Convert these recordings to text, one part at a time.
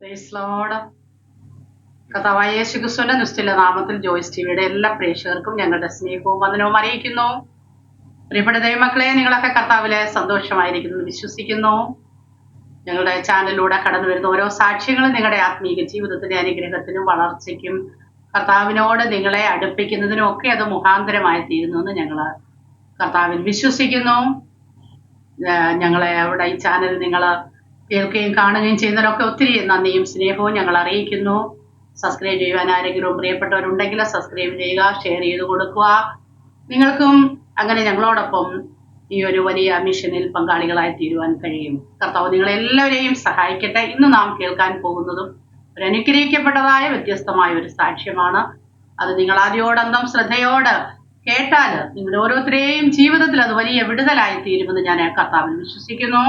Praise Lord. കർത്താവായ യേശുക്രിസ്തുവിന്റെ നിശ്ചല നാമത്തിൽ ജോയ്സ് ടിവിയുടെ എല്ലാ പ്രേക്ഷകർക്കും ഞങ്ങളുടെ സ്നേഹവും വന്ദനവും അറിയിക്കുന്നു. പ്രിയപ്പെട്ട ദൈവമക്കളെ, നിങ്ങളൊക്കെ കർത്താവിലെ സന്തോഷമായിരിക്കുന്നു വിശ്വസിക്കുന്നു. ഞങ്ങളുടെ ചാനലിലൂടെ കടന്നു വരുന്ന ഓരോ സാക്ഷ്യങ്ങളും നിങ്ങളുടെ ആത്മീയ ജീവിതത്തിന്റെ അനുഗ്രഹത്തിനും വളർച്ചയ്ക്കും കർത്താവിനോട് നിങ്ങളെ അടുപ്പിക്കുന്നതിനും ഒക്കെ അത് മുഖാന്തരമായി തീരുന്നു എന്ന് ഞങ്ങൾ കർത്താവിൽ വിശ്വസിക്കുന്നു. ഞങ്ങളെ അവിടെ ഈ ചാനൽ നിങ്ങൾ കേൾക്കുകയും കാണുകയും ചെയ്യുന്നതിനൊക്കെ ഒത്തിരി നന്ദിയും സ്നേഹവും ഞങ്ങൾ അറിയിക്കുന്നു. സബ്സ്ക്രൈബ് ചെയ്യുവാൻ ആരെങ്കിലും പ്രിയപ്പെട്ടവരുണ്ടെങ്കിൽ സബ്സ്ക്രൈബ് ചെയ്യുക, ഷെയർ ചെയ്ത് കൊടുക്കുക. നിങ്ങൾക്കും അങ്ങനെ ഞങ്ങളോടൊപ്പം ഈ ഒരു വലിയ മിഷനിൽ പങ്കാളികളായി തീരുവാൻ കഴിയും. കർത്താവ് നിങ്ങളെല്ലാവരെയും സഹായിക്കട്ടെ. ഇന്ന് നാം കേൾക്കാൻ പോകുന്നതും ഒരു അനുഗ്രഹിക്കപ്പെട്ടതായ വ്യത്യസ്തമായ ഒരു സാക്ഷ്യമാണ്. അത് നിങ്ങൾ ആദ്യോടന്തം ശ്രദ്ധയോട് കേട്ടാൽ നിങ്ങളുടെ ഓരോരുത്തരെയും ജീവിതത്തിൽ അത് വലിയ വിടുതലായി തീരുമെന്ന് ഞാൻ കർത്താവിൽ വിശ്വസിക്കുന്നു.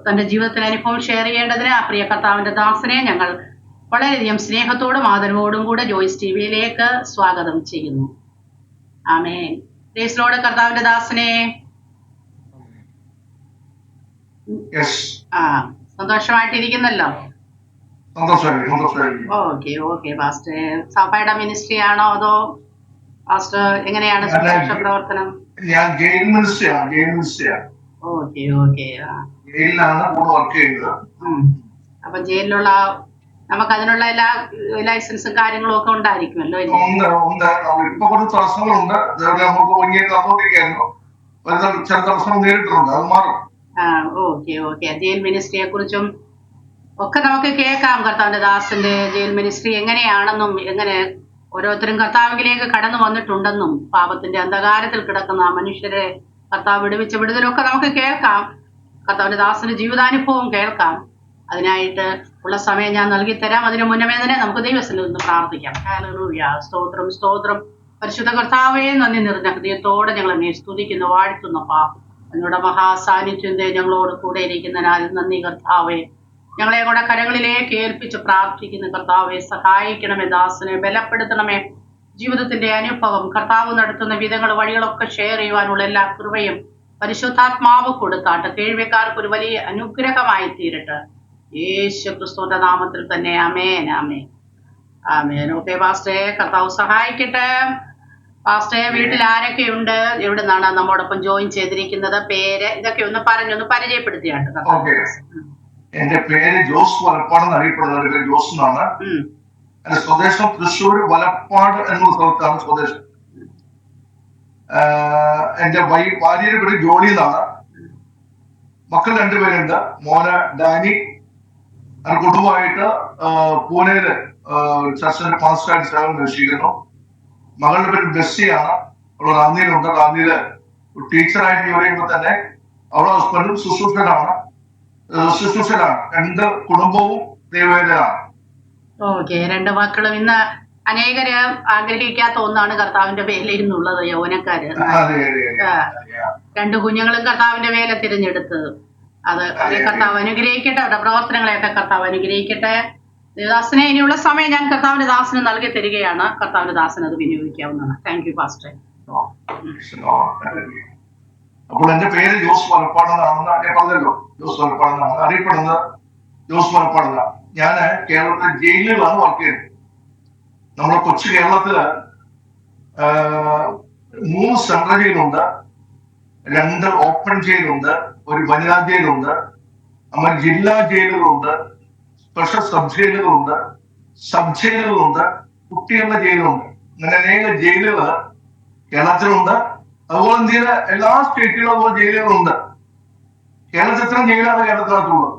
തന്റെ ജീവിതത്തിലെ അനുഭവം ഷെയർ ചെയ്യേണ്ടതിന് ആ പ്രിയ കർത്താവിന്റെ ദാസനെ ഞങ്ങൾ വളരെയധികം സ്നേഹത്തോടും ആദരവോടും കൂടെ ജോയ്സ് ടിവിയിലേക്ക് സ്വാഗതം ചെയ്യുന്നു. ആമേൻ. Praise lord. കർത്താവിന്റെ ദാസനെ സന്തോഷമായിട്ടിരിക്കുന്നല്ലോ. ഓക്കെ പാസ്റ്റർ, സഭയുടെ മിനിസ്ട്രി ആണോ അതോ പാസ്റ്റർ എങ്ങനെയാണ് സുവിശേഷ പ്രവർത്തനം? അപ്പൊ ജയിലിലുള്ള നമുക്ക് അതിനുള്ള എല്ലാ ലൈസൻസും കാര്യങ്ങളും ഒക്കെ ഉണ്ടായിരിക്കുമല്ലോ. ഓക്കെ. ജയിൽ മിനിസ്ട്രിയെ കുറിച്ചും ഒക്കെ നമുക്ക് കേൾക്കാം. കർത്താവിന്റെ ദാസന്റെ ജയിൽ മിനിസ്ട്രി എങ്ങനെയാണെന്നും എങ്ങനെ ഓരോരുത്തരും കർത്താവിലേക്ക് കടന്നു വന്നിട്ടുണ്ടെന്നും പാപത്തിന്റെ അന്ധകാരത്തിൽ കിടക്കുന്ന മനുഷ്യരെ കർത്താവ് വിടുവിച്ച വിടുതലൊക്കെ നമുക്ക് കേൾക്കാം. കർത്താവിന്റെ ദാസന്റെ ജീവിതാനുഭവം കേൾക്കാം. അതിനായിട്ട് ഉള്ള സമയം ഞാൻ നൽകി തരാം. അതിനു മുന്നമേ തന്നെ നമുക്ക് ദൈവത്തിൽ നിന്ന് പ്രാർത്ഥിക്കാം. ഹല്ലേലൂയ. സ്തോത്രം. പരിശുദ്ധ കർത്താവേ, നന്ദി നിറഞ്ഞ ഹൃദയത്തോടെ ഞങ്ങളെ സ്തുതിക്കുന്നു, വാഴ്ത്തുന്നപ്പാ. നിങ്ങളുടെ മഹാസാന്നിധ്യത്തെ ഞങ്ങളോട് കൂടെ ഇരിക്കുന്നതിനാൽ നന്ദി കർത്താവേ. ഞങ്ങളെ കൂടെ കരങ്ങളിലേക്ക് ഏൽപ്പിച്ച് പ്രാർത്ഥിക്കുന്ന കർത്താവെ, സഹായിക്കണമേ, ദാസനെ ബലപ്പെടുത്തണമേ. ജീവിതത്തിന്റെ അനുഭവം കർത്താവ് നടത്തുന്ന വിധങ്ങൾ വഴികളൊക്കെ ഷെയർ ചെയ്യുവാനുള്ള എല്ലാ കൃപയും പരിശുദ്ധാത്മാവ് കൊടുത്താട്ട് കേൾവിക്കാർക്ക് ഒരു വലിയ അനുഗ്രഹമായി തീരട്ടെ. യേശു ക്രിസ്തുവിന്റെ നാമത്തിൽ തന്നെ ആമേൻ. ഓക്കെ പാസ്റ്റേ, കർത്താവ് സഹായിക്കട്ടെ. പാസ്റ്റേ, വീട്ടിൽ ആരൊക്കെയുണ്ട്? എവിടെ നിന്നാണ് നമ്മോടൊപ്പം ജോയിൻ ചെയ്തിരിക്കുന്നത്? പേര് ഇതൊക്കെ ഒന്ന് പറഞ്ഞൊന്ന് പരിചയപ്പെടുത്തിയാട്ട്. എന്റെ പേര് ജോസ് വലപ്പാട് എന്നറിയപ്പെടുന്ന ജോസ് എന്നാണ്. എന്റെ സ്വദേശം തൃശ്ശൂർ വലപ്പാട് എന്ന സ്ഥലത്താണ് സ്വദേശം. എന്റെ ഭാര്യയുടെ പേര് ജോളി എന്നാണ്. മക്കൾ രണ്ടുപേരുണ്ട്. മോന് ഡാനി. കുടുംബമായിട്ട് പൂനെയില് ചർച്ചിന്റെ പാസ്റ്ററായിട്ട് സേവനം അനുഷ്ഠിക്കുന്നു. മകളുടെ പേര് ബെസ്സിയാണ്. അവൾ റാന്നിയിലുണ്ട്. റാന്നിയില് ടീച്ചറായിട്ട് ജോലി ചെയ്യുമ്പോൾ തന്നെ അവളുടെ ഹസ്ബൻഡും ശുശ്രൂഷകനാണ്. രണ്ട് കുടുംബവും ദൈവവേദനയാണ്. ഓക്കെ. രണ്ട് മക്കളും ഇന്ന് അനേകര് ആഗ്രഹിക്കാത്ത ഒന്നാണ് കർത്താവിന്റെ വേലയിൽ നിന്നുള്ളത്. യൗവനക്കാര് രണ്ട് കുഞ്ഞുങ്ങളും കർത്താവിന്റെ വേല തിരഞ്ഞെടുത്തത്. അത് കർത്താവ് അനുഗ്രഹിക്കട്ടെ. അവരുടെ പ്രവർത്തനങ്ങളെയൊക്കെ കർത്താവ് അനുഗ്രഹിക്കട്ടെ. ദാസനെ ഇനിയുള്ള സമയം ഞാൻ കർത്താവിന്റെ ദാസന് നൽകി തരികയാണ്. കർത്താവിന്റെ ദാസന് അത് വിനിയോഗിക്കാവുന്നതാണ്. Thank you pastor. അപ്പോൾ എന്റെ പേര് ജോസ് വലപ്പാടെന്നാണെന്ന് ഞാൻ പറഞ്ഞല്ലോ. ജോസ് വലപ്പാടെന്നാണ് അറിയപ്പെടുന്നത്. ജോസ് വലപ്പാടെന്നാണ്. ഞാന് കേരളത്തിലെ ജയിലിലാണ് വർക്ക് ചെയ്യുന്നത്. നമ്മുടെ കൊച്ചു കേരളത്തില് 3 സെൻട്രൽ ജയിലുണ്ട്, 2 ഓപ്പൺ ജയിലുണ്ട്, ഒരു വനിതാ ജയിലുണ്ട്, നമ്മുടെ ജില്ലാ ജയിലുകളുണ്ട്, സ്പെഷ്യൽ സബ് ജയിലുകളുണ്ട്, കുട്ടികളുടെ ജയിലുണ്ട്. അങ്ങനെ അനേക ജയിലുകൾ കേരളത്തിലുണ്ട്. അതുപോലെ ഇന്ത്യയിലെ എല്ലാ സ്റ്റേറ്റുകളും അതുപോലെ ജയിലുകളുണ്ട്. കേരളത്തിൽ എത്ര ജയിലാണ് കേരളത്തിനകത്തുള്ളത്?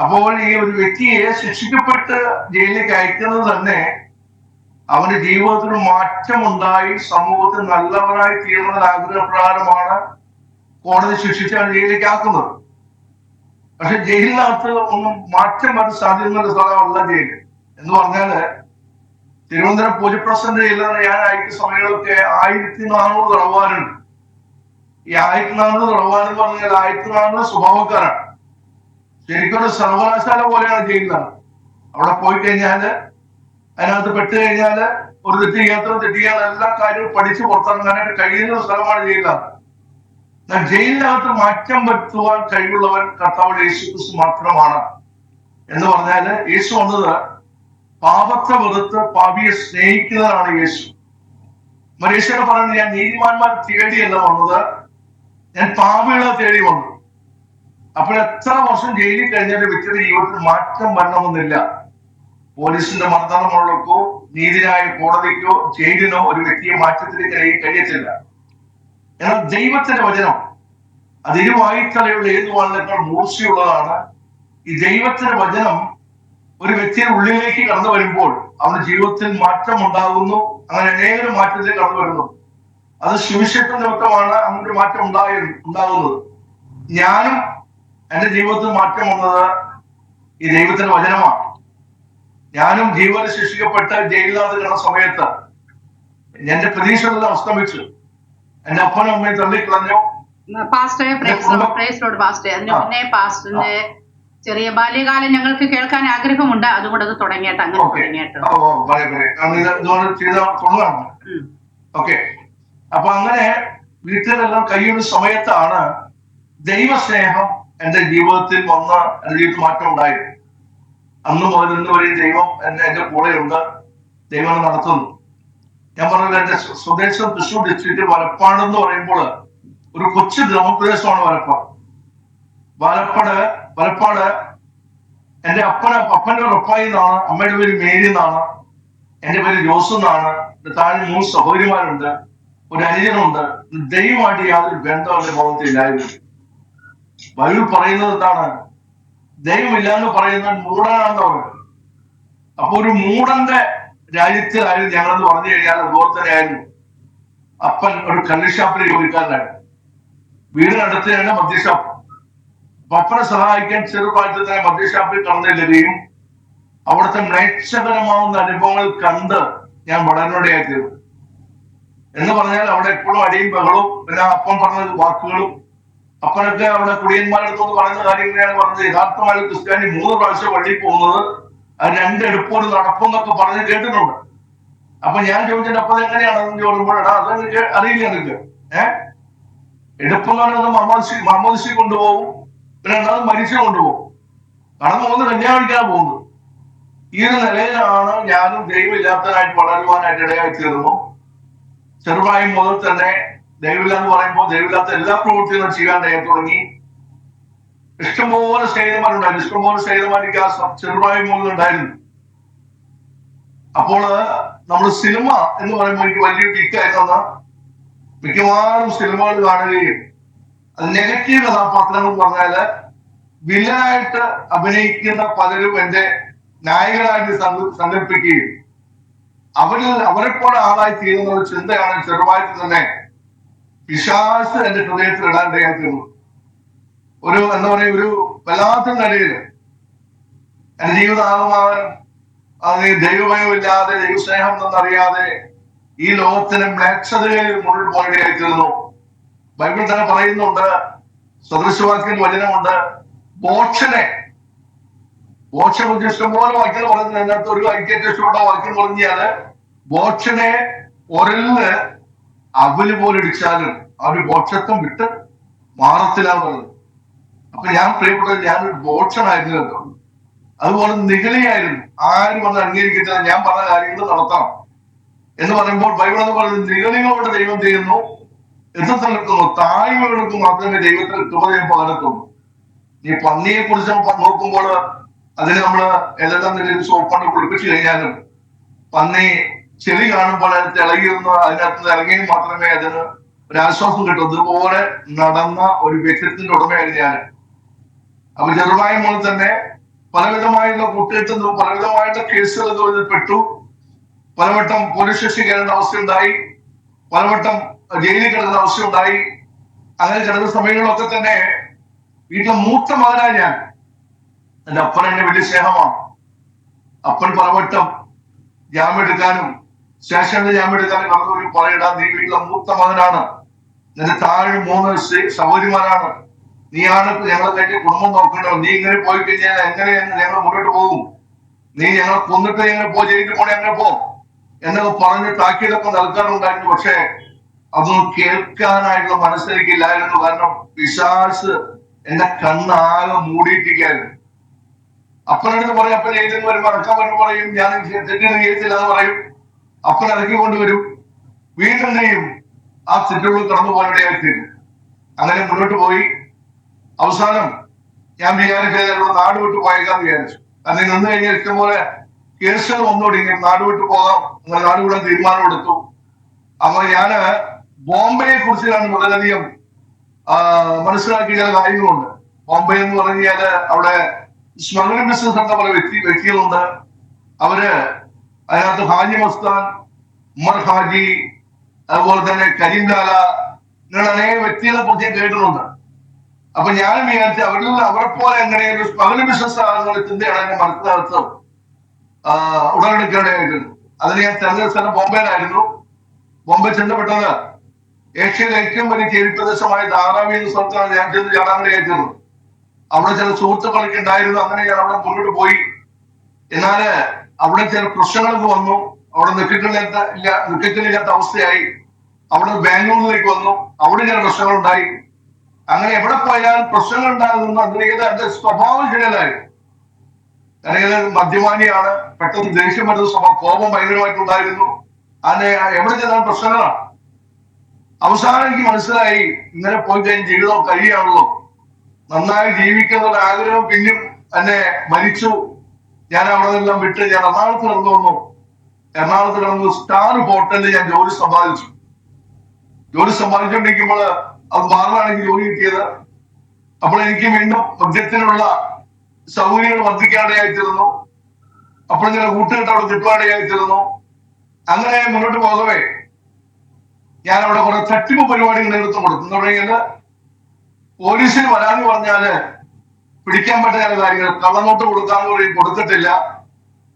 അപ്പോൾ ഈ ഒരു വ്യക്തിയെ ശിക്ഷിക്കപ്പെട്ട് ജയിലിലേക്ക് അയക്കുന്നത് തന്നെ അവന്റെ ജീവിതത്തിന് മാറ്റമുണ്ടായി സമൂഹത്തിൽ നല്ലവനായി തീരുന്നതിന് ആഗ്രഹപ്രകാരമാണ് കോടതി ശിക്ഷിച്ചാണ് ജയിലിലേക്ക് ആക്കുന്നത്. പക്ഷെ ജയിലിനകത്ത് ഒന്നും മാറ്റം വരാൻ സാധ്യതയുള്ള സ്ഥലമല്ല ജയിൽ എന്ന് പറഞ്ഞാല്, തിരുവനന്തപുരം പോലീസ് പ്രസിഡന്റ് ജയിലാണ് ഞാൻ അയക്കുന്ന സമയങ്ങളൊക്കെ 1400 തടവുകാരുണ്ട്. ഈ 1400 തടവുകാരെന്ന് പറഞ്ഞാൽ 1400 സ്വഭാവക്കാരാണ്. ശരിക്കും ഒരു സർവകലാശാല പോലെയാണ് ജയിലിലാണ്. അവിടെ പോയി കഴിഞ്ഞാല് അതിനകത്ത് പെട്ട് കഴിഞ്ഞാല് ഒരു തെറ്റിയാൽ എല്ലാ കാര്യവും പഠിച്ച് പുറത്തിറങ്ങാനായിട്ട് കഴിയുന്ന സ്ഥലമാണ് ജയിലാണ്. ജയിലിനകത്ത് മാറ്റം വരുത്തുവാൻ കഴിവുള്ളവൻ കർത്താവ് യേശുക്രിസ്തു മാത്രമാണ്. എന്ന് പറഞ്ഞാല് യേശു വന്നത് പാപത്തെ വെറുത്ത് പാപിയെ സ്നേഹിക്കുന്നതാണ് യേശു. യേശുവിടെ പറയുന്നത്, ഞാൻ നീതിമാന്മാർ തേടിയല്ല വന്നത്, ഞാൻ പാപികളെ തേടി വന്നു. അപ്പോൾ എത്ര വർഷം ജയിലിൽ കഴിഞ്ഞാലും വ്യക്തിയുടെ ജീവിതത്തിൽ മാറ്റം വരണമെന്നില്ല. പോലീസിന്റെ മർദ്ദനമുള്ളക്കോ നീതിന്യായ കോടതിക്കോ ജയിലിനോ ഒരു വ്യക്തിയെ മാറ്റത്തിലേക്ക് കഴിയത്തില്ല. എന്നാൽ ദൈവത്തിന്റെ വചനം അത് ഇരുവായുത്തലയുള്ള ഏതു വാളിനേക്കാൾ മൂർച്ചയുള്ളതാണ്. ഈ ദൈവത്തിന്റെ വചനം ഒരു വ്യക്തിയുടെ ഉള്ളിലേക്ക് കടന്നു വരുമ്പോൾ അവന്റെ ജീവിതത്തിൽ മാറ്റം ഉണ്ടാകുന്നു. അങ്ങനെ അനേകം മാറ്റത്തിലേക്ക് കടന്നു വരുന്നു. അത് സുവിശേഷ നിമിത്തമാണ് അങ്ങനെ മാറ്റം ഉണ്ടാകുന്നത്. ഞാനും എന്റെ ജീവിതത്തിൽ മാറ്റം വന്നത് ഈ ദൈവത്തിന്റെ വചനമാണ്. ഞാനും ജീവന ശിക്ഷിക്കപ്പെട്ട് ജയിലിനകത്ത് കിടന്ന സമയത്ത് എന്റെ പ്രതീക്ഷകളെല്ലാം അസ്തമിച്ചു. എന്റെ അപ്പനും അമ്മയും തള്ളിക്കളഞ്ഞു. പാസ്റ്ററിന്റെ ചെറിയ ബാല്യകാലം ഞങ്ങൾക്ക് കേൾക്കാൻ ആഗ്രഹമുണ്ട്. അതുകൊണ്ട് അത് തുടങ്ങിയിട്ട് അങ്ങനെ ഓക്കെ. അപ്പൊ അങ്ങനെ വീട്ടിലെല്ലാം കഴിയുന്ന സമയത്താണ് ദൈവസ്നേഹം എന്റെ ജീവിതത്തിൽ വന്ന് എന്റെ ജീവിതത്തിൽ മാറ്റം ഉണ്ടായത്. അന്ന് മുതൽ ഇന്ന് വരെയും ദൈവം എന്റെ കൂടെയുണ്ട്. ദൈവം നടത്തുന്നു. ഞാൻ പറഞ്ഞത് എന്റെ സ്വദേശം തൃശ്ശൂർ ഡിസ്ട്രിക്റ്റ് വലപ്പാട് എന്ന് പറയുമ്പോൾ ഒരു കൊച്ചു ഗ്രാമപ്രദേശമാണ് വലപ്പാട്. എന്റെ അപ്പന്റെ റപ്പായി എന്നാണ്, അമ്മയുടെ പേര് മേരി എന്നാണ്, എന്റെ പേര് ജോസ് എന്നാണ്. താഴെ 3 സഹോദരിമാരുണ്ട്, ഒരു അനുജനുണ്ട്. ദൈവമായിട്ട് യാതൊരു ബന്ധം അവരുടെ ഭവനത്തിലില്ലായിരുന്നു. ബൈബിൾ പറയുന്നത് എന്താണ്? ദൈവമില്ലാന്ന് പറയുന്നത് മൂടനാണെന്ന് പറയുന്നത്. അപ്പൊ ഒരു മൂടന്റെ രാജ്യത്തിലായിരുന്നു ഞങ്ങളെന്ന് പറഞ്ഞു കഴിഞ്ഞാൽ അതുപോലെ തന്നെ ആയിരുന്നു. അപ്പൻ ഒരു കള്ളിഷാപ്പിൽ ജോലിക്കാരനായിരുന്നു. വീടിനടുത്ത് തന്നെ മദ്യഷാപ്പ്. അപ്പനെ സഹായിക്കാൻ ചെറുപ്രായത്തിൽ തന്നെ മദ്യഷാപ്പിൽ കടന്നില്ലുകയും അവിടുത്തെ മ്ലേച്ഛകരമാവുന്ന അനുഭവങ്ങൾ കണ്ട് ഞാൻ വളർന്നോടെയായിത്തീർന്നു. എന്ന് പറഞ്ഞാൽ അവിടെ എപ്പോഴും അടിയും ബഹളവും, പിന്നെ അപ്പൻ പറഞ്ഞ വാക്കുകളും. അപ്പനൊക്കെ അവിടെ കുടിയന്മാരുടെ അടുത്തൊന്ന് പറയുന്ന കാര്യങ്ങളാണ് പറഞ്ഞത്. യഥാർത്ഥമായ ക്രിസ്ത്യാനി 3 പ്രാവശ്യം വഴിയിൽ പോകുന്നത് അത് 2 എടുപ്പോട് നടപ്പെന്നൊക്കെ പറഞ്ഞ് കേട്ടിട്ടുണ്ട്. അപ്പൊ ഞാൻ ചോദിച്ചിട്ട് അപ്പൊ എങ്ങനെയാണെന്ന് ചോദിക്കുമ്പോഴാണ് അതെനിക്ക് അറിയില്ല. എനിക്ക് എടുപ്പെന്ന് പറയുന്നത് മാമോദിസ കൊണ്ടുപോകും, പിന്നെ രണ്ടാമത് മരിച്ചു കൊണ്ടുപോകും. കടന്നു പോകുന്നത് കന്യാകുമാരിക്കാണ് പോകുന്നത്. ഈ ഒരു നിലയിലാണ് ഞാനും ദൈവമില്ലാത്തതായിട്ട് വളരുവാനായിട്ട് ഇടയായി തീർന്നു. ചെറുപ്രായം മുതൽ തന്നെ ദൈവമില്ല എന്ന് പറയുമ്പോൾ ദൈവമില്ലാത്ത എല്ലാ പ്രവൃത്തികളും ചെയ്യാൻ തുടങ്ങി. ഇഷ്ടംപോലെ സ്നേഹിതന്മാരുണ്ടായിരുന്നു. ഇഷ്ടംപോലെ സ്നേഹിതന്മാർ എനിക്ക് ആ ചെറുപ്രായം മുതൽ ഉണ്ടായിരുന്നു. അപ്പോൾ നമ്മൾ സിനിമ എന്ന് പറയുമ്പോൾ എനിക്ക് വലിയൊരു കിക്കായിരുന്നു. മിക്കവാറും സിനിമകൾ കാണുകയും അത് നെഗറ്റീവ് കഥാപാത്രങ്ങൾ പറഞ്ഞാല് വില്ലനായിട്ട് അഭിനയിക്കുന്ന പലരും എന്റെ നായകനായിട്ട് സങ്കല്പിക്കുകയും അവരെപ്പോലെ ആളായി തീരുന്ന ഒരു ചിന്തയാണ് ചെറുപ്രായത്തിൽ തന്നെ പിശാച് എന്റെ ഹൃദയത്തിൽ ഇടാൻ ഇടയായിരുന്നു. ഒരു എന്താ പറയുക, ഒരു വല്ലാത്ത നിലയില് എന്റെ ജീവിതാകമാനം അത് ദൈവമയമില്ലാതെ ദൈവസ്നേഹം എന്നറിയാതെ ഈ ലോകത്തിന് മ്ലേച്ഛതയിൽ മുന്നോട്ട് പോയിടയായിത്തീർന്നു. ബൈബിൾ തന്നെ പറയുന്നുണ്ട്, സദൃശവാക്യത്തിൽ വചനമുണ്ട്, ബോക്ഷനെ ഇഷ്ടംപോലെ വാക്യം പറയുന്നത്. അതിനകത്ത് ഒരു വാക്യത്തെ ഇഷ്ടപ്പെട്ട വാക്യം പറഞ്ഞാല് ബോക്ഷനെ ഒരല് അവല് പോലെ ഇടിച്ചാലും ആ ഒരു ബോക്ഷത്വം വിട്ട് മാറത്തില്ലാന്ന് പറയുന്നത്. അപ്പൊ ഞാൻ പ്രിയപ്പെട്ടത് ഞാനൊരു ബോക്ഷനായിരുന്നു കേട്ടോ. അതുപോലെ നിഗളിയായിരുന്നു. ആരും വന്ന് അംഗീകരിക്കത്തില്ല, ഞാൻ പറഞ്ഞ കാര്യങ്ങൾ നടത്തണം എന്ന് പറയുമ്പോൾ ബൈബിൾ എന്ന് പറയുന്നത് നിഗളികളോട് ദൈവം ചെയ്യുന്നു, യുദ്ധത്തിൽ നിൽക്കുന്നു, താഴ്മകൾക്ക് മാത്രമേ ദൈവത്തിന് കൃപയും പകരത്തുള്ളൂ. ഈ പന്നിയെ കുറിച്ച് നോക്കുമ്പോൾ അതിന് നമ്മള് ഏതെല്ലാം നിലയിൽ സോപ്പണ്ട് കുളിപ്പിച്ചു കഴിഞ്ഞാലും പന്നി ചെളി കാണുമ്പോൾ അതിനകത്ത് ഇളകിയിരുന്ന അതിനകത്ത് ഇറങ്ങിയും മാത്രമേ അതിന് ഒരാശ്വാസം കിട്ടൂ. അതുപോലെ നടന്ന ഒരു വ്യക്തിത്വത്തിന്റെ ഉടമയായിരുന്നു ഞാൻ. അപ്പൊ ചെറുപ്രായം പോലെ തന്നെ പലവിധമായുള്ള കൂട്ടുകെട്ടുന്നു, പലവിധമായിട്ടുള്ള കേസുകൾ പെട്ടു. പലവട്ടം പോലീസ് സ്റ്റേഷൻ കയറേണ്ട അവസ്ഥയുണ്ടായി, പലവട്ടം ജയിലിൽ കിടക്കുന്ന അവസ്ഥയുണ്ടായി. അങ്ങനെ കിടന്ന സമയങ്ങളിലൊക്കെ തന്നെ വീട്ടിലെ മൂത്ത മകനായി ഞാൻ. എന്റെ അപ്പൻ എന്നെ വലിയ സ്നേഹമാണ്. അപ്പൻ പലവട്ടം ജാമ്യം എടുക്കാനും സ്റ്റേഷനിൽ ജാമ്യം എടുക്കാനും കടന്നു പറയടാ, നീ വീട്ടിലെ മൂത്ത മകനാണ്, നിന്റെ താഴെ 3 സഹോദരിമാരാണ്, നീയാണ് ഞങ്ങളെ കഴിഞ്ഞ് കുടുംബം നോക്കേണ്ടത്. നീ ഇങ്ങനെ പോയി കഴിഞ്ഞാൽ എങ്ങനെ ഞങ്ങൾ മുന്നോട്ട് പോകും? നീ ഞങ്ങളെ കൊന്നിട്ട് ഞങ്ങൾ ജയിലിൽ പോണേ അങ്ങനെ പോ എന്നൊക്കെ പറഞ്ഞ് താക്കീതൊക്കെ നൽകാറുണ്ടായിരുന്നു. പക്ഷെ അതൊന്നും കേൾക്കാനായിട്ടുള്ള മനസ്സിലേക്കില്ലായിരുന്നു. കാരണം പിശാച് എന്റെ കണ്ണാകെ മൂടിയിട്ടിരിക്കായിരുന്നു. അപ്പനടുത്ത് പറയും, അപ്പൻ ഏതെന്ന് വരുമ്പോൾ അടക്കാൻ വരുമ്പോൾ പറയും ഞാൻ തെറ്റിന് ചെയ്യത്തില്ല എന്ന് പറയും. അപ്പൻ ഇറക്കി കൊണ്ടുവരും. വീണ്ടും ചെയ്യും ആ തെറ്റുകൾ കടന്നു പോകാനിടയാക്കി. അങ്ങനെ മുന്നോട്ട് പോയി. അവസാനം ഞാൻ വിചാരിച്ചത് നാട് വിട്ട് പോയേക്കാന്ന് വിചാരിച്ചു. കാരണം നിന്ന് കഴിഞ്ഞാൽ ഇഷ്ടംപോലെ കേസുകൾ വന്നോടി നാട് വിട്ട് പോകാം. അങ്ങനെ നാട് വിടാൻ തീരുമാനമെടുത്തു. അപ്പൊ ഞാന് ബോംബെയെ കുറിച്ചാണ് വളരെയധികം മനസ്സിലാക്കിയ ചില കാര്യങ്ങളുണ്ട്. ബോംബെ എന്ന് പറഞ്ഞു കഴിഞ്ഞാല് അവിടെ സ്മഗ്ലിംഗ് ബിസിനസ് എന്ന പല വ്യക്തികളുണ്ട്. അവര് അതിനകത്ത് ഹാജി മസ്താൻ, ഉമർ ഹാജി, അതുപോലെ തന്നെ കരീംലാല, ഇങ്ങനെ അനേക വ്യക്തികളെ കുറിച്ച് കേട്ടിട്ടുണ്ട്. അപ്പൊ ഞാൻ വിചാരിച്ചു അവരെ പോലെ എങ്ങനെയൊരു സ്മഗ്ലിംഗ് ബിസിനസ് ആകുന്ന ചിന്തയാണ് എന്റെ മനസ്സിനകത്ത് ഉടലെടുക്കേണ്ടതായിട്ടുണ്ട്. അതിന് ഞാൻ തെരഞ്ഞെടുത്ത സ്ഥലം ബോംബെയിലായിരുന്നു. ബോംബെ ചെന്നപ്പെട്ടത് ഏഷ്യയിലെ ഏറ്റവും വലിയ ചേരിപ്രദേശമായ ധാരാവി എന്ന സ്ഥലത്താണ് ഞാൻ ചെന്ന് ചാടാനിടയായിരുന്നത്. അവിടെ ചില സുഹൃത്തുക്കളൊക്കെ ഉണ്ടായിരുന്നു. അങ്ങനെ ഞാൻ അവിടെ മുന്നോട്ട് പോയി. എന്നാല് അവിടെ ചില പ്രശ്നങ്ങളൊക്കെ വന്നു. അവിടെ നിൽക്കില്ലാത്ത അവസ്ഥയായി. അവിടെ ബാംഗ്ലൂരിലേക്ക് വന്നു. അവിടെ ചില പ്രശ്നങ്ങൾ ഉണ്ടായി. അങ്ങനെ എവിടെ പോയാൽ പ്രശ്നങ്ങൾ ഉണ്ടാകുന്ന അദ്ദേഹം എന്റെ സ്വഭാവം ശരിയല്ലായി. കാരണം മദ്യപാനിയാണ്. പെട്ടെന്ന് ദേഷ്യം വരുന്ന കോപം ഭയങ്കരമായിട്ടുണ്ടായിരുന്നു. അതിനെ എവിടെ ചെന്നാൽ പ്രശ്നങ്ങളാണ്. അവസാനം എനിക്ക് മനസ്സിലായി ഇങ്ങനെ പോയി കഴിഞ്ഞ് ജീവിതം കഴിയാണല്ലോ, നന്നായി ജീവിക്കുന്ന ഒരു ആഗ്രഹം പിന്നെയും എന്നെ മരിച്ചു. ഞാൻ അവിടെ നിന്നെല്ലാം വിട്ട് ഞാൻ എറണാകുളത്ത് കിടന്നു വന്നു. എറണാകുളത്ത് കിടന്നു സ്റ്റാർ ഹോട്ടലിൽ ഞാൻ ജോലി സമ്പാദിച്ചു. ജോലി സമ്പാദിച്ചുകൊണ്ടിരിക്കുമ്പോൾ അത് മാറാണ് എനിക്ക് ജോലി കിട്ടിയത്. അപ്പോൾ എനിക്ക് വീണ്ടും മദ്യത്തിനുള്ള സൗകര്യങ്ങൾ വർദ്ധിക്കാനിടയായിത്തീർന്നു. അപ്പോൾ ചില കൂട്ടുകെട്ട് അവിടെ കിട്ടുവാനിടയായിത്തീർന്നു. അങ്ങനെ മുന്നോട്ട് പോകവേ ഞാൻ അവിടെ കുറെ തട്ടിപ്പ് പരിപാടികൾ നേതൃത്വം കൊടുത്തു. എന്ന് പറഞ്ഞാൽ പോലീസിന് വരാന്ന് പറഞ്ഞാല് പിടിക്കാൻ പറ്റുന്ന ചില കാര്യങ്ങൾ, കള്ളനോട്ട് കൊടുക്കാന്ന് പറയും കൊടുക്കത്തില്ല,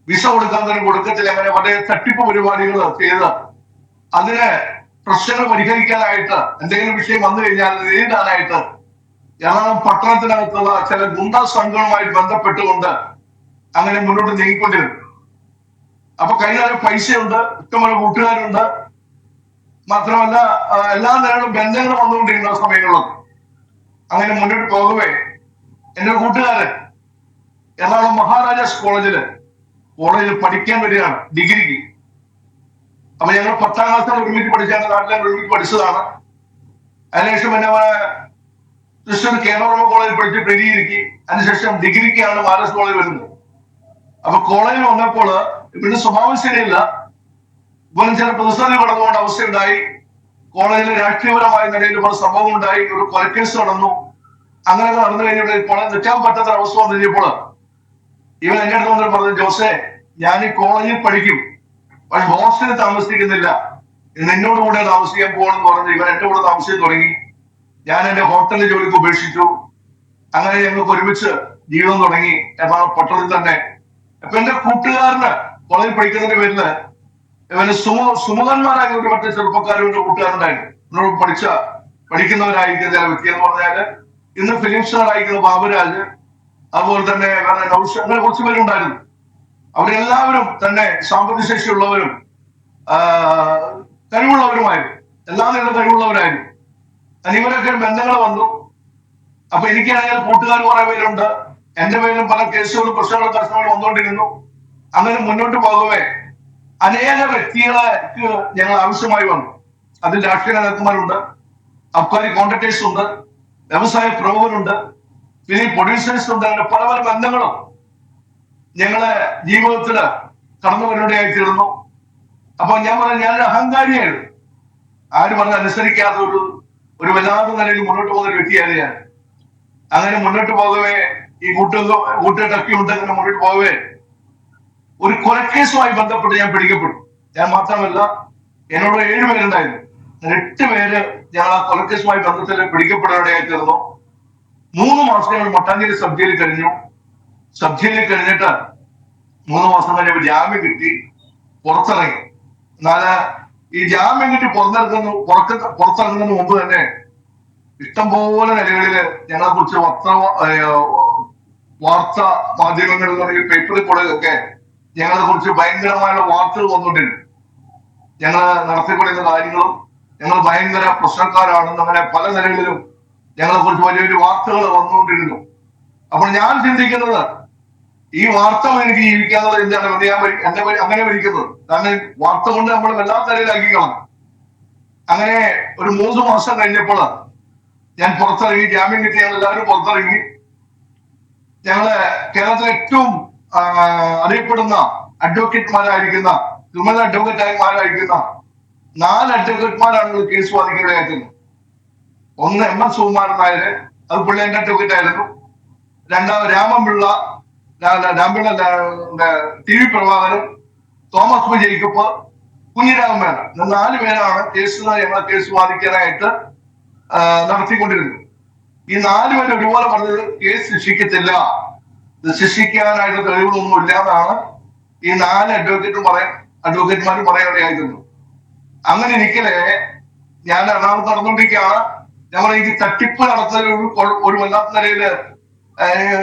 വിസ കൊടുക്കാൻ തന്നെ കൊടുക്കത്തില്ല. അങ്ങനെ വളരെ തട്ടിപ്പ് പരിപാടികൾ ചെയ്ത് അതിന് പ്രശ്നങ്ങൾ പരിഹരിക്കാനായിട്ട് എന്തെങ്കിലും വിഷയം വന്നു കഴിഞ്ഞാൽ നേരിടാനായിട്ട് എറണാകുളം പട്ടണത്തിനകത്തുള്ള ചില ഗുണ്ടാ സംഘങ്ങളുമായിട്ട് ബന്ധപ്പെട്ടുകൊണ്ട് അങ്ങനെ മുന്നോട്ട് നീങ്ങിക്കൊണ്ടിരുന്നു. അപ്പൊ കയ്യിലൊരു പൈസയുണ്ട്, ഇഷ്ടംപോലെ കൂട്ടുകാരുണ്ട്. മാത്രമല്ല എല്ലാ നേരവും ബന്ധങ്ങൾ വന്നുകൊണ്ടിരുന്ന സമയങ്ങളിലൊക്കെ അങ്ങനെ മുന്നോട്ട് പോകവേ എന്റെ കൂട്ടുകാരൻ എറണാകുളം മഹാരാജാസ് കോളേജിൽ പഠിക്കാൻ വരികയാണ് ഡിഗ്രിക്ക്. അപ്പൊ ഞങ്ങൾ 10ാം ക്ലാസ്സിൽ ഒരുമിച്ച് പഠിച്ചാണ്, നാട്ടിലെ ഒരുമിച്ച് പഠിച്ചതാണ്. അതിനുശേഷം പിന്നെ തൃശ്ശൂർ കേരളവർമ്മ കോളേജിൽ പഠിച്ച് ഡിഗ്രിക്ക്, അതിനുശേഷം ഡിഗ്രിക്കാണ് മഹാരാജാസ് കോളേജ് വരുന്നത്. അപ്പൊ കോളേജിൽ വന്നപ്പോൾ ഇവിടെ സ്വഭാവം ശരിയില്ല. ഇവരും ചില പ്രതിസന്ധി കടന്നുകൊണ്ട് അവസ്ഥയുണ്ടായി. കോളേജിൽ രാഷ്ട്രീയപരമായ നിലയിൽ പല സംഭവം ഉണ്ടായി. ഒരു കൊലക്കേസ് നടന്നു. അങ്ങനെ നടന്നു കഴിഞ്ഞപ്പോൾ കോളേജ് നിൽക്കാൻ പറ്റാത്ത അവസ്ഥ വന്നു കഴിഞ്ഞപ്പോൾ ഇവൻ എന്റെ അടുത്ത് വന്നിട്ട് പറഞ്ഞു, ജോസേ ഞാൻ ഈ കോളേജിൽ പഠിക്കും, പക്ഷെ ഹോസ്റ്റലിൽ താമസിക്കുന്നില്ല, നിന്നോട് കൂടെ താമസിക്കാൻ പോകണമെന്ന് പറഞ്ഞ് ഇവൻ എന്റെ കൂടെ താമസിക്കാൻ തുടങ്ങി. ഞാൻ എന്റെ ഹോട്ടലിൽ ജോലിക്ക് ഉപേക്ഷിച്ചു. അങ്ങനെ ഞങ്ങൾക്ക് ഒരുമിച്ച് ജീവിതം തുടങ്ങി എറണാകുളം പട്ടണത്തിൽ തന്നെ. അപ്പൊ എന്റെ കൂട്ടുകാരന് കോളേജിൽ പഠിക്കുന്നതിന്റെ പേരില് ഇവന് സുമുഖന്മാരായ ഒരു മറ്റു ചെറുപ്പക്കാരും കൂട്ടുകാരുണ്ടായിരുന്നു. എന്നോട് പഠിക്കുന്നവരായിരിക്കുന്ന ചില വ്യക്തി എന്ന് പറഞ്ഞാല് ഇന്ന് ഫിലിം സ്റ്റാർ ആയിരിക്കുന്ന ബാബുരാജ്, അതുപോലെ തന്നെ അങ്ങനെ കുറച്ച് പേരുണ്ടായിരുന്നു. അവരെല്ലാവരും തന്നെ സാമ്പത്തിക ശേഷിയുള്ളവരും കഴിവുള്ളവരുമായിരുന്നു. എല്ലാ നിലയിലും കഴിവുള്ളവരായിരുന്നു. ഇവരൊക്കെ ബന്ധങ്ങൾ വന്നു. അപ്പൊ എനിക്കാണെങ്കിൽ കൂട്ടുകാർ കുറെ പേരുണ്ട്. എന്റെ പേരിലും പല കേസുകളും പ്രശ്നങ്ങളും കഷ്ടങ്ങളും വന്നുകൊണ്ടിരുന്നു. അങ്ങനെ മുന്നോട്ട് പോകവേ അനേക വ്യക്തികൾക്ക് ഞങ്ങൾ ആവശ്യമായി വന്നു. അതിൽ രാഷ്ട്രീയ നേതാക്കന്മാരുണ്ട്, അബ്കാരി കോൺട്രാക്ടേഴ്സ് ഉണ്ട്, വ്യവസായ പ്രമുഖരുണ്ട്, ഫിലിം പ്രൊഡ്യൂസേഴ്സ് ഉണ്ട്. അങ്ങനെ പല പല ബന്ധങ്ങളും ഞങ്ങളെ ജീവിതത്തില് കടന്നു വരുന്നതായി തീർന്നു. അപ്പൊ ഞാൻ പറഞ്ഞു, ഞാനൊരു അഹങ്കാരിയായിരുന്നു. ആര് പറഞ്ഞ് അനുസരിക്കാത്ത ഒരു വല്ലാത്ത നിലയിൽ മുന്നോട്ട് പോകുന്ന ഒരു വ്യക്തിയായിരുന്നു ഞാൻ. അങ്ങനെ മുന്നോട്ട് പോകവേ ഈ കൂട്ടുകെട്ടൊക്കെ ഉണ്ട്. അങ്ങനെ മുന്നോട്ട് പോകവേ ഒരു കൊലക്കേസുമായി ബന്ധപ്പെട്ട് ഞാൻ പിടിക്കപ്പെട്ടു. ഞാൻ മാത്രമല്ല, എന്നോട് 7 പേരുണ്ടായിരുന്നു. 8 പേര് ഞങ്ങൾ ആ കൊലക്കേസുമായി ബന്ധത്തിൽ പിടിക്കപ്പെടാനിടയായി തീർന്നു. 3 മാസം ഞങ്ങൾ മട്ടാഞ്ചേരി സബ് ജയിലിൽ കഴിഞ്ഞു. സബ് ജയിലിൽ കഴിഞ്ഞിട്ട് 3 മാസം കഴിഞ്ഞപ്പോൾ ജാമ്യം കിട്ടി, പുറത്തിറങ്ങി. എന്നാല് ഈ ജാമ്യം കിട്ടി പുറത്തിറങ്ങുന്നതിന് മുമ്പ് തന്നെ ഇഷ്ടംപോലെ നിലകളില് ഞങ്ങളെ കുറിച്ച് വാർത്താ മാധ്യമങ്ങളിൽ അല്ലെങ്കിൽ പേപ്പറിൽ കൂടെയൊക്കെ ഞങ്ങളെ കുറിച്ച് ഭയങ്കരമായുള്ള വാർത്തകൾ വന്നുകൊണ്ടിരുന്നു. ഞങ്ങൾ നടത്തിക്കൊണ്ടിരുന്ന കാര്യങ്ങളും ഞങ്ങൾ ഭയങ്കര പ്രശ്നക്കാരാണെന്ന് അങ്ങനെ പല നിലകളിലും ഞങ്ങളെ കുറിച്ച് വലിയൊരു വാർത്തകൾ വന്നുകൊണ്ടിരുന്നു. അപ്പോൾ ഞാൻ ചിന്തിക്കുന്നത് ഈ വാർത്ത എനിക്ക് ജീവിക്കാന്നുള്ളത് എന്താണ് അങ്ങനെ മരിക്കുന്നത്. കാരണം വാർത്ത കൊണ്ട് നമ്മൾ വല്ലാത്ത നിലയിലാക്കി കാണും. അങ്ങനെ ഒരു 3 മാസം കഴിഞ്ഞപ്പോൾ ഞാൻ പുറത്തിറങ്ങി, ജാമ്യം കിട്ടി, ഞങ്ങൾ എല്ലാവരും പുറത്തിറങ്ങി. ഞങ്ങള് കേരളത്തിലെ ഏറ്റവും അറിയപ്പെടുന്ന അഡ്വക്കേറ്റ്മാരായിരിക്കുന്ന, ക്രിമിനൽ അഡ്വക്കേറ്റായിമാരായിരിക്കുന്ന 4 അഡ്വക്കേറ്റ്മാരാണ് കേസ് വാദിക്കുന്നതായിരുന്നു. ഒന്ന് MS സുകുമാരൻ നായര്, അത് പുള്ളി എന്റെ അഡ്വക്കേറ്റ് ആയിരുന്നു. രണ്ടാമത് Raman Pillai, TV Prabhakaran, Thomas P Jacob, Kunhiraman Menon, 4 പേരാണ് ഞങ്ങളെ കേസ് വാദിക്കാനായിട്ട് നടത്തിക്കൊണ്ടിരുന്നത്. ഈ 4 പേര് ഒരുപോലെ പറഞ്ഞത് കേസ് ശിക്ഷിക്കത്തില്ല, ശിക്ഷിക്കാനായിട്ട് തെളിവുകളൊന്നും ഇല്ല എന്നാണ് ഈ 4 അഡ്വക്കേറ്റ്മാരും പറയാനിടയായിരുന്നു. അങ്ങനെ ഇരിക്കലെ ഞാൻ എറണാകുളത്ത് നടന്നുകൊണ്ടിരിക്കുകയാണ്. ഞങ്ങൾ എനിക്ക് തട്ടിപ്പ് നടത്തുന്ന ഒരു വല്ലാത്ത നിലയില്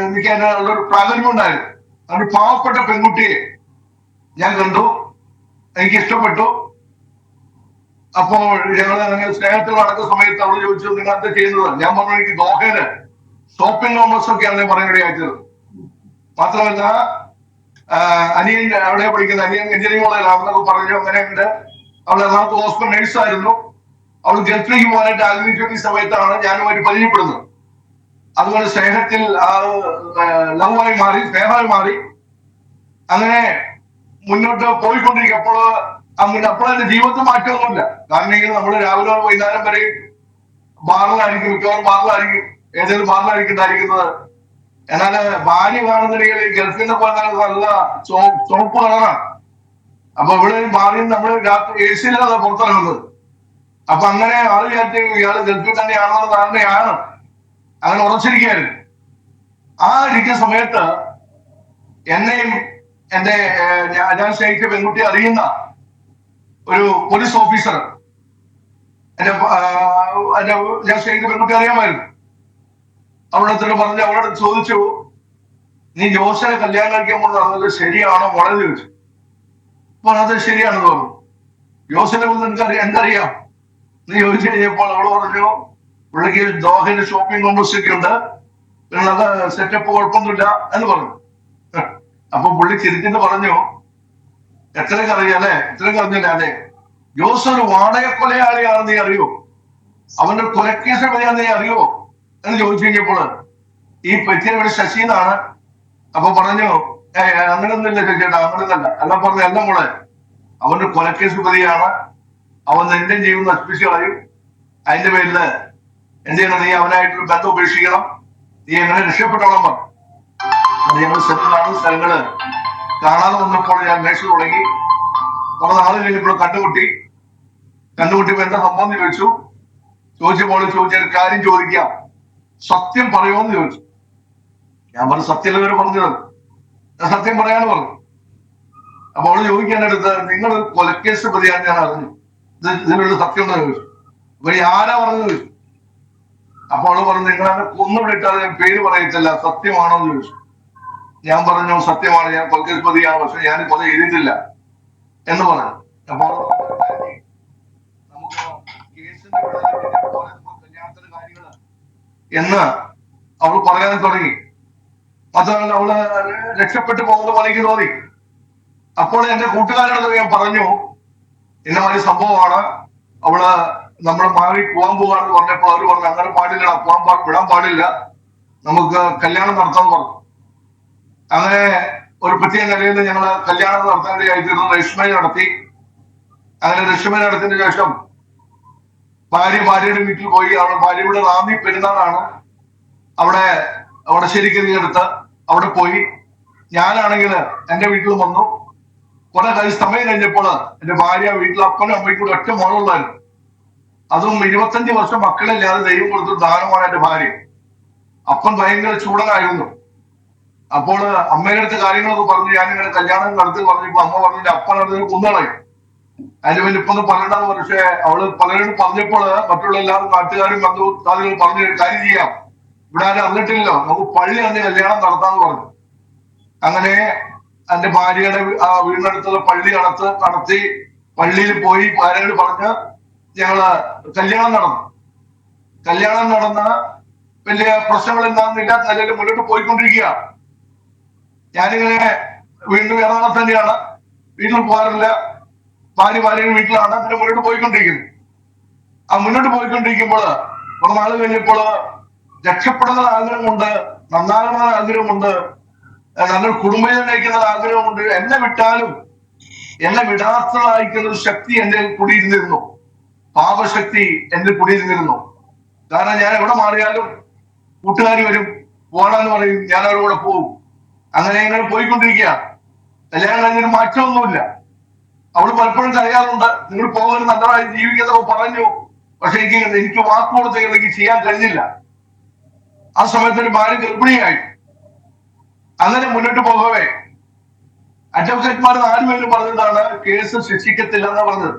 എനിക്ക് അതിനുള്ളൊരു പ്രാഗൽഭ്യം ഉണ്ടായിരുന്നു. ഒരു പാവപ്പെട്ട പെൺകുട്ടിയെ ഞാൻ കണ്ടു, എനിക്ക് ഇഷ്ടപ്പെട്ടു. അപ്പോൾ ഞങ്ങൾ സ്നേഹത്തിൽ നടക്കുന്ന സമയത്ത് അവള് ചോദിച്ചു, നിങ്ങൾ എന്താ ചെയ്യുന്നത്? ഞാൻ പറഞ്ഞു, എനിക്ക് ദോഹയില് ഷോപ്പിംഗ് കോംപ്ലക്സ് ഒക്കെയാണ് ഞാൻ പറയാനിടയാക്കിയത്. മാത്രമല്ല അനിയൻ അവിടെ പഠിക്കുന്ന അനിയൻ എഞ്ചിനീയറിംഗ് കോളേജിലാണെന്നൊക്കെ പറഞ്ഞു. അങ്ങനെ ഉണ്ട്. അവൾ എറണാകുളത്ത് ഹോസ്പിറ്റൽ നഴ്സായിരുന്നു. അവൾ ഗൾഫിലേക്ക് പോകാനായിട്ട് ആഗ്രഹിക്കുന്ന ഈ സമയത്താണ് ഞാനുമായിട്ട് പരിചയപ്പെടുന്നത്. അതുകൊണ്ട് സ്നേഹത്തിൽ ലവായി മാറി, സ്നേഹമായി മാറി. അങ്ങനെ മുന്നോട്ട് പോയിക്കൊണ്ടിരിക്കും. അപ്പോഴെന്റെ ജീവിതത്തിൽ മാറ്റമൊന്നുമില്ല. കാരണം നമ്മൾ രാവിലെ വൈകുന്നേരം വരെ ബാറിലായിരിക്കും, മിക്കവാറും ബാറിലായിരിക്കും, ഏതെങ്കിലും ബാറിലായിരിക്കും ഉണ്ടായിരിക്കുന്നത്. എന്നാൽ ഭാര്യ കാണുന്നില്ലെങ്കിൽ ഗൾഫിൽ നിന്ന് പറഞ്ഞാൽ നല്ല ചുവപ്പ് കളറാണ്. അപ്പൊ ഇവിടെ ബാറിൽ നമ്മൾ രാത്രി AC-ലാണ് പുറത്തിറങ്ങുന്നത്. അപ്പൊ അങ്ങനെ ആള് വിചാരിച്ചു ഇയാള് ഗൾഫിൽ തന്നെയാണെന്നുള്ള ധാരണയാണ്. അങ്ങനെ ഉറച്ചിരിക്കുകയായിരുന്നു. ആ ഇരിക്കുന്ന സമയത്ത് എന്നെയും എന്റെ ഞാൻ സ്നേഹിച്ച പെൺകുട്ടി അറിയുന്ന ഒരു പോലീസ് ഓഫീസർ ഞാൻ സ്നേഹിച്ച പെൺകുട്ടി അറിയാമായിരുന്നു. അവളോട് പറഞ്ഞു, അവളോട് ചോദിച്ചു, നീ ജോസിനെ കല്യാണം കഴിക്കാൻ പോകുന്നത് ശരിയാണോ മോളെ ചോദിച്ചു. അപ്പൊ അത് ശരിയാണെന്ന് പറഞ്ഞു. ജോസിനെ കുറിച്ച് എന്തറിയാം നീ ചോദിച്ചു കഴിഞ്ഞപ്പോൾ അവള് പറഞ്ഞു, പുള്ളിക്ക് ദോഹയില് ഷോപ്പിംഗ് കോംപ്ലക്സ് ഒക്കെ ഉണ്ട്, അത് സെറ്റപ്പ് കുഴപ്പമൊന്നുമില്ല എന്ന് പറഞ്ഞു. അപ്പൊ പുള്ളി ചിരിച്ചിട്ട് പറഞ്ഞു, എത്രയൊക്കെ അറിയാം അല്ലെ, എത്രയൊക്കെ അറിഞ്ഞില്ല അല്ലെ, ജോസ് ഒരു വാടക കൊലയാളിയാണെന്ന് നീ അറിയോ? അവന്റെ കൊലക്കേസ് എവിടെയാണെന്ന് നീ അറിയോ എന്ന് ചോദിച്ചു കഴിഞ്ഞപ്പോൾ ഈ പെറ്റിയുടെ ശശി എന്നാണ്. അപ്പൊ പറഞ്ഞു, അങ്ങനെയൊന്നുമില്ല ചേട്ടാ, അങ്ങനെയൊന്നല്ല. അല്ല പറഞ്ഞു, അല്ല മോളെ, അവന്റെ കൊലക്കേസ് പ്രതിയാണ്, അവൻ നിന്റെ ജീവൻ നശിപ്പിച്ചു കളയും. അതിന്റെ പേരില് എന്ത് ചെയ്യണം, നീ അവനായിട്ടൊരു ബന്ധം ഉപേക്ഷിക്കണം, നീ എങ്ങനെ രക്ഷപ്പെട്ടോളം പറഞ്ഞു. അത് ഞങ്ങൾ സ്ഥലങ്ങള് കാണാതെ വന്നപ്പോൾ ഞാൻ അന്വേഷിച്ചു തുടങ്ങി. കുറെ നാള് കഴിഞ്ഞപ്പോൾ കണ്ടുമുട്ടിയപ്പോ എന്താ സംഭവം ചോദിച്ചു. ചോദിച്ചപ്പോൾ ചോദിച്ചൊരു കാര്യം ചോദിക്കാം, സത്യം പറയുമോന്ന് ചോദിച്ചു. ഞാൻ പറഞ്ഞു, സത്യം പറഞ്ഞത്, സത്യം പറയാന്ന് പറഞ്ഞു. അപ്പൊ അവള് ചോദിക്കാൻ അടുത്ത്, നിങ്ങൾ കൊലക്കേസ് പ്രതിയാണ് ഞാൻ അറിഞ്ഞു, ഇതിനുള്ള സത്യം ഉണ്ടോ ചോദിച്ചു. അപ്പൊ ആരാ പറഞ്ഞു ചോദിച്ചു. അപ്പൊ അവള് പറഞ്ഞു, നിങ്ങളെ കൊന്നുവിട്ടാൽ ഞാൻ പേര് പറയത്തില്ല, സത്യമാണോ എന്ന് ചോദിച്ചു. ഞാൻ പറഞ്ഞു, സത്യമാണ്, ഞാൻ കൊലക്കേസ് പ്രതിയാണ്, പക്ഷെ ഞാൻ കൊല ചെയ്തിട്ടില്ല എന്ന് പറഞ്ഞു. അപ്പൊ നമുക്ക് കേസിന്റെ കല്യാണത്തിന്റെ കാര്യങ്ങള് എന്ന് അവൾ പറയാൻ തുടങ്ങി. മാത്രമല്ല അവള് രക്ഷപ്പെട്ടു പോകുന്ന പോലെ എനിക്ക് തോന്നി. അപ്പോൾ എന്റെ കൂട്ടുകാരോട് ഞാൻ പറഞ്ഞു, ഇന്ന മാതിരി സംഭവമാണ്, അവള് നമ്മൾ മാറി പോകാൻ പോകാന്ന് പറഞ്ഞപ്പോൾ അവര് പറഞ്ഞു, അങ്ങനെ പാടില്ല, വിടാൻ പാടില്ല, നമുക്ക് കല്യാണം നടത്താന്ന് പറഞ്ഞു. അങ്ങനെ ഒരു പ്രത്യേക നിലയിൽ ഞങ്ങള് കല്യാണം നടത്താനിടയായിത്തീർന്നു. രജിസ്റ്റർമേജ് നടത്തി. അങ്ങനെ രജിസ്റ്റർമേജ് നടത്തിയതിനു ശേഷം ഭാര്യയുടെ വീട്ടിൽ പോയി. അവളെ ഭാര്യയുടെ റാന്നി പെരുന്നാളാണ്, അവിടെ ശരിക്കും അടുത്ത് അവിടെ പോയി. ഞാനാണെങ്കിൽ എന്റെ വീട്ടിൽ വന്നു. കുറെ സമയം കഴിഞ്ഞപ്പോൾ എന്റെ ഭാര്യ വീട്ടിൽ അപ്പനും അമ്മയ്ക്കും കൂടെ ഒറ്റ മോളുള്ളായിരുന്നു. അതും 25 വർഷം മക്കളില്ലാതെ ദൈവം കൊടുത്തൊരു ദാനമാണ് എന്റെ ഭാര്യ. അപ്പൻ ഭയങ്കര ചൂടനായിരുന്നു. അപ്പോൾ അമ്മയുടെ അടുത്ത് കാര്യങ്ങളൊക്കെ പറഞ്ഞു. ഞാനിങ്ങനെ കല്യാണം നടത്തി പറഞ്ഞപ്പോ അമ്മ പറഞ്ഞു, അപ്പനടുത്ത് കുന്നളയും അതിന് വേണ്ടി ഇപ്പൊ ഒന്നും പറയണ്ടെന്ന്. പക്ഷേ അവള് പലരോടും പറഞ്ഞപ്പോൾ മറ്റുള്ള എല്ലാവരും നാട്ടുകാരും ബന്ധുക്കാരും പറഞ്ഞു, കാര്യം ചെയ്യാം, ഇവിടെ ആരും അറിഞ്ഞിട്ടില്ലല്ലോ, നമുക്ക് പള്ളി അന്ന് കല്യാണം നടത്താന്ന് പറഞ്ഞു. അങ്ങനെ എന്റെ ഭാര്യയുടെ വീടിനടുത്തുള്ള പള്ളി നടത്തി പള്ളിയിൽ പോയി ഭാര്യയോട് പറഞ്ഞ് ഞങ്ങള് കല്യാണം നടന്ന് വലിയ പ്രശ്നങ്ങൾ എന്താണെന്നില്ല, നിലയിൽ മുന്നോട്ട് പോയിക്കൊണ്ടിരിക്കുക. ഞാനിങ്ങനെ വീണ്ടും എറണാകുളത്ത് തന്നെയാണ്, വീട്ടിൽ പോകാറില്ല. ഭാര്യയുടെ വീട്ടിലാണ്. അതിന് മുന്നോട്ട് പോയിക്കൊണ്ടിരിക്കുന്നു. ആ മുന്നോട്ട് പോയിക്കൊണ്ടിരിക്കുമ്പോൾ കുറെ നാൾ കഴിഞ്ഞപ്പോൾ രക്ഷപ്പെടുന്ന ആഗ്രഹമുണ്ട്, നന്നാകുന്ന ആഗ്രഹമുണ്ട്, നല്ലൊരു കുടുംബം നയിക്കുന്ന ആഗ്രഹമുണ്ട്. എന്നെ വിടാത്തതായിരിക്കുന്ന ഒരു ശക്തി എന്റെ കുടിയിരുന്നിരുന്നു. പാപശക്തി എന്റെ കുടിയിരുന്നിരുന്നു. കാരണം ഞാൻ എവിടെ മാറിയാലും കൂട്ടുകാർ വരും, പോകണമെന്ന് പറയും, ഞാൻ അവരുടെ കൂടെ പോകും. അങ്ങനെ പോയിക്കൊണ്ടിരിക്കുക. കല്യാണം കഴിഞ്ഞൊരു മാറ്റമൊന്നുമില്ല. അവള് പലപ്പോഴും കരയാറുണ്ട്, നിങ്ങൾ പോകാൻ നല്ലതായി ജീവിക്കുന്നതൊക്കെ പറഞ്ഞു, പക്ഷെ എനിക്ക് വാക്ക് കൊടുത്ത് എനിക്ക് ചെയ്യാൻ കഴിഞ്ഞില്ല. ആ സമയത്ത് ഒരു ഭാര്യ ഗർഭിണിയായി. അങ്ങനെ മുന്നോട്ട് പോകവേ അഡ്വക്കേറ്റ്മാർ 4 പേരും പറഞ്ഞതാണ് കേസ് ശിക്ഷിക്കത്തില്ല എന്ന് പറഞ്ഞത്.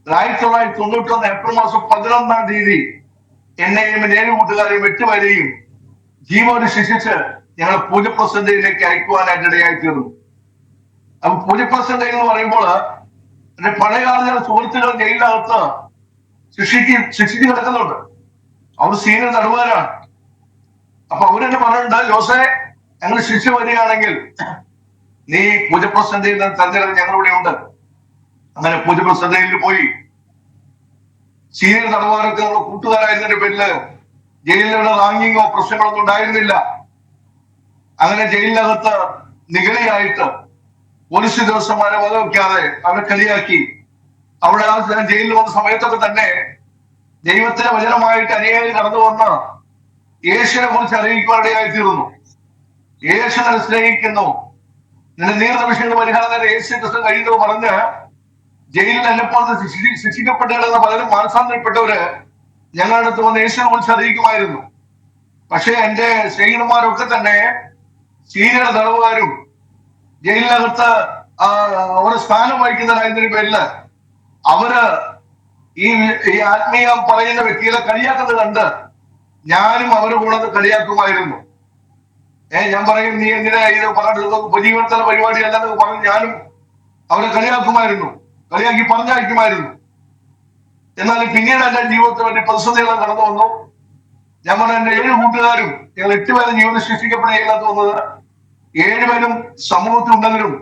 1991 ഏപ്രിൽ മാസം 11-ാം തീയതി എന്നെയും 7 കൂട്ടുകാരെയും 8 പേരെയും ജീവോട് ശിക്ഷിച്ച് ഞങ്ങൾ പൂജപ്രസന്റയിലേക്ക് അയക്കുവാനായിട്ട് ഇടയായി തീർന്നു. അപ്പൊ പൂജപ്രസന്റ എന്ന് പറയുമ്പോൾ എന്റെ പഴയകാല ചില സുഹൃത്തുക്കൾ ജയിലിനകത്ത് ശിക്ഷിച്ച് കിടക്കുന്നുണ്ട്. അവർ സീനിയർ നടുവാരാണ്. അപ്പൊ അവരെന്നെ പറഞ്ഞിട്ടുണ്ട്, ജോസെ ഞങ്ങൾ ശിക്ഷ വരികയാണെങ്കിൽ നീ പൂജപ്രസന്റയിൽ നിന്ന് തെരഞ്ഞെടുത്ത് ഞങ്ങളിവിടെ ഉണ്ട്. അങ്ങനെ പൂജപ്രസന്റയിൽ പോയി. സീനിയർ നടുവാരൊക്കെ നമ്മൾ കൂട്ടുകാരായിരുന്നതിന്റെ പേരില് ജയിലിലുള്ള റാങ്കിങ്ങോ പ്രശ്നങ്ങളൊന്നും ഉണ്ടായിരുന്നില്ല. അങ്ങനെ ജയിലിനകത്ത് നിഗളിയായിട്ട് പോലീസ് ഉദ്യോഗസ്ഥന്മാരെ വകവെക്കാതെ അവരെ കളിയാക്കി. അവിടെ ആ ജയിലിൽ വന്ന സമയത്തൊക്കെ തന്നെ ദൈവത്തിന്റെ വചനമായിട്ട് അനേകം കടന്നു വന്ന് യേശുവിനെ കുറിച്ച് അറിയിക്കുവാനിടയായി തീർന്നു. യേശുവിനെ സ്നേഹിക്കുന്നു, നിന്റെ നീർനിമിഷങ്ങൾ പരിഹാരം യേശു ക്രിസ്തു കഴിയുന്നത് പറഞ്ഞ് ജയിലിൽ എന്നെപ്പോലെ ശിക്ഷിക്കപ്പെട്ടുകിടന്ന പലരും മാനസാന്തരപ്പെട്ടവര് ഞങ്ങളുടെ അടുത്ത് വന്ന് യേശുവിനെ കുറിച്ച് അറിയിക്കുമായിരുന്നു. പക്ഷെ എന്റെ സ്നേഹിതന്മാരൊക്കെ തന്നെ സീനിയർ തടവുകാരും ജയിലിനകത്ത് ഒരു സ്ഥാനം വഹിക്കുന്നതിന്റെ പേരില് അവര് ഈ ആത്മീയം പറയുന്ന വ്യക്തികളെ കളിയാക്കുന്നത് കണ്ട് ഞാനും അവരുടെ കൂടെ കളിയാക്കുമായിരുന്നു. ഞാൻ പറയും, നീ എന്തിനാ ഇത് പറഞ്ഞിട്ട് ഉപജീവനത്തിലെ പരിപാടി അല്ലെന്നൊക്കെ പറഞ്ഞ് ഞാനും അവരെ കളിയാക്കുമായിരുന്നു, കളിയാക്കി പറഞ്ഞയക്കുമായിരുന്നു. എന്നാൽ പിന്നീട് എന്റെ ജീവിതത്തിൽ വേണ്ടി പ്രതിസന്ധികളും കടന്നു വന്നു. ഞാൻ പറഞ്ഞ എന്റെ 7 കൂട്ടുകാരും ഞങ്ങൾ 8 പേരും ജീവിതം സൃഷ്ടിക്കപ്പെടുകയില്ലാത്ത വന്നത്. 7 പേരും സമൂഹത്തിലുണ്ടെങ്കിലും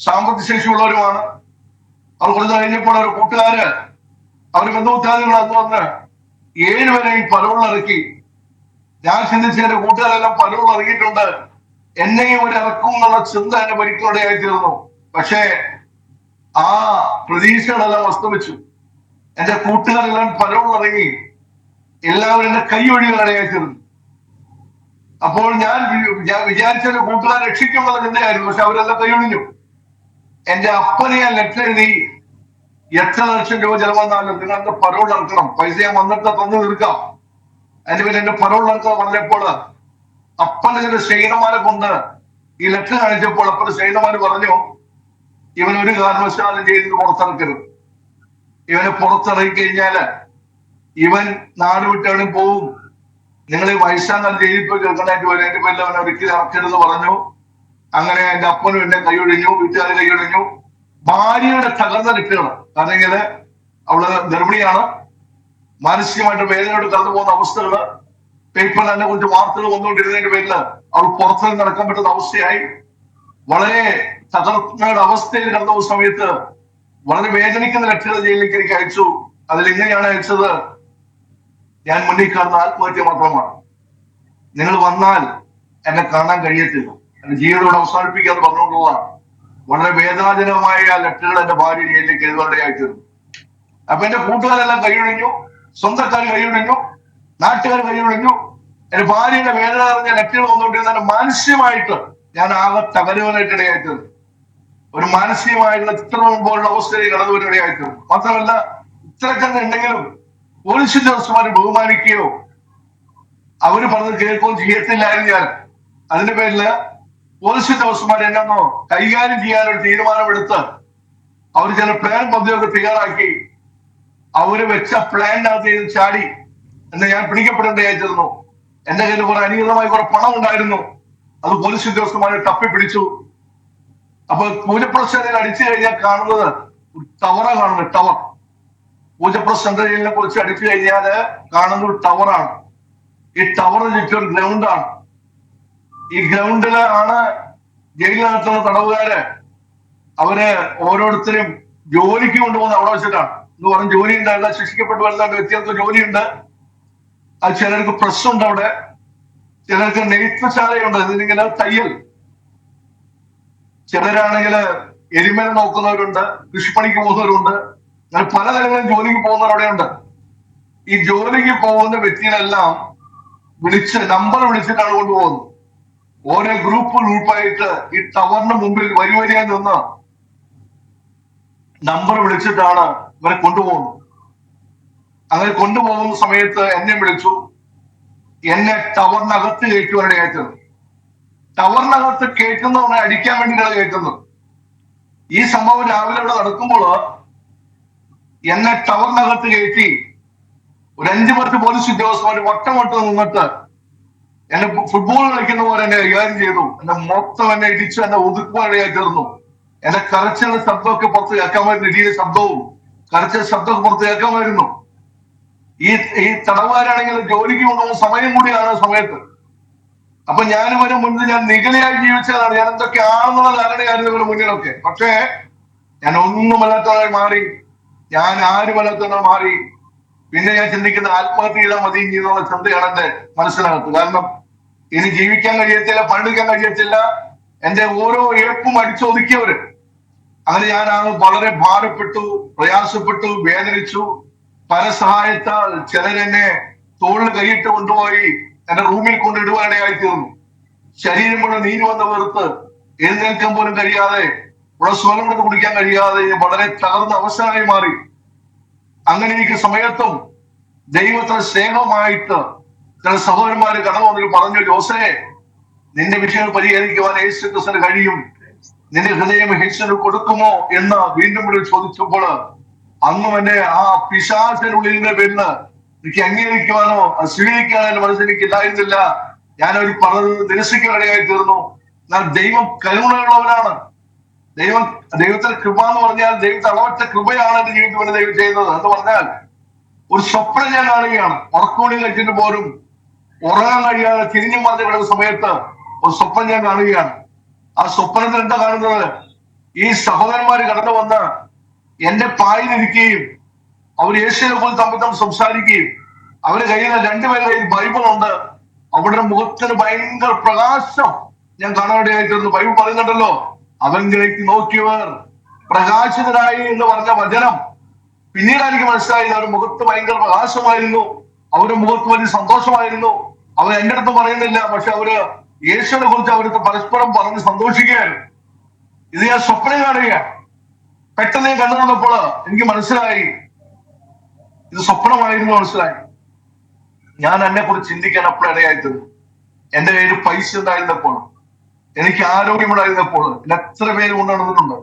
സാമ്പത്തിക ശേഷിയുള്ളവരുമാണ്. അവർ കുറച്ച് കഴിഞ്ഞപ്പോൾ അവർ കൂട്ടുകാര് അവർ ബന്ധുത്യാദികൾ അത് വന്ന് 7 പേരെയും പലവളിറക്കി. ഞാൻ ചിന്തിച്ച് എന്റെ കൂട്ടുകാരെല്ലാം പലവൾ ഇറങ്ങിയിട്ടുണ്ട്, എന്നെയും ഒരു ഇറക്കും എന്നുള്ള ചിന്ത എന്നെ ഭരിക്കുന്നതായി തീർന്നു. പക്ഷേ ആ പ്രതീക്ഷകളെല്ലാം അസ്തമിച്ചു. എന്റെ കൂട്ടുകാരെല്ലാം പലവൾ ഇറങ്ങി, എല്ലാവരും എന്നെ കൈയൊഴികളായി തീർന്നു. അപ്പോൾ ഞാൻ വിചാരിച്ച ഒരു കൂട്ടുകാരെ രക്ഷിക്കുമെന്നുള്ള ചിന്തയായിരുന്നു. പക്ഷെ അവരെല്ലാം കൈയൊഴിഞ്ഞു. എന്റെ അപ്പനെ ഞാൻ ലെറ്റർ എഴുതി, എത്ര ലക്ഷം രൂപ ചെലവ് വന്നാലും നിങ്ങൾ എന്റെ പരോൾ ഇറക്കണം, പൈസ ഞാൻ വന്നിട്ട് തന്നു തീർക്കാം, അതിന്റെ പേര് എന്റെ പരോൾ ഇറക്കണം പറഞ്ഞപ്പോൾ അപ്പന്റെ ചില സ്നേഹിതന്മാരെ കൊണ്ട് ഈ ലെറ്റർ കാണിച്ചപ്പോൾ അപ്പന്റെ സ്നേഹിതന്മാര് പറഞ്ഞു, ഇവൻ ഒരു കാരണവശാലും ജയിലിന് പുറത്തിറക്കരുത്. ഇവനെ പുറത്തിറങ്ങി കഴിഞ്ഞാല് ഇവൻ നാട് വിട്ടവനും പോവും, നിങ്ങൾ ഈ വയസ്സാകാലം ജയിലിൽ പോയി കേൾക്കാനായിട്ട് വരും, എന്റെ പേരിൽ അവനെ ഒരിക്കലും ഇറക്കരുത് പറഞ്ഞു. അങ്ങനെ എന്റെ അപ്പനും എന്നെ കൈയൊഴിഞ്ഞു, വീട്ടുകാർ കൈയൊഴിഞ്ഞു. ഭാര്യയുടെ തകർന്ന ലെറ്ററുകൾ, കാരണം അവള് ഗർഭിണിയാണ്, മാനസികമായിട്ട് വേദനയോട് കടന്നു പോകുന്ന അവസ്ഥകള്, പേപ്പറിൽ എന്നെ കുറിച്ച് വാർത്തകൾ വന്നുകൊണ്ടിരുന്നതിന്റെ പേരില് അവൾ പുറത്തുനിന്ന് നടക്കാൻ പറ്റുന്ന അവസ്ഥയായി. വളരെ തകർന്നയുടെ അവസ്ഥയിൽ കടന്നു പോകുന്ന സമയത്ത് വളരെ വേദനിക്കുന്ന ലെറ്ററുകൾ ജയിലിലേക്ക് എനിക്ക് അയച്ചു. അതിൽ ഇങ്ങനെയാണ് അയച്ചത്, ഞാൻ മുന്നിൽ കാണുന്ന ആത്മഹത്യ മാത്രമാണ്, നിങ്ങൾ വന്നാൽ എന്നെ കാണാൻ കഴിയത്തില്ല, എന്റെ ജീവിതത്തോട് അവസാനിപ്പിക്കാന്ന് പറഞ്ഞുകൊണ്ടുള്ളതാണ്. വളരെ വേദനാജനകമായ ആ ലെറ്ററുകൾ എന്റെ ഭാര്യ ജയിലിലേക്ക് എഴുതാനിടയായിത്തീർന്നു. അപ്പൊ എന്റെ കൂട്ടുകാരെല്ലാം കൈയൊഴിഞ്ഞു, സ്വന്തക്കാർ കൈയൊഴിഞ്ഞു, നാട്ടുകാർ കൈയൊഴിഞ്ഞു. എന്റെ ഭാര്യയുടെ വേദന നിറഞ്ഞ ലെറ്ററുകൾ വന്നുകൊണ്ടിരുന്ന മാനസികമായിട്ട് ഞാൻ ആകെ തകരുവാനായിട്ട് ഇടയായിത്തീർന്നു. ഒരു മാനസികമായിട്ടുള്ള ചിത്രം മുമ്പോഴുള്ള അവസ്ഥയിൽ കടന്നു വരുവാനായിത്തീർന്നു. മാത്രമല്ല, ഇത്രയൊക്കെ ഉണ്ടെങ്കിലും പോലീസ് ഉദ്യോഗസ്ഥന്മാരെ ബഹുമാനിക്കുകയോ അവര് പറഞ്ഞത് കേൾക്കുകയും ചെയ്യത്തില്ലായിരുന്നു. ഞാൻ അതിന്റെ പേരില് പോലീസ് ഉദ്യോഗസ്ഥന്മാർ എന്നോ കൈകാര്യം ചെയ്യാനൊരു തീരുമാനമെടുത്ത് അവർ ചില പ്ലാൻ പദ്ധതിയൊക്കെ തയ്യാറാക്കി അവര് വെച്ച പ്ലാനിനകത്ത് ചെയ്ത് ചാടി എന്ന് ഞാൻ പിടിക്കപ്പെടേണ്ടതായിരുന്നു. എന്റെ കയ്യിൽ കുറെ അനീതമായി കുറെ പണം ഉണ്ടായിരുന്നു, അത് പോലീസ് ഉദ്യോഗസ്ഥന്മാരെ തപ്പിപ്പിടിച്ചു. അപ്പൊ പൂജപ്രശ്നത്തിൽ അടിച്ചു കഴിഞ്ഞാൽ കാണുന്നത് ഒരു ടവറ കാണുന്നത്, ടവർ. പൂജപ്രശ്നത്തിനെ കുറിച്ച് അടിച്ചു കഴിഞ്ഞാൽ കാണുന്ന ഒരു ടവറാണ്. ഈ ടവറിന് ചുറ്റും ഒരു ഗ്രൗണ്ടാണ്. ഈ ഗ്രൗണ്ടിലാണ് ജയിലിനകത്തുള്ള തടവുകാര് അവര് ഓരോരുത്തരും ജോലിക്ക് കൊണ്ടുപോകുന്ന അവിടെ വെച്ചിട്ടാണ്. എന്ന് പറഞ്ഞ ജോലി ഉണ്ടായില്ല, ശിക്ഷിക്കപ്പെട്ടു വരുന്ന വ്യക്തികൾക്ക് ജോലിയുണ്ട്. അത് ചിലർക്ക് പ്രസ് ഉണ്ട് അവിടെ, ചിലർക്ക് നെയ്ത്തുശാലയുണ്ട്, ഇതിങ്ങനെ തയ്യൽ, ചിലരാണെങ്കിൽ എരിമല നോക്കുന്നവരുണ്ട്, കൃഷിപ്പണിക്ക് പോകുന്നവരുണ്ട്, അങ്ങനെ പലതരങ്ങളും ജോലിക്ക് പോകുന്നവർ അവിടെയുണ്ട്. ഈ ജോലിക്ക് പോകുന്ന വ്യക്തികളെല്ലാം നമ്പർ വിളിച്ചിട്ടാണ് കൊണ്ടുപോകുന്നത്. ഓരോ ഗ്രൂപ്പായിട്ട് ഈ ടവറിന് മുമ്പിൽ വരിയായി നിന്ന് നമ്പർ വിളിച്ചിട്ടാണ് ഇവരെ കൊണ്ടുപോകുന്നത്. അങ്ങനെ കൊണ്ടുപോകുന്ന സമയത്ത് എന്നെ വിളിച്ചു. എന്നെ ടവറിനകത്ത് കയറ്റുവാനാണ് കയറ്റുന്നത്. ടവറിനകത്ത് കയറ്റുന്നവനെ അടിക്കാൻ വേണ്ടിയിട്ടാണ് കയറ്റുന്നത്. ഈ സംഭവം രാവിലെ ഇവിടെ നടക്കുമ്പോൾ എന്നെ ടവറിനകത്ത് കയറ്റി ഒരു 5-10 പോലീസ് ഉദ്യോഗസ്ഥന്മാർ വട്ടം നിന്നിട്ട് എന്നെ ഫുട്ബോൾ കളിക്കുന്ന പോലെ എന്നെ കൈകാര്യം ചെയ്തു. എന്നെ മൊത്തം എന്നെ ഇടിച്ചു, എന്നെ ഒതുക്കുവാനിടയായി തീർന്നു. എന്റെ കരച്ചിലെ ശബ്ദമൊക്കെ പുറത്ത് കേൾക്കാമായിരുന്നു, ഇടിയുടെ ശബ്ദവും കരച്ചിൽ ശബ്ദമൊക്കെ പുറത്ത് കേൾക്കാമായിരുന്നു. ഈ തടവുകാരാണെങ്കിൽ ജോലിക്ക് കൊണ്ടുപോകുന്ന സമയം കൂടിയാണ് സമയത്ത്. അപ്പൊ ഞാനിവരെ മുന്നിൽ ഞാൻ നിഗളിയായി ജീവിച്ചതാണ്. ഞാൻ എന്തൊക്കെയാണെന്നുള്ള ധാരണയായിരുന്നു ഇവരുടെ മുന്നിലൊക്കെ. പക്ഷേ ഞാൻ ഒന്നുമല്ലാത്തവരായി മാറി, ഞാൻ ആരുമല്ലാത്തവരായി മാറി. പിന്നെ ഞാൻ ചിന്തിക്കുന്ന ആത്മഹത്യ ചെയ്താൽ മതി എന്നുള്ള ചിന്തയാണ് എന്റെ മനസ്സിനകത്ത്. കാരണം ഇനി ജീവിക്കാൻ കഴിയത്തില്ല, പണിക്കാൻ കഴിയത്തില്ല. എന്റെ ഓരോ ഏപ്പും അടിച്ചൊതുക്കിയവര്. അങ്ങനെ ഞാൻ വളരെ ഭാരപ്പെട്ടു, പ്രയാസപ്പെട്ടു, വേദനിച്ചു. പരസഹായത്താൽ ചിലരെന്നെ തോളിൽ കൈയിട്ട് കൊണ്ടുപോയി എന്റെ റൂമിൽ കൊണ്ടിടുവാനിടയായി തീർന്നു. ശരീരം മുഴുവൻ നീര് വന്ന് വെറുത്ത് എഴുന്നേൽക്കാൻ പോലും കഴിയാതെ, ഇവിടെ സ്വലം എടുത്ത് കുടിക്കാൻ കഴിയാതെ വളരെ തകർന്ന അവസ്ഥയായി മാറി. അങ്ങനെ എനിക്ക് സമയത്തും ദൈവത്തിന് സ്നേഹമായിട്ട് ചില സഹോദരന്മാര് കടന്നു വന്നിട്ട് പറഞ്ഞു, ജോസേ, നിന്റെ വിഷയങ്ങൾ പരിഹരിക്കുവാൻ യേശു ക്രിസ്തുവിന് കഴിയും, നിന്റെ ഹൃദയം യേശുവിന് കൊടുക്കുമോ എന്ന് വീണ്ടും കൂടി ചോദിച്ചപ്പോൾ അന്നും എന്നെ ആ പിശാചിനുള്ളിലിന്റെ പേരില് എനിക്ക് അംഗീകരിക്കുവാനോ സ്വീകരിക്കാനോ എന്റെ മനസ്സിൽ എനിക്കില്ലായിരുന്നില്ല. ഞാനൊരു പറഞ്ഞത് നിരസിക്കാനിടയായി തീർന്നു. എന്നാൽ ദൈവം കരുണയുള്ളവനാണ്. ദൈവത്തിന്റെ കൃപ എന്ന് പറഞ്ഞാൽ ദൈവത്തെ അളവറ്റ കൃപയാണ് എന്റെ ജീവിതത്തിൽ വേണ്ടി ദൈവം ചെയ്യുന്നത്. എന്ന് പറഞ്ഞാൽ ഒരു സ്വപ്നം ഞാൻ കാണുകയാണ്. ഉറക്കോടി കഴിച്ചിട്ട് പോലും ഉറങ്ങാൻ കഴിയാതെ തിരിഞ്ഞു മറിഞ്ഞു കിടക്കുന്ന സമയത്ത് ഒരു സ്വപ്നം ഞാൻ കാണുകയാണ്. ആ സ്വപ്നത്തിൽ എന്താ കാണുന്നത്? ഈ സഹോദരന്മാര് കടന്നു വന്ന് എന്റെ പായിലിരിക്കുകയും അവർ യേശുവിനെ പോലും തമ്മിൽ സംസാരിക്കുകയും അവരുടെ കയ്യിൽ രണ്ടുപേരുടെ കയ്യിൽ ബൈബിൾ ഉണ്ട്. അവരുടെ മുഖത്തിന് ഭയങ്കര പ്രകാശം ഞാൻ കാണാനിടയായിത്തീർന്നു. ബൈബിൾ പറയുന്നുണ്ടല്ലോ, അവങ്കിലേക്ക് നോക്കിയവർ പ്രകാശിതരായി എന്ന് പറഞ്ഞ വചനം പിന്നീട് എനിക്ക് മനസ്സിലായില്ല. അവരുടെ മുഖത്ത് ഭയങ്കര പ്രകാശമായിരുന്നു, അവരുടെ മുഖത്ത് വലിയ സന്തോഷമായിരുന്നു. അവർ എന്റെ അടുത്ത് പറയുന്നില്ല, പക്ഷെ അവര് യേശുവിനെ കുറിച്ച് അവർക്ക് പരസ്പരം പറഞ്ഞ് സന്തോഷിക്കുകയായിരുന്നു. ഇത് ഞാൻ സ്വപ്നം കാണുകയാണ്. പെട്ടെന്ന് ഞാൻ കണ്ടു നിന്നപ്പോൾ എനിക്ക് മനസ്സിലായി ഇത് സ്വപ്നമായിരുന്നു. മനസ്സിലായി. ഞാൻ എന്നെ കുറിച്ച് ചിന്തിക്കാൻ അപ്പോൾ ഇടയായിത്തീർന്നു. എന്റെ കയ്യിൽ പൈസ ഉണ്ടായിരുന്നപ്പോൾ, എനിക്ക് ആരോഗ്യം ഉണ്ടായിരുന്നപ്പോൾ എന്നെ എത്ര പേര് കൊണ്ടുനടന്നിട്ടുണ്ട്.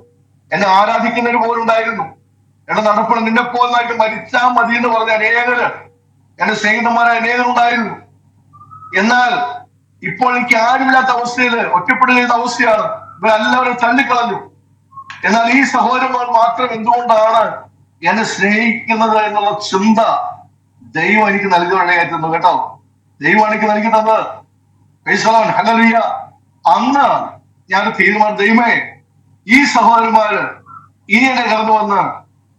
എന്നെ ആരാധിക്കുന്നവർ പോലും ഉണ്ടായിരുന്നു. എന്നെ നടപ്പുള്ള നിന്നെ പോലായിട്ട് മരിച്ചാൽ മതി എന്ന് പറഞ്ഞ അനേകര്, എന്റെ സ്നേഹിതന്മാരായ അനേകരുണ്ടായിരുന്നു. എന്നാൽ ഇപ്പോൾ എനിക്ക് ആരുമില്ലാത്ത അവസ്ഥയിൽ ഒറ്റപ്പെടുന്ന അവസ്ഥയാണ്. ഇവരെല്ലാവരും തള്ളിക്കളഞ്ഞു. എന്നാൽ ഈ സഹോദരന്മാർ മാത്രം എന്തുകൊണ്ടാണ് എന്നെ സ്നേഹിക്കുന്നത് എന്നുള്ള ചിന്ത ദൈവം എനിക്ക് നൽകുകയായിരുന്നു. കേട്ടോ, ദൈവം എനിക്ക് നൽകി തന്നത്. ഹല്ലേലൂയ. അന്ന് ഞാൻ തീരുമാനം, ദൈവമേ, ഈ സഹോദരന്മാര് ഇനി എന്നെ കടന്നു വന്ന്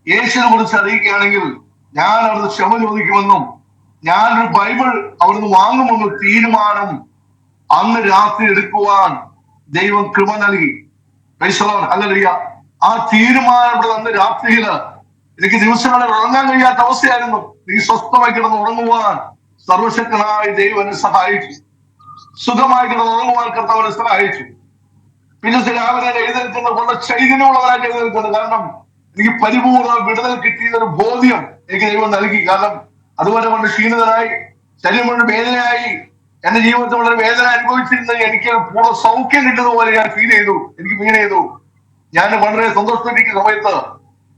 യേശുവിനെ കുറിച്ച് അറിയിക്കുകയാണെങ്കിൽ ഞാൻ അവിടുന്ന് ക്ഷമ ചോദിക്കുമെന്നും ഞാനൊരു ബൈബിൾ അവിടുന്ന് വാങ്ങുമെന്നും തീരുമാനം അന്ന് രാത്രി എടുക്കുവാൻ ദൈവം കൃപ നൽകി. ഹല്ലേലൂയ. ആ തീരുമാനം ഇവിടെ അന്ന് രാത്രിയില് എനിക്ക് ദിവസങ്ങളിൽ ഉറങ്ങാൻ കഴിയാത്ത അവസ്ഥയായിരുന്നു. നീ സ്വസ്ഥമായി കിടന്ന് ഉറങ്ങുവാൻ സർവശക്തനായ ദൈവം എന്നെ സഹായിച്ചു. സുഖമായി കിടന്ന് ഉറങ്ങുവാൻ കർത്താവ് എന്നെ സഹായിച്ചു. പിന്നെ രാവിലെ എഴുന്നേൽക്കുന്ന വളരെ ചൈതന്യമുള്ളവരായിട്ട് എഴുന്നേൽക്കുന്നത്. കാരണം എനിക്ക് പരിപൂർണ വിടുതൽ കിട്ടിയൊരു ബോധ്യം എനിക്ക് ദൈവം നൽകി. കാരണം അതുപോലെ കൊണ്ട് ക്ഷീണിതനായി, ശരീരം കൊണ്ട് വേദനയായി, എന്റെ ജീവിതത്തിൽ വളരെ വേദന അനുഭവിച്ചിരുന്ന എനിക്ക് പൂർണ്ണ സൗഖ്യം കിട്ടുന്ന പോലെ ഞാൻ ഫീൽ ചെയ്തു. ഞാൻ വളരെ സന്തോഷത്തിരിക്കുന്ന സമയത്ത്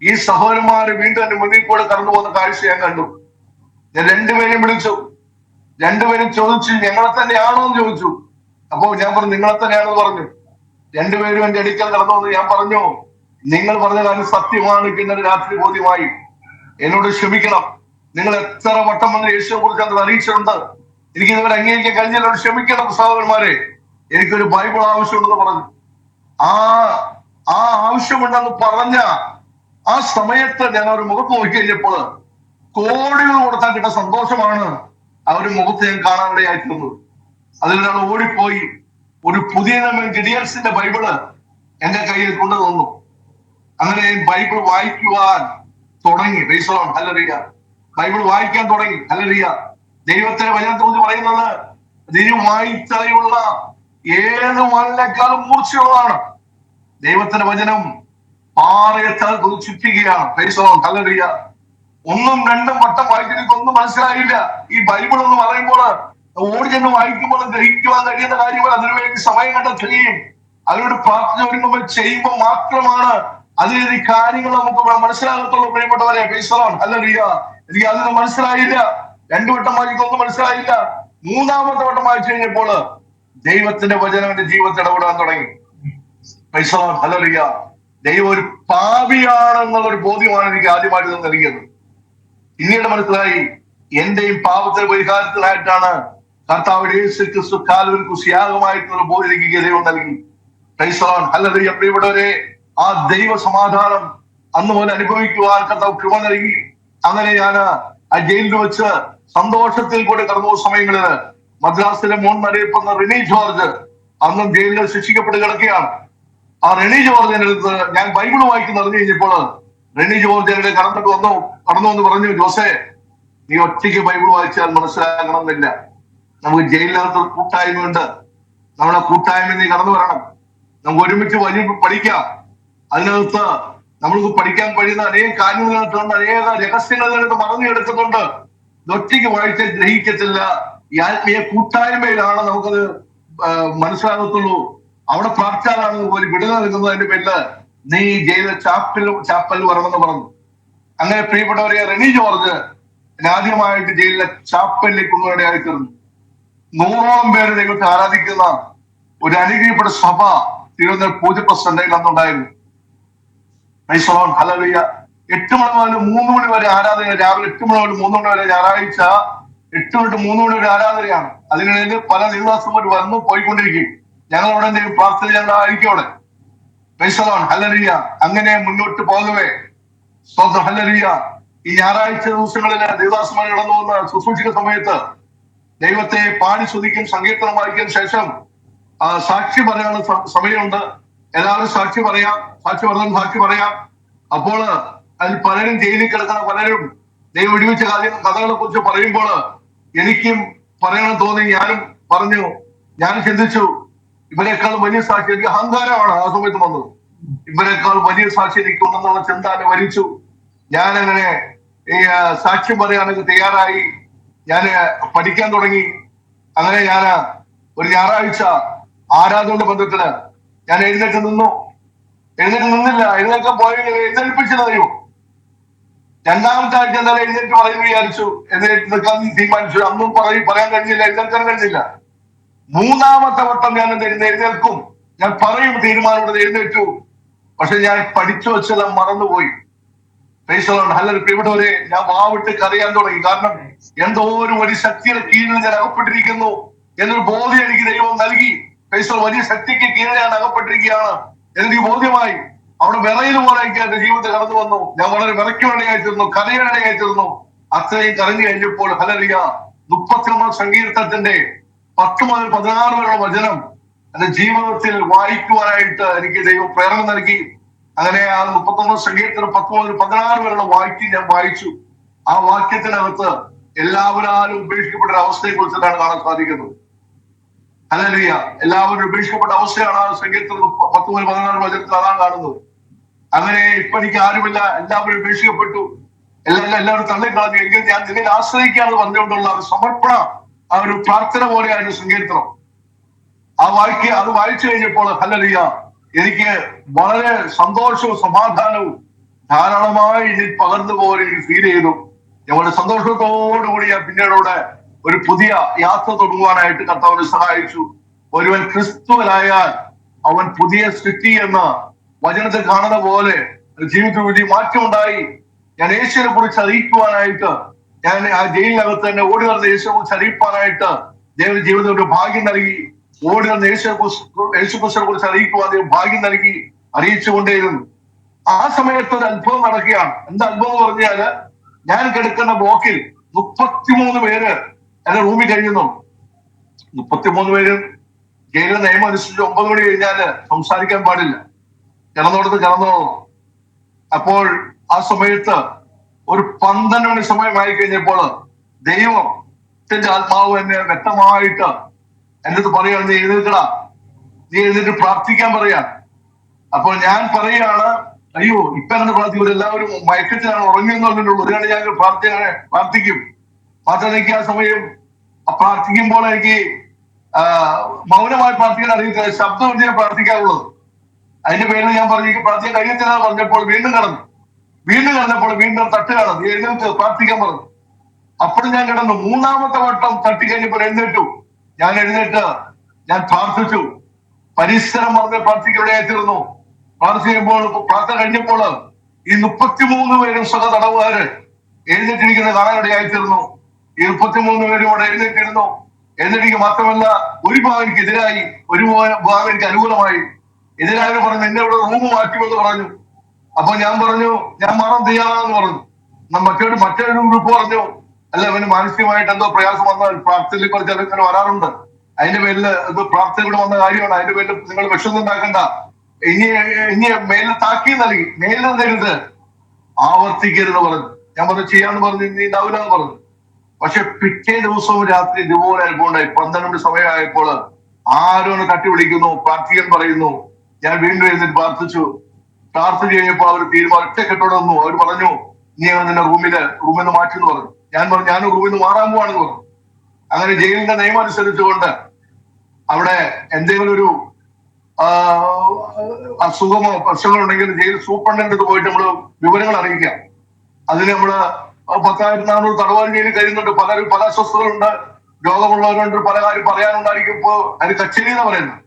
ഈ സഹോദരന്മാര് വീണ്ടും എന്റെ മുന്നിൽ കൂടെ കടന്നു പോകുന്ന കാഴ്ച ഞാൻ കണ്ടു. ഞാൻ രണ്ടുപേരെയും വിളിച്ചു. രണ്ടുപേരും ചോദിച്ചു, ഞങ്ങളെ തന്നെയാണോ എന്ന് ചോദിച്ചു. അപ്പോ ഞാൻ പറഞ്ഞു, നിങ്ങളെ തന്നെയാണെന്ന് പറഞ്ഞു. രണ്ടുപേരും എന്റെ അടുക്കൽ കടന്നു വന്ന് ഞാൻ പറഞ്ഞു, നിങ്ങൾ പറഞ്ഞ കാര്യം സത്യമാണ്. ഇന്നലെ രാത്രി ബോധ്യമായി. എന്നോട് ക്ഷമിക്കണം. നിങ്ങൾ എത്ര വട്ടം വന്ന് യേശുവിനെ കുറിച്ച് അത് അറിയിച്ചിട്ടുണ്ട്. എനിക്ക് ഇതുവരെ അംഗീകരിക്കാൻ കഴിഞ്ഞില്ല. ക്ഷമിക്കണം സഹോദരന്മാരെ, എനിക്കൊരു ബൈബിൾ ആവശ്യമുണ്ടെന്ന് പറഞ്ഞു. ആ ആ ആവശ്യമുണ്ടെന്ന് പറഞ്ഞ ആ സമയത്ത് ഞാൻ ഒരു മുഖത്ത് നോക്കി കഴിഞ്ഞപ്പോൾ കോടികൾ കൊടുത്താൽ കിട്ടുന്ന സന്തോഷമാണ് ആ ഒരു മുഖത്ത് ഞാൻ കാണാനിടയായിട്ടുള്ളത്. അതിലൊരാൾ ഓടിപ്പോയി ഒരു പുതിയ നിയമം ഗിഡിയൻസിന്റെ ബൈബിള് എന്റെ കയ്യിൽ കൊണ്ടുതന്നു. അങ്ങനെ ബൈബിൾ വായിക്കുവാൻ തുടങ്ങി. ഹല്ലേലൂയ. ബൈബിൾ വായിക്കാൻ തുടങ്ങി. ഹല്ലേലൂയ. ദൈവത്തിന്റെ വചനത്തെ കുറിച്ച് പറയുന്നത് വായിച്ചറിയുള്ള ഏത് വാളിനേക്കാളും മൂർച്ചയുള്ളതാണ്. ദൈവത്തിന്റെ വചനം പാറയെ ചുറ്റിക്കുകയാണ്. ഹല്ലേലൂയ. ഒന്നും രണ്ടും വട്ടം വായിച്ചിട്ട് ഒന്നും മനസ്സിലായില്ല. ഈ ബൈബിൾ എന്ന് പറയുമ്പോൾ ഓടി ചെന്ന് വായിക്കുമ്പോൾ ഗ്രഹിക്കുവാൻ കഴിയുന്ന കാര്യങ്ങൾ അതിനുവേണ്ടി സമയം കണ്ടെത്തുകയും അതിനോട് പ്രാർത്ഥന ഒരുങ്ങുമ്പോൾ ചെയ്യുമ്പോൾ മാത്രമാണ് അതിൽ കാര്യങ്ങൾ നമുക്ക് മനസ്സിലാകത്തുള്ളൂ. പ്രിയപ്പെട്ടവരെ, ഹല്ലേലൂയ. എനിക്ക് അതിന് മനസ്സിലായില്ല. രണ്ടു വട്ടം വായിക്കൊന്നും മനസ്സിലായില്ല. മൂന്നാമത്തെ വട്ടം വായിച്ചു കഴിഞ്ഞപ്പോൾ ദൈവത്തിന്റെ വചനം എന്റെ ജീവിതത്തിൽ ഇടപെടാൻ തുടങ്ങി. ഹല്ലേലൂയ. ദൈവം ഒരു പാപിയാണെന്നുള്ള ഒരു ബോധ്യമാണ് എനിക്ക് ആദ്യമായിട്ട് നൽകിയത്. പിന്നീട് മനസ്സിലായി എന്റെയും പാപത്തിന്റെ പരിഹാരത്തിനായിട്ടാണ് കർത്താവ് യേശു ക്രിസ്തു കാൽവരി കുരിശിയാഗമായിട്ടുള്ള ബോധ്യം എനിക്ക് ദൈവം നൽകി. ഹല്ലേലൂയ. പ്രിയപ്പെട്ടവരെ, ആ ദൈവ സമാധാനം അന്ന് പോലെ അനുഭവിക്കുവാൻ കർത്താവ് കൃപ നൽകി. അങ്ങനെ ഞാൻ ആ ജയിലിൽ വെച്ച് സന്തോഷത്തിൽ കൂടെ കടന്നു സമയങ്ങളില് മദ്രാസിലെ മോൻ അറിയപ്പെടുന്ന റിനി ജോർജ് അന്നും ജയിലിൽ ശിക്ഷിക്കപ്പെട്ട് കിടക്കുകയാണ്. ആ റിനി ജോർജിന്റെ അടുത്ത് ഞാൻ ബൈബിൾ വായിക്കുന്ന അറിഞ്ഞു കഴിഞ്ഞപ്പോൾ റിനി ജോർജ് എന്നെ കടന്നു വന്ന് പറഞ്ഞു, ജോസേ, നീ ഒറ്റയ്ക്ക് ബൈബിൾ വായിച്ചാൽ മനസ്സിലാക്കണമെന്നില്ല. നമുക്ക് ജയിലിനകത്ത് കൂട്ടായ്മയുണ്ട്. നമ്മളെ കൂട്ടായ്മ നീ കടന്നു വരണം. നമുക്ക് ഒരുമിച്ച് വലിയ പഠിക്കാം. അതിനകത്ത് നമ്മൾക്ക് പഠിക്കാൻ കഴിയുന്ന അനേക കാര്യങ്ങളുണ്ട്, അനേക രഹസ്യങ്ങൾ അതിനകത്ത് മറന്നെടുക്കുന്നുണ്ട്. ഇതൊറ്റയ്ക്ക് വായിച്ചാൽ ഗ്രഹിക്കത്തില്ല. ഈ ആത്മീയ കൂട്ടായ്മയിലാണ് നമുക്കത് മനസ്സിലാകത്തുള്ളൂ. അവിടെ പ്രാർത്ഥിച്ചാലാണ് ഒരു വിടുതൽ നൽകുന്നത്. അതിന്റെ പേരില് നീ ജയിലിൽ ചാപ്പലിൽ വരണമെന്ന് പറഞ്ഞു. അങ്ങനെ പ്രിയപ്പെട്ടവരെ, റിനി ജോർജ് ആദ്യമായിട്ട് ജയിലിലെ ചാപ്പലിലേക്ക് കൊണ്ടുവരേണ്ടതായി തീർന്നു. 100ഓളം പേര് ദൈവത്തെ ആരാധിക്കുന്ന ഒരു അനുഗ്രഹപ്പെട്ട സഭ തിരുവനന്തപുരം പൂജ പ്രസിഡന്റ് അന്നുണ്ടായിരുന്നു. ഹല്ലേലൂയ. 8 മണി മുതൽ 3 മണി വരെ ആരാധന. രാവിലെ 8 മണി മുതൽ 3 മണി വരെ ഞായറാഴ്ച 8 തൊട്ട് 3 മണി വരെ ആരാധനയാണ്. അതിനിടയിൽ പല ദിവസവും വന്നു പോയിക്കൊണ്ടിരിക്കും. ഞങ്ങൾ അവിടെ എന്തെങ്കിലും പ്രാർത്ഥന ഞങ്ങൾ ആയിരിക്കും അവിടെ. ഹല്ലേലൂയ. അങ്ങനെ മുന്നോട്ട് പോകവേ ഹല്ലേലൂയ. ഈ ഞായറാഴ്ച ദിവസങ്ങളില് ദേവദാസന്മാർ കടന്നു വന്ന ശുശ്രൂഷിക്കുന്ന സമയത്ത് ദൈവത്തെ പാടി സ്തുതിക്കും, സങ്കീർത്തനം വായിക്കും. ശേഷം സാക്ഷി പറയാനുള്ള സമയമുണ്ട്. എല്ലാവരും സാക്ഷി പറയാം. അപ്പോൾ അതിൽ പലരും ജയിലിൽ കിടക്കുന്ന പലരും ദൈവം വിടുവിച്ച കഥകളെ കുറിച്ച് പറയുമ്പോൾ എനിക്കും പറയണം തോന്നി. ഞാനും പറഞ്ഞു, ഞാൻ ചിന്തിച്ചു, ഇവരെക്കാൾ വലിയ സാക്ഷി എനിക്ക് അഹങ്കാരമാണ് ആ സമയത്ത് വന്നത്. ഇവരെക്കാൾ വലിയ സാക്ഷി എനിക്കുണ്ടെന്നുള്ള ചിന്ത എന്നെ വരിച്ചു. ഞാൻ അങ്ങനെ ഈ സാക്ഷ്യം പറയാനൊക്കെ തയ്യാറായി. ഞാൻ പഠിക്കാൻ തുടങ്ങി. അങ്ങനെ ഞാൻ ഒരു ഞായറാഴ്ച ആരാധനയുടെ ബന്ധത്തിന് ഞാൻ എഴുന്നേറ്റ് നിന്നില്ല. എഴുന്നേക്കാൻ പോയി എഴുന്നേൽപ്പിച്ചില്ല ദൈവം. രണ്ടാമത്തെ ആഴ്ച എന്തായാലും എഴുന്നേറ്റ് പറയുന്നു വിചാരിച്ചു. എഴുന്നേറ്റ് നിൽക്കാൻ തീരുമാനിച്ചു. അന്നും പറയാൻ കഴിഞ്ഞില്ല, എഴുന്നേൽക്കാൻ കഴിഞ്ഞില്ല. മൂന്നാമത്തെ വട്ടം ഞാൻ എഴുന്നേൽക്കും, ഞാൻ പറയും തീരുമാനം എഴുന്നേറ്റു. പക്ഷെ ഞാൻ പഠിച്ചു വെച്ചത് മറന്നുപോയി. ഹല്ലേലൂയ. പ്രിയപ്പെട്ടവരെ, ഞാൻ വാവിട്ട് കരയാൻ തുടങ്ങി. കാരണം എന്തോ ഒരു ശക്തിയുടെ കീഴിൽ ഞാൻ അകപ്പെട്ടിരിക്കുന്നു എന്നൊരു ബോധ്യം എനിക്ക് ദൈവം നൽകി. വലിയ ശക്തിക്ക് കീഴിൽ ഞാൻ അകപ്പെട്ടിരിക്കുകയാണ് എനിക്ക് ബോധ്യമായി. അവിടെ വിറയിൽ പോലെ എനിക്ക് എന്റെ ജീവിതത്തിൽ കടന്നു വന്നു. ഞാൻ വളരെ വിറയ്ക്കുവാനായിത്തീർന്നു, കരയാനായിത്തീർന്നു. അത്രയും കരഞ്ഞു കഴിഞ്ഞപ്പോൾ ഹല്ലേലൂയ 31 സങ്കീർത്തനത്തിന്റെ 10 മുതൽ 16 വരെയുള്ള വചനം എന്റെ ജീവിതത്തിൽ വായിക്കുവാനായിട്ട് എനിക്ക് ദൈവം പ്രേരണ നൽകി. അങ്ങനെ ആ 31 സങ്കീർത്തനം 10 മുതൽ 16 വരെയുള്ള വാക്യം ഞാൻ വായിച്ചു. ആ വാക്യത്തിനകത്ത് എല്ലാവരും ഉപേക്ഷിക്കപ്പെട്ട ഒരു അവസ്ഥയെ കുറിച്ചിട്ടാണ് കാണാൻ സാധിക്കുന്നത്. ഹല്ലേലൂയ. എല്ലാവരും ഉപേക്ഷിക്കപ്പെട്ട അവസ്ഥയാണ് ആ സങ്കീർത്തനം 10 മുതൽ 16 വചനത്തിൽ അതാണ് കാണുന്നത്. അങ്ങനെ ഇപ്പൊ എനിക്ക് ആരുമില്ല, എല്ലാവരും ഉപേക്ഷിക്കപ്പെട്ടു, എല്ലാവരും തള്ളിക്കളഞ്ഞു. എങ്കിൽ ഞാൻ നിന്നെ ആശ്രയിക്കാന്ന് പറഞ്ഞുകൊണ്ടുള്ള ഒരു സമർപ്പണ ആ ഒരു പ്രാർത്ഥന പോലെയാണ് സങ്കീർത്തനം. അത് വായിച്ചു കഴിഞ്ഞപ്പോൾ ഹല്ലേലൂയ എനിക്ക് വളരെ സന്തോഷവും സമാധാനവും ധാരാളമായി ഇതിൽ പകർന്നു പോലെ എനിക്ക് ഫീൽ ചെയ്തു. ഞങ്ങളുടെ സന്തോഷത്തോടുകൂടി ഞാൻ പിന്നീടോടെ ഒരു പുതിയ യാത്ര തുടങ്ങുവാനായിട്ട് കർത്താവിനെ സഹായിച്ചു. ഒരുവൻ ക്രിസ്തുവിലായാൽ അവൻ പുതിയ സൃഷ്ടി എന്ന വചനത്തിൽ കാണുന്ന പോലെ ജീവിതത്തിൽ വലിയ മാറ്റമുണ്ടായി. ഞാൻ യേശുവിനെ കുറിച്ച് അറിയിക്കുവാനായിട്ട്, ഞാൻ ആ ജയിലിനകത്ത് തന്നെ ഓടി നടന്ന യേശുവിനെ കുറിച്ച് അറിയിപ്പാനായിട്ട് ദൈവം ജീവിതത്തിൽ ഒരു ഭാഗ്യം നൽകി. ഓടി വന്ന് യേശുക്രിസ്തുവിനെ കുറിച്ച് അറിയിക്കുവാൻ ദൈവം ഭാഗ്യം നൽകി അറിയിച്ചുകൊണ്ടേയിരുന്നു. ആ സമയത്ത് ഒരു അത്ഭവം നടക്കുകയാണ്. എന്താ അത്ഭവം എന്ന് പറഞ്ഞാല്, ഞാൻ കിടക്കുന്ന ബ്ലോക്കിൽ 33 പേര് എന്റെ റൂമിൽ കഴിയുന്നു. 33 പേരും ജയിലിലെ നിയമം അനുസരിച്ച് 9 മണി കഴിഞ്ഞാല് സംസാരിക്കാൻ പാടില്ല, കിടന്നോടത്ത് കിടന്നോളണം. അപ്പോൾ ആ സമയത്ത് ഒരു 12 മണി സമയമായി കഴിഞ്ഞപ്പോൾ ദൈവത്തിന്റെ ആത്മാവ് എന്നെ വ്യക്തമായിട്ട് എന്റെ അടുത്ത് പറയാണ്, നീ എഴുന്നേൽക്കടാ, നീ എഴുന്നേറ്റ് പ്രാർത്ഥിക്കാൻ പറയാ. അപ്പോൾ ഞാൻ പറയാണ്, അയ്യോ ഇപ്പൊ അങ്ങനെ പ്രാർത്ഥിക്കും, എല്ലാവരും മയക്കത്തിലാണ്, ഉറങ്ങിയെന്ന് പറഞ്ഞിട്ടുള്ളൂ, അതുകൊണ്ട് ഞാൻ പ്രാർത്ഥിക്കും. മാത്രമല്ല എനിക്ക് ആ സമയം പ്രാർത്ഥിക്കുമ്പോൾ എനിക്ക് മൗനമായി പ്രാർത്ഥിക്കാൻ അറിയത്തില്ല, ശബ്ദം കൊണ്ട് ഞാൻ പ്രാർത്ഥിക്കാറുള്ളത്. അതിന്റെ പേരിൽ ഞാൻ പറഞ്ഞു പ്രാർത്ഥിക്കാൻ കഴിയത്തില്ല പറഞ്ഞപ്പോൾ വീണ്ടും കിടന്നപ്പോൾ വീണ്ടും തട്ട് കാണും, എഴുന്നേറ്റ് പ്രാർത്ഥിക്കാൻ പറഞ്ഞു. അപ്പോഴും ഞാൻ കിടന്നു. 3-ാമത്തെ വട്ടം തട്ടി കഴിഞ്ഞപ്പോൾ എഴുന്നേറ്റു. ഞാൻ എഴുന്നേറ്റ് ഞാൻ പ്രാർത്ഥിച്ചു. പരിസരം പറഞ്ഞ് പ്രാർത്ഥിക്കുകയായി തീർന്നു. പ്രാർത്ഥിക്കുമ്പോൾ പ്രാർത്ഥന കഴിഞ്ഞപ്പോൾ ഈ 33 പേരും സഹ തടവുകാര് എഴുന്നേറ്റിരിക്കുന്നത് കാണാനിടയായി തീർന്നു. ഈ 33 പേരും അവിടെ എഴുന്നേറ്റിരുന്നു. എഴുന്നേറ്റിരിക്കുക മാത്രമല്ല, ഒരു ഭാഗം എനിക്ക് എതിരായി, ഒരു ഭാഗം എനിക്ക് അനുകൂലമായി. എതിരായവർ പറഞ്ഞു, എന്നെ ഇവിടെ റൂം മാറ്റുമെന്ന് പറഞ്ഞു. അപ്പൊ ഞാൻ പറഞ്ഞു, ഞാൻ മാറാൻ തയ്യാറാണെന്ന് പറഞ്ഞു. മറ്റൊരു ഗ്രൂപ്പ് പറഞ്ഞു, അല്ല അവന് മാനസികമായിട്ട് എന്തോ പ്രയാസം വന്നാൽ പ്രാർത്ഥനയിൽ കുറച്ച് അങ്ങനെ വരാറുണ്ട്, അതിന്റെ പേരിൽ ഇത് പ്രാർത്ഥനയോട് വന്ന കാര്യമാണ്, അതിന്റെ പേരിൽ നിങ്ങൾ വിഷമം ഉണ്ടാക്കണ്ട, ഇനി മേലിൽ താക്കീത് നൽകി, മേലിൽ തരുത്, ആവർത്തിക്കരുത് പറഞ്ഞു. ഞാൻ പറഞ്ഞു ചെയ്യാന്ന് പറഞ്ഞു, നീ ഉണ്ടാവില്ല എന്ന് പറഞ്ഞു. പക്ഷെ പിറ്റേ ദിവസവും രാത്രി ഇതുപോലെ അനുഭവം ഉണ്ടായി. 12 മണി സമയമായപ്പോൾ ആരോ ഒന്ന് തട്ടി വിളിക്കുന്നു, പ്രാർത്ഥിക്കാൻ പറയുന്നു. ഞാൻ വീണ്ടും എഴുന്നേറ്റ് പ്രാർത്ഥിച്ചു കഴിഞ്ഞപ്പോൾ അവർ തീരുമാനം ഒറ്റക്കെട്ടോടെ വന്നു. അവർ പറഞ്ഞു, നീ നിന്റെ റൂമിൽ നിന്ന് മാറ്റി എന്ന് പറഞ്ഞു. ഞാൻ പറഞ്ഞു, ഞാൻ റൂമിൽ നിന്ന് മാറാൻ പോവാണെന്ന് പറഞ്ഞു. അങ്ങനെ ജയിലിന്റെ നിയമം അനുസരിച്ചുകൊണ്ട് അവിടെ എന്തെങ്കിലും ഒരു അസുഖമോ പ്രശ്നങ്ങളോ ഉണ്ടെങ്കിൽ ജയിൽ സൂപ്രണ്ടിന്റെ അടുത്ത് പോയിട്ട് നമ്മള് വിവരങ്ങൾ അറിയിക്കാം. അതിന് നമ്മള് 10,400 തടവുകാർ ജയിലിൽ കഴിയുന്നുണ്ട്. പലരും പല അസ്വസ്ഥതകളുണ്ട്, രോഗമുള്ളവരുണ്ട്, പല കാര്യം പറയാനുണ്ടായിരിക്കും. ഇപ്പോ അതിന് കച്ചേരി എന്ന് പറയുന്നത്,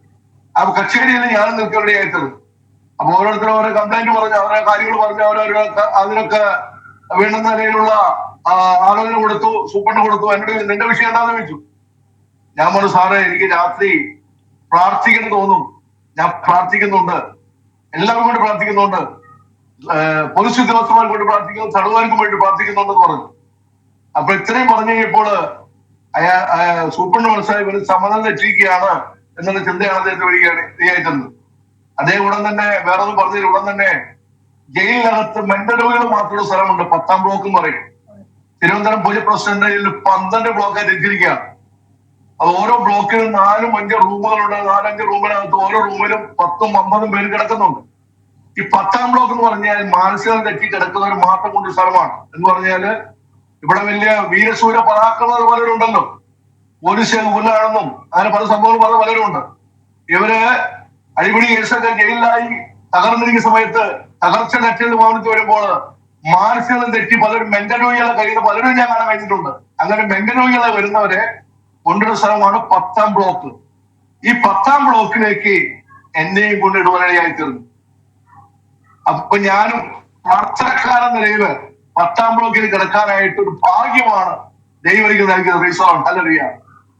ആ കച്ചേരിയിൽ ഞാനും നിൽക്കേണ്ടതായിട്ടത്. അപ്പൊ ഓരോരുത്തരും ഓരോ കംപ്ലൈന്റ് പറഞ്ഞു, അവരുടെ കാര്യങ്ങൾ പറഞ്ഞു, അതിനൊക്കെ വേണ്ടുന്ന നിലയിലുള്ള ആലോചന കൊടുത്തു, സൂപ്രണ്ട് കൊടുത്തു. എന്നോട് നിന്റെ വിഷയം എന്താണെന്ന് ചോദിച്ചു. ഞാൻ പറഞ്ഞു, സാറേ എനിക്ക് രാത്രി പ്രാർത്ഥിക്കണം തോന്നും, ഞാൻ പ്രാർത്ഥിക്കുന്നുണ്ട്, എല്ലാവരും കൊണ്ട് പ്രാർത്ഥിക്കുന്നുണ്ട്, പോലീസ് ഉദ്യോഗസ്ഥന്മാർ കൊണ്ട് പ്രാർത്ഥിക്കുന്നു, തടവുകാർക്കും വേണ്ടി പ്രാർത്ഥിക്കുന്നുണ്ടെന്ന് പറഞ്ഞു. അപ്പൊ ഇത്രയും പറഞ്ഞു കഴിഞ്ഞപ്പോൾ സൂപ്രണ്ട് മനസ്സിലായി ഇവര് സമനില തെറ്റിയിരിക്കുകയാണ് എന്നുള്ള ചിന്തയാണ് അദ്ദേഹത്തെ വരികയാണ്. അദ്ദേഹം ഉടൻ തന്നെ വേറെ ഒന്നും പറഞ്ഞില്ല, ഉടൻ തന്നെ ജയിലിനകത്ത് മെന്റൽ രോഗികൾ മാത്രമുള്ള സ്ഥലമുണ്ട്, 10-ാം ബ്ലോക്ക് എന്ന് പറയും. തിരുവനന്തപുരം പോലീസ് പ്രസിഡന്റ് 12 ബ്ലോക്കായി തിരിച്ചിരിക്കുകയാണ്. അത് ഓരോ ബ്ലോക്കിലും 4-5 റൂമുകളുണ്ട്. 4-5 റൂമിനകത്ത് ഓരോ റൂമിലും 10-50 പേര് കിടക്കുന്നുണ്ട്. ഈ 10-ാം ബ്ലോക്ക് എന്ന് പറഞ്ഞാൽ മാനസികം തെറ്റി കിടക്കുന്നവർ മാത്രം കൊണ്ടൊരു സ്ഥലമാണ്. എന്ന് പറഞ്ഞാല് ഇവിടെ വലിയ വീരശൂര പരാക്രമങ്ങൾ പലരുണ്ടല്ലോ, പോലീസ് ഉല്ലാണെന്നും അങ്ങനെ പല സംഭവങ്ങൾ പലരും ഉണ്ട്. ഇവര് അഴിമതി കേസൊക്കെ ജയിലിലായി തകർന്നിരിക്കുന്ന സമയത്ത് തകർച്ച നെറ്റിൽ ഭവനത്തിൽ വരുമ്പോൾ മാനസികം തെറ്റി പലരും മെന്റൽ രോഗികളെ കഴിയുന്ന പലരും ഞാൻ കാണാൻ കഴിഞ്ഞിട്ടുണ്ട്. അങ്ങനെ മെന്റൽ രോഗികളെ വരുന്നവരെ കൊണ്ടൊരു സ്ഥലമാണ് 10-ാം ബ്ലോക്ക്. ഈ 10-ാം ബ്ലോക്കിലേക്ക് എന്നെയും കൊണ്ടിടുവാനായി തീർന്നു. അപ്പൊ ഞാനും പ്രാർത്ഥനക്കാരൻ നിലയില് 10-ാം ബ്ലോക്കിൽ കിടക്കാനായിട്ട് ഒരു ഭാഗ്യമാണ് ദൈവം എനിക്ക് നൽകിയത്. ഹല്ലേലൂയ.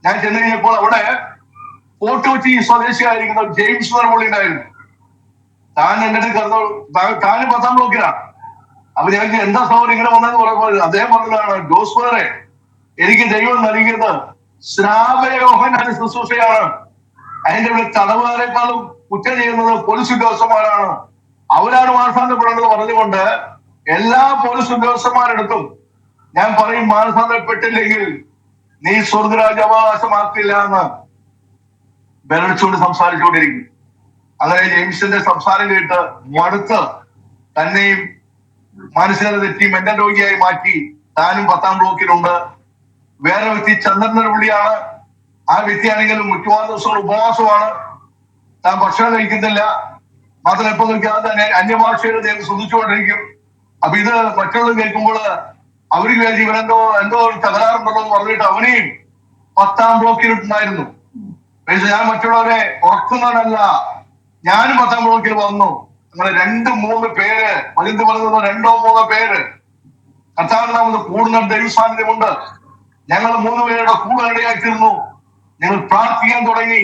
ഞാൻ ചെന്ന് കഴിഞ്ഞപ്പോൾ അവിടെ ഫോർട്ട് കൊച്ചി സ്വദേശിയായിരിക്കുന്ന ജെയിംസ് പുള്ളി ഉണ്ടായിരുന്നു. താൻ എന്റെ അടുത്ത് കിടന്നു, താനും 10-ാം ബ്ലോക്കിലാണ്. അപ്പൊ ഞാൻ എന്താ സൗകര്യം ഇങ്ങനെ വന്നെന്ന് പറയുമ്പോൾ അദ്ദേഹം പറഞ്ഞതാണ്, ജോസ്വറെ എനിക്ക് ദൈവം നൽകിയത് സ്നാപയോഹന്നാന്റെ ശുശ്രൂഷയാണ്. അതിന്റെ ഇവിടെ തടവുകാരെക്കാളും കുറ്റം ചെയ്യുന്നത് പോലീസ് ഉദ്യോഗസ്ഥന്മാരാണ്, അവരാണ് മാനസാന്തരപ്പെടേണ്ടത് പറഞ്ഞുകൊണ്ട് എല്ലാ പോലീസ് ഉദ്യോഗസ്ഥന്മാരെടുത്തും ഞാൻ പറയും, മാനസാന്തരപ്പെട്ടില്ലെങ്കിൽ നീ സ്വർഗരാജ്യം അവകാശമാക്കില്ല എന്ന് ബലടിച്ചുകൊണ്ട് സംസാരിച്ചുകൊണ്ടിരിക്കും. അങ്ങനെ ജെയിംസിന്റെ സംസാരം കേട്ട് മടുത്ത് തന്നെയും മാനസികത തെറ്റി മെന്റൽ രോഗിയായി മാറ്റി താനും 10-ാം ബ്ലോക്കിലുണ്ട്. വേറെ വ്യക്തി ചന്ദ്രന്റെ പുള്ളിയാണ്. ആ വ്യക്തിയാണെങ്കിലും മിക്കവാറും ദിവസങ്ങൾ ഉപവാസമാണ്, താൻ ഭക്ഷണം കഴിക്കുന്നില്ല, മാത്രം എപ്പോ നോക്കിയാൽ തന്നെ അന്യഭാഷയിൽ ദൈവം ശ്രദ്ധിച്ചുകൊണ്ടിരിക്കും. അപ്പൊ ഇത് മറ്റുള്ളവർ കേൾക്കുമ്പോൾ അവർക്ക് വേണ്ടി ഇവരെന്തോ തകരാറുണ്ടല്ലോ എന്ന് പറഞ്ഞിട്ട് അവനെയും 10-ാം ബ്ലോക്കിലിട്ടുണ്ടായിരുന്നു. ഞാൻ മറ്റുള്ളവരെ ഉറക്കുന്നവനല്ല, ഞാനും 10-ാം ബ്ലോക്കിൽ വന്നു. നമ്മള് 2-3 പേര് വലിയ പറയുന്നത് 2-3 പേര് കർത്താവിനാമത് കൂടുതൽ ദൈവ സാന്നിധ്യമുണ്ട്. ഞങ്ങൾ 3 പേരുടെ കൂടുതൽ ഇടയായിത്തീർന്നു. ഞങ്ങൾ പ്രാർത്ഥിക്കാൻ തുടങ്ങി.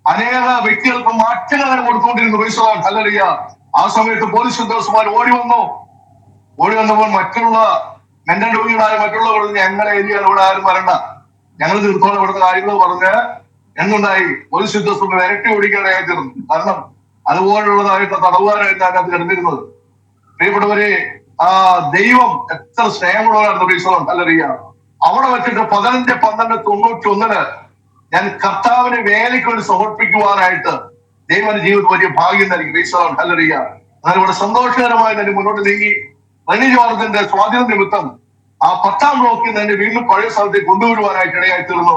അനേക വ്യക്തികൾക്ക് മാറ്റങ്ങൾ അങ്ങനെ കൊടുത്തുകൊണ്ടിരുന്നു. ഹല്ലേലൂയ. ആ സമയത്ത് പോലീസ് ഉദ്യോഗസ്ഥന്മാർ ഓടി വന്നപ്പോൾ മറ്റുള്ള മെന്റൽ രോഗികളായ മറ്റുള്ളവർ ഞങ്ങളെ ഏരിയയിൽ ഇവിടെ ആരും വരണ്ട, ഞങ്ങൾ തീർത്തോളം ഇവിടുത്തെ കാര്യങ്ങൾ പറഞ്ഞ് എന്തുണ്ടായി, പോലീസ് ഉദ്യോഗസ്ഥർ വിരട്ടി ഓടിക്കാനായി തീർന്നു. കാരണം അതുപോലുള്ളതായിട്ട് തടവുകാരായിട്ട് അതിനകത്ത് കിടന്നിരുന്നത്. പ്രിയപ്പെട്ടവരെ, ആ ദൈവം എത്ര സ്നേഹമുള്ളവരാണ്. ഹല്ലേലൂയ. അവിടെ വെച്ചിട്ട് 15/12/91 ഞാൻ കർത്താവിനെ വേലയ്ക്ക് വേണ്ടി സമർപ്പിക്കുവാനായിട്ട് ദൈവന്റെ ജീവിതത്തിൽ വലിയ ഭാഗ്യം നൽകി. ഹല്ലേലൂയ. എന്നാൽ ഇവിടെ സന്തോഷകരമായി തന്നെ മുന്നോട്ട് നീങ്ങി റെനി ജോർജിന്റെ സ്വാധീന നിമിത്തം ആ 10ാം ബ്ലോക്കിൽ തന്നെ വീണ്ടും പഴയ സ്ഥലത്തേക്ക് കൊണ്ടുവരുവാനായിട്ട് ഇടയായി തീർന്നു.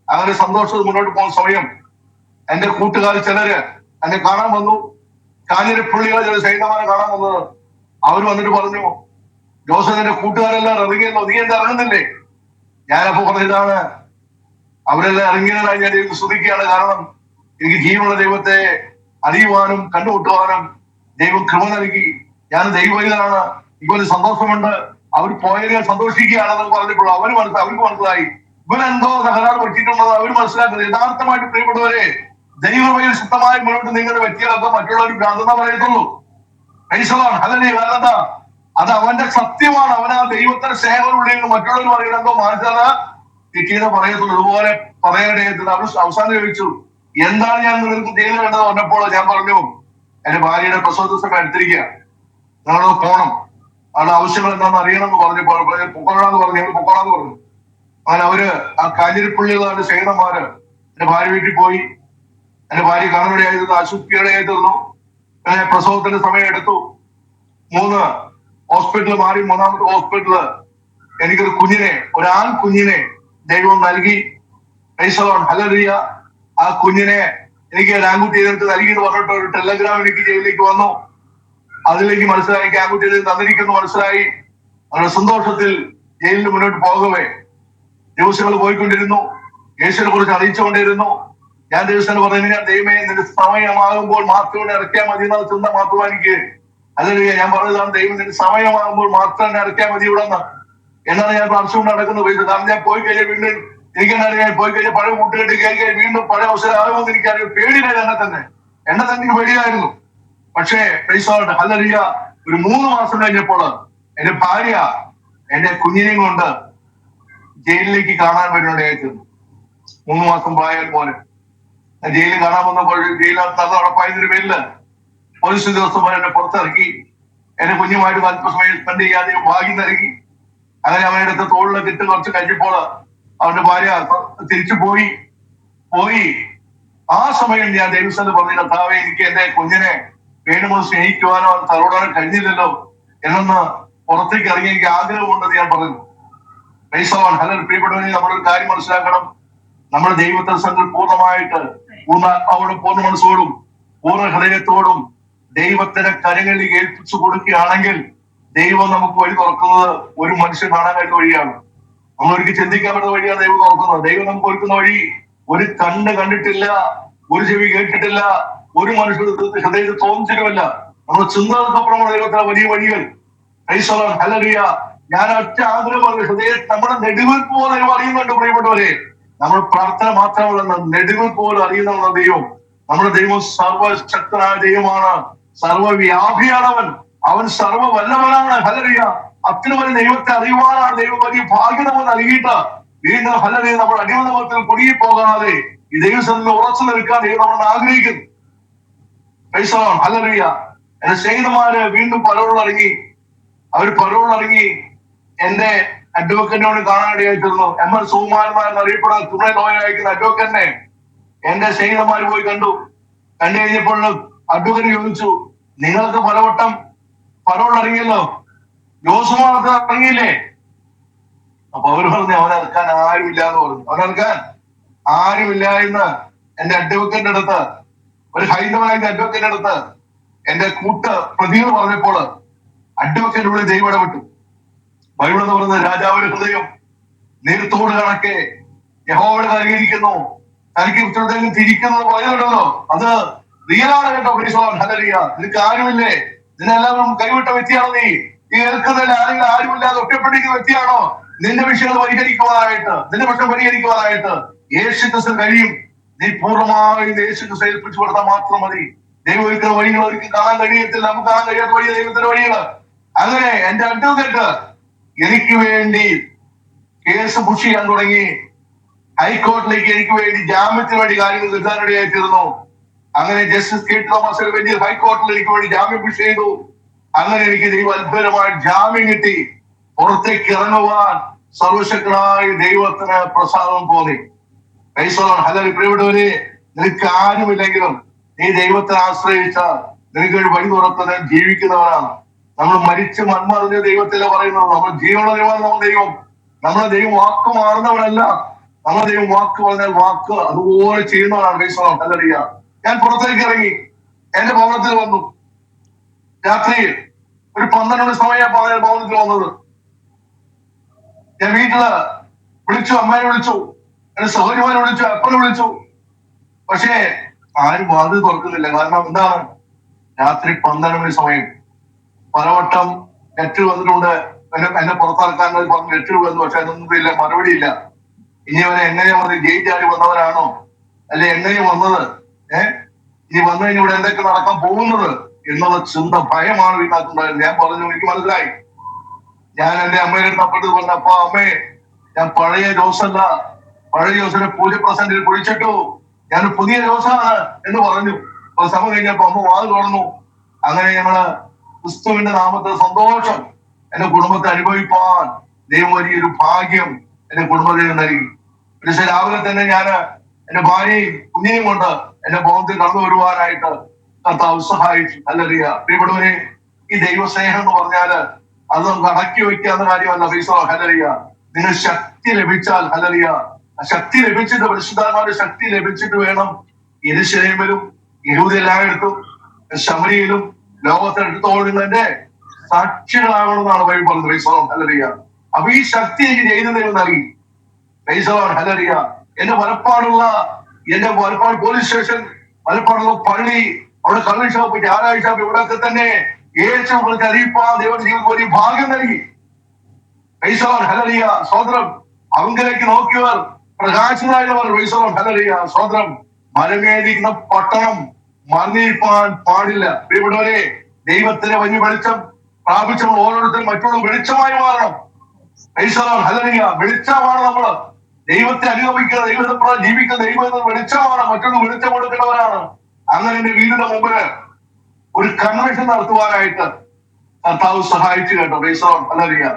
അങ്ങനെ സന്തോഷത്തിൽ മുന്നോട്ട് പോകുന്ന സമയം എന്റെ കൂട്ടുകാർ ചിലര് എന്നെ കാണാൻ വന്നു. കാഞ്ഞിരപ്പള്ളികളെ ചില സൈന്യമാരെ കാണാൻ വന്നത്. അവർ വന്നിട്ട് പറഞ്ഞു, ജോസഫിന്റെ കൂട്ടുകാരെല്ലാം ഇറങ്ങിയല്ലോ, നീ എന്താ ഇറങ്ങുന്നില്ലേ? ഞാനപ്പോ പറഞ്ഞതാണ്, അവരെല്ലാം ഇറങ്ങിയതായി ഞാൻ ദൈവം സ്തുതിക്കുകയാണ്. കാരണം എനിക്ക് ജീവനുള്ള ദൈവത്തെ അറിയുവാനും കണ്ടുമുട്ടുവാനും ദൈവം കൃപ നൽകി. ഞാൻ ദൈവവൈദ്യനാണ്, ഇവന് സന്തോഷമുണ്ട്, അവർ പോയതിനെ സന്തോഷിക്കുകയാണെന്ന് പറഞ്ഞപ്പോൾ അവർക്ക് മനസ്സിലായി ഇവനെന്തോ തകരാറ് പറ്റിയിട്ടുള്ളത് അവർ മനസ്സിലാക്കുന്നത്. യഥാർത്ഥമായിട്ട് പ്രിയപ്പെട്ടവരെ, ദൈവവൈദ്യ ശുദ്ധമായി മുന്നോട്ട് നിങ്ങളുടെ വ്യക്തികളൊക്കെ മറ്റുള്ളവർ ഭ്രാന്തെന്ന് പറയത്തുള്ളൂ. അതല്ലേ കാരണം അത് അവന്റെ സത്യമാണ്. അവൻ ആ ദൈവത്തിന്റെ സ്നേഹമുള്ളിൽ മറ്റുള്ളവർ പറയുന്നത് എന്തോ മാനസാണ് തെറ്റിയെന്ന് പറയത്തുള്ളൂ. ഇതുപോലെ പറയാനിടയത്തിൽ അവർ അവസാനം ചോദിച്ചു, എന്താണ് ഞാൻ നിങ്ങൾക്ക് ചെയ്തു വേണ്ടത് പറഞ്ഞപ്പോൾ ഞാൻ പറഞ്ഞു, എന്റെ ഭാര്യയുടെ പ്രസവ സമയം എടുത്തിരിക്കുക, നിങ്ങളത് പോണം, അവരുടെ ആവശ്യങ്ങൾ എന്താണെന്ന് അറിയണമെന്ന് പറഞ്ഞപ്പോൾ പൊക്കോളാന്ന് പറഞ്ഞു. ഞങ്ങൾ പൊക്കോളാന്ന് പറഞ്ഞു. അങ്ങനെ അവര് ആ കാഞ്ഞിരപ്പള്ളികളുടെ സേനന്മാര് എന്റെ ഭാര്യ വീട്ടിൽ പോയി. എന്റെ ഭാര്യ കാണുകയായിരുന്നു, ആശുപത്രിയുടെയായി തീർന്നു. അങ്ങനെ പ്രസവത്തിന്റെ സമയം എടുത്തു. 3 ഹോസ്പിറ്റൽ മാറി 3ാമത്തെ ഹോസ്പിറ്റല് എനിക്കൊരു കുഞ്ഞിനെ, ഒരു ആൺ കുഞ്ഞിനെ ദൈവം നൽകി. ഹല്ലേലൂയ. ആ കുഞ്ഞിനെ എനിക്ക് ഒരു ആൺകുട്ടി എനിക്ക് നൽകിയെന്ന് പറഞ്ഞിട്ട് ഒരു ടെലഗ്രാം എനിക്ക് ജയിലിലേക്ക് വന്നു. അതിലേക്ക് മനസ്സിലായി എനിക്ക് ആൺകുട്ടി തന്നിരിക്കുന്നു മനസ്സിലായി. അവരുടെ സന്തോഷത്തിൽ ജയിലിൽ മുന്നോട്ട് പോകവേ ദിവസങ്ങൾ പോയിക്കൊണ്ടിരുന്നു. യേശുവിനെ കുറിച്ച് അറിയിച്ചുകൊണ്ടിരുന്നു. ഞാൻ ദിവസം പറഞ്ഞു, ഞാൻ ദൈവമേ നിന്റെ സമയമാകുമ്പോൾ മാത്രം ഇറക്കിയാൽ മതി എന്ന ചിന്ത മാത്രമാണ് എനിക്ക്. അല്ലെങ്കിൽ ഞാൻ പറഞ്ഞതാണ്, ദൈവം നിന്റെ സമയമാകുമ്പോൾ മാത്രം ഇറക്കിയാൽ മതി ഇവിടെ നിന്ന് എന്നാണ് ഞാൻ പ്രാർത്ഥിച്ചുകൊണ്ട് നടക്കുന്നത്. കാരണം ഞാൻ പോയി കഴിഞ്ഞാൽ വീണ്ടും എനിക്കെന്നറിയാം, പോയി കഴിഞ്ഞാൽ പഴയ കൂട്ടുകെട്ട് കയറി വീണ്ടും പഴയ അവസരം ആകുമെന്ന് എനിക്കറിയാം. പേടിയിലായിരുന്നു, എന്നെ തന്നെ എനിക്ക് പേടിയായിരുന്നു. പക്ഷേ ഹല്ലേലൂയ, ഒരു 3 മാസം കഴിഞ്ഞപ്പോൾ എന്റെ ഭാര്യ എന്റെ കുഞ്ഞിനെയും കൊണ്ട് ജയിലിലേക്ക് കാണാൻ വരുന്നുണ്ടായിരുന്നു. 3 മാസം പ്രായം പോലെ ജയിലിൽ കാണാൻ വന്നപ്പോൾ ജയിലിനകത്ത് നടപ്പായതിന്റെ പേരില് പോലീസ് ഉദ്യോഗസ്ഥന്മാർ എന്നെ പുറത്തിറക്കി. എന്റെ കുഞ്ഞുമായിട്ട് അല്പസമയം സ്പെൻഡ് ചെയ്യാതെ ഭാഗ്യം നൽകി. അങ്ങനെ അവന്റെ അടുത്ത് തോളിലൊക്കെ ഇട്ട് കുറച്ച് കഴിഞ്ഞപ്പോൾ അവന്റെ ഭാര്യ തിരിച്ചു പോയി. ആ സമയം ഞാൻ ദൈവസ്ഥന് പറഞ്ഞു, കർത്താവേ, എനിക്ക് എന്റെ കുഞ്ഞിനെ വേണുമ്പോൾ സ്നേഹിക്കുവാനോ തലോടാനോ കഴിഞ്ഞില്ലല്ലോ എന്നൊന്ന് പുറത്തേക്ക് ഇറങ്ങി എനിക്ക് ആഗ്രഹമുണ്ടെന്ന് ഞാൻ പറഞ്ഞു. ഹല്ലേലൂയ. പ്രിയപ്പെട്ടവരെ, നമ്മളൊരു കാര്യം മനസ്സിലാക്കണം. നമ്മുടെ ദൈവത്തെ സംഘം പൂർണ്ണമായിട്ട് പൂർണ്ണ പൂർണ്ണ മനസ്സോടും പൂർണ്ണ ഹൃദയത്തോടും ദൈവത്തിന്റെ കരങ്ങളിൽ ഏൽപ്പിച്ചു കൊടുക്കുകയാണെങ്കിൽ ദൈവം നമുക്ക് വഴി തുറക്കുന്നത് ഒരു മനുഷ്യൻ കാണാൻ കഴിയുന്ന വഴിയാണ്. നമ്മൾ ഒരിക്കലും ചിന്തിക്കാൻ പറ്റുന്ന വഴിയാണ് ദൈവം തുറക്കുന്നത്. ദൈവം നമുക്ക് ഒരുക്കുന്ന വഴി ഒരു കണ്ണ് കണ്ടിട്ടില്ല, ഒരു ചെവി കേട്ടിട്ടില്ല, ഒരു മനുഷ്യരുടെ ഹൃദയത്തിൽ തോന്നിച്ചിട്ടുമില്ല. നമ്മുടെ ചിന്തകൾക്കപ്പുറമുള്ള ദൈവത്തിലെ വലിയ വഴികൾ. ഹല്ലേലൂയ. ഞാൻ ഒറ്റ ആഗ്രഹമാണ്, ഹൃദയം നമ്മുടെ നെടുവീർപ്പ് പോലെ അറിയുന്നുണ്ട്. പ്രിയപ്പെട്ടവരെ, നമ്മൾ പ്രാർത്ഥന മാത്രമല്ല, നെടുവീർപ്പ് പോലെ അറിയുന്ന ദൈവം, നമ്മുടെ ദൈവം സർവശക്തനായ ദൈവമാണ്, സർവവ്യാപിയാണ്. അവൻ സർവവല്ലവനാണ്. ഹല്ലേലൂയ. അത്ര വലിയ ദൈവത്തെ അറിയുവാനാണ് ദൈവം വലിയ ഭാഗ്യം നമ്മൾ നൽകിയിട്ട് വീണ്ടും ഹല്ലേലൂയ നമ്മൾ അടിമതത്തിൽ കുടുങ്ങി പോകാതെ ഈ ദൈവസന്നിധിയിൽ ഉറച്ചു നിൽക്കാൻ ദൈവം നമ്മൾ ആഗ്രഹിക്കുന്നു. ഹല്ലേലൂയ. എന്റെ സ്നേഹിതന്മാര് വീണ്ടും പരോളിറങ്ങി. എന്റെ അഡ്വക്കറ്റിനോട് കാണാനിടയായി തീർന്നു. ML സുകുമാരൻ അറിയപ്പെടുന്ന തുണை ലോയർ അയക്കുന്ന അഡ്വക്കറ്റിനെ എന്റെ സ്നേഹിതന്മാര് പോയി കണ്ടു കഴിഞ്ഞപ്പോൾ അഡ്വക്കറ്റ് ചോദിച്ചു, നിങ്ങൾക്ക് പലവട്ടം പരോളിറങ്ങിയല്ലോ, ജോസുമാർക്ക് ഇറങ്ങിയില്ലേ? അപ്പൊ അവര് പറഞ്ഞു, അവനിറക്കാൻ ആരുമില്ല എന്ന് പറഞ്ഞു. അവനിറക്കാൻ ആരുമില്ല എന്ന് എന്റെ അഡ്വക്കറ്റിന്റെ അടുത്ത്, ഒരു ഹൈന്ദവനായ അഡ്വക്കറ്റിന്റെ അടുത്ത് എന്റെ പ്രതികൾ പറഞ്ഞപ്പോൾ അഡ്വക്കറ്റ് വിളി ദൈവം ഇടപെട്ടു. ബൈബിൾ എന്ന് പറയുന്നത്, രാജാവിന്റെ ഹൃദയം നേരത്തോട് കണക്കെ യഹോവയുടെ നൽകിയിരിക്കുന്നു, തനിക്ക് തിരിക്കുന്നത് പറയുന്നുണ്ടല്ലോ, അത് റിയലാണ് കേട്ടോ. ഹല്ലേലൂയ. നിനക്ക് ആരുമില്ലേ? നിന്നെല്ലാവരും കൈവിട്ട വ്യക്തിയാണോ നീ? കേൾക്കുന്നതിൽ ആരെങ്കിലും ആരുമില്ലാതെ ഒറ്റപ്പെട്ടിരിക്കുന്ന വ്യക്തിയാണോ? നിന്റെ വിഷയങ്ങൾ പരിഹരിക്കുവാനായിട്ട്, നിന്റെ പ്രശ്നം പരിഹരിക്കുവാനായിട്ട് യേശു ക്രിസ്തു കഴിയും. നീ പൂർണ്ണമായി യേശുക്ക് ഏൽപ്പിച്ചു കൊടുത്താൽ മാത്രം മതി. ദൈവം ഒരിക്കൽ വഴികൾ ഒരിക്കൽ കാണാൻ കഴിയത്തില്ല, നമുക്ക് കാണാൻ കഴിയാത്ത വഴി ദൈവത്തിന്റെ വഴികള്. അങ്ങനെ എന്റെ അഡ്വക്കേറ്റ് എനിക്ക് വേണ്ടി കേസ് പുഷ് ചെയ്യാൻ തുടങ്ങി. ഹൈക്കോടതിയിലേക്ക് എനിക്ക് വേണ്ടി ജാമ്യത്തിന് വേണ്ടി കാര്യങ്ങൾ നിർദ്ധാരണയായി തീർന്നു. അങ്ങനെ ജസ്റ്റിസ് കെ തോമസ് ബെഞ്ചിൽ ഹൈക്കോടതിയിൽ എനിക്ക് വേണ്ടി ജാമ്യം പുഷ് ചെയ്തു. അങ്ങനെ എനിക്ക് ദൈവം അത്ഭുതമായി ജാമ്യം കിട്ടി. പുറത്തേക്ക് ഇറങ്ങുവാൻ സർവശക്തനായ ദൈവത്തിന് പ്രസാദം തോന്നി. പ്രിയപ്പെട്ടവരെ, നിനക്ക് ആരുമില്ലെങ്കിലും നീ ദൈവത്തെ ആശ്രയിച്ചാൽ നിനക്ക് ഒരു വഴി തുറക്കുന്നത് ജീവിക്കുന്നവരാണ്. നമ്മൾ മരിച്ച് മൺമറിഞ്ഞ ദൈവത്തിലെ പറയുന്നത്. നമ്മൾ ജീവനുള്ള ദൈവമാണ് നമ്മുടെ ദൈവം. നമ്മുടെ ദൈവം വാക്ക് മാറുന്നവരല്ല. നമ്മുടെ ദൈവം വാക്ക് പറഞ്ഞാൽ വാക്ക് അതുപോലെ ചെയ്യുന്നവരാണ്. ഹല്ലേലൂയ. ഞാൻ പുറത്തേക്ക് ഇറങ്ങി എന്റെ ഭവനത്തിൽ വന്നു. രാത്രിയിൽ ഒരു 12 മണി സമയം ഭവനത്തിൽ വന്നത്. ഞാൻ വീട്ടില് വിളിച്ചു, അമ്മയെ വിളിച്ചു, എന്റെ സഹോദരിമാരെ വിളിച്ചു, അപ്പനെ വിളിച്ചു. പക്ഷേ ആരും വാതിൽ തുറക്കുന്നില്ല. കാരണം എന്താണ്? രാത്രി 12 മണി സമയം. പലവട്ടം ലെറ്റർ വന്നിട്ടുണ്ട്, എന്നെ പുറത്തിറക്കാൻ പറഞ്ഞു ലെറ്റർ വന്നു. പക്ഷെ അതൊന്നും ഇല്ല, മറുപടി ഇല്ല. ഇനി അവനെ എങ്ങനെയാ വന്നത്? ജയിൽ ചാടി വന്നവരാണോ, അല്ലെ എങ്ങനെയാ വന്നത്? ഇനി വന്നു കഴിഞ്ഞാൽ ഇവിടെ എന്തൊക്കെ നടക്കാൻ പോകുന്നത് എന്നുള്ള ചിന്ത, ഭയമാണ് വീട്ടിനകത്തുണ്ടായിരുന്നത്. ഞാൻ പറഞ്ഞു, എനിക്ക് മനസ്സിലായി. ഞാൻ എന്റെ അമ്മയുടെ അടുത്ത് അപ്പോഴത്തെ പറഞ്ഞു, അപ്പൊ അമ്മേ, ഞാൻ പഴയ ജോസല്ല, പഴയ ജോസിനെ പൂജ പ്രസന്റിൽ കുഴിച്ചിട്ടു, ഞാൻ പുതിയ ജോസാണ് എന്ന് പറഞ്ഞു. അപ്പൊ സമയം കഴിഞ്ഞപ്പോ അമ്മ വാത് തുറന്നു. അങ്ങനെ ഞങ്ങള് ക്രിസ്തുവിന്റെ നാമത്തെ സന്തോഷം എന്റെ കുടുംബത്തെ അനുഭവിപ്പാൻ ദൈവം വലിയൊരു ഭാഗ്യം എന്റെ കുടുംബത്തിന് നൽകി. പക്ഷെ രാവിലെ തന്നെ ഞാന് എന്റെ ഭാര്യയും കുഞ്ഞിനെയും കൊണ്ട് എന്റെ ഭവനത്തിൽ കടന്നു വരുവാനായിട്ട് കർത്താവ് സഹായിച്ചു. ഹല്ലേലൂയ. പ്രിയപ്പെട്ടവരെ, ഈ ദൈവസ്നേഹം എന്ന് പറഞ്ഞാല് അത് നമുക്ക് അടക്കി വെക്കാവുന്ന കാര്യമല്ല. ഹല്ലേലൂയ. നിങ്ങൾ ശക്തി ലഭിച്ചാൽ, ഹല്ലേലൂയ, ശക്തി ലഭിച്ചിട്ട്, പരിശുദ്ധാത്മാവിന്റെ ശക്തി ലഭിച്ചിട്ട് വേണം യെരൂശലേമിലും യഹൂദ എല്ലായിടത്തും ശമരിയിലും ലോകത്തെടുത്തോടുന്നതിന്റെ സാക്ഷികളാകണമെന്നാണ് ബൈബിൾ പറയുന്നത്. ഹല്ലേലൂയ. അപ്പൊ ഈ ശക്തി എനിക്ക് ദൈവം നൽകി. ഹല്ലേലൂയ. എന്റെ മലപ്പാട് പോലീസ് സ്റ്റേഷൻ, മലപ്പാടുള്ള പള്ളി, അവിടെ കള്ളി ഷോപ്പ്, ഞായറാഴ്ച ഷോപ്പ്, ഇവിടെയൊക്കെ തന്നെ യേശു കുറിച്ച് അറിയിപ്പാൻ ദൈവം ജീവിതം വലിയ ഭാഗ്യം നൽകി. ഹല്ലേലൂയ. സ്വതന്ത്രം. അവങ്കിലേക്ക് നോക്കിയവർ പ്രകാശിതരായവർ. ഹല്ലേലൂയ. സ്വതന്ത്രം. മലമേലിരിക്കുന്ന പട്ടണം മറിഞ്ഞിരിക്കാൻ പാടില്ല. പ്രിയപ്പെട്ടവരെ, ദൈവത്തിന്റെ വലിയ വെളിച്ചം പ്രാപിച്ചവർ ഓരോരുത്തരും മറ്റുള്ള വെളിച്ചമായി മാറണം. ഹല്ലേലൂയ. വെളിച്ചമാണ് നമ്മള്. ദൈവത്തെ അനുഗമിക്കുന്ന, ദൈവത്തെ ജീവിക്കുന്ന, ദൈവം വെളിച്ചമാണ്. മറ്റൊന്ന് വെളിച്ചം കൊടുക്കേണ്ടവരാണ്. അങ്ങനെ എന്റെ വീടിന്റെ മുമ്പില് ഒരു കൺവെൻഷൻ നടത്തുവാനായിട്ട് കർത്താവ് സഹായിച്ചു കേട്ടോ. ഹല്ലേലൂയ.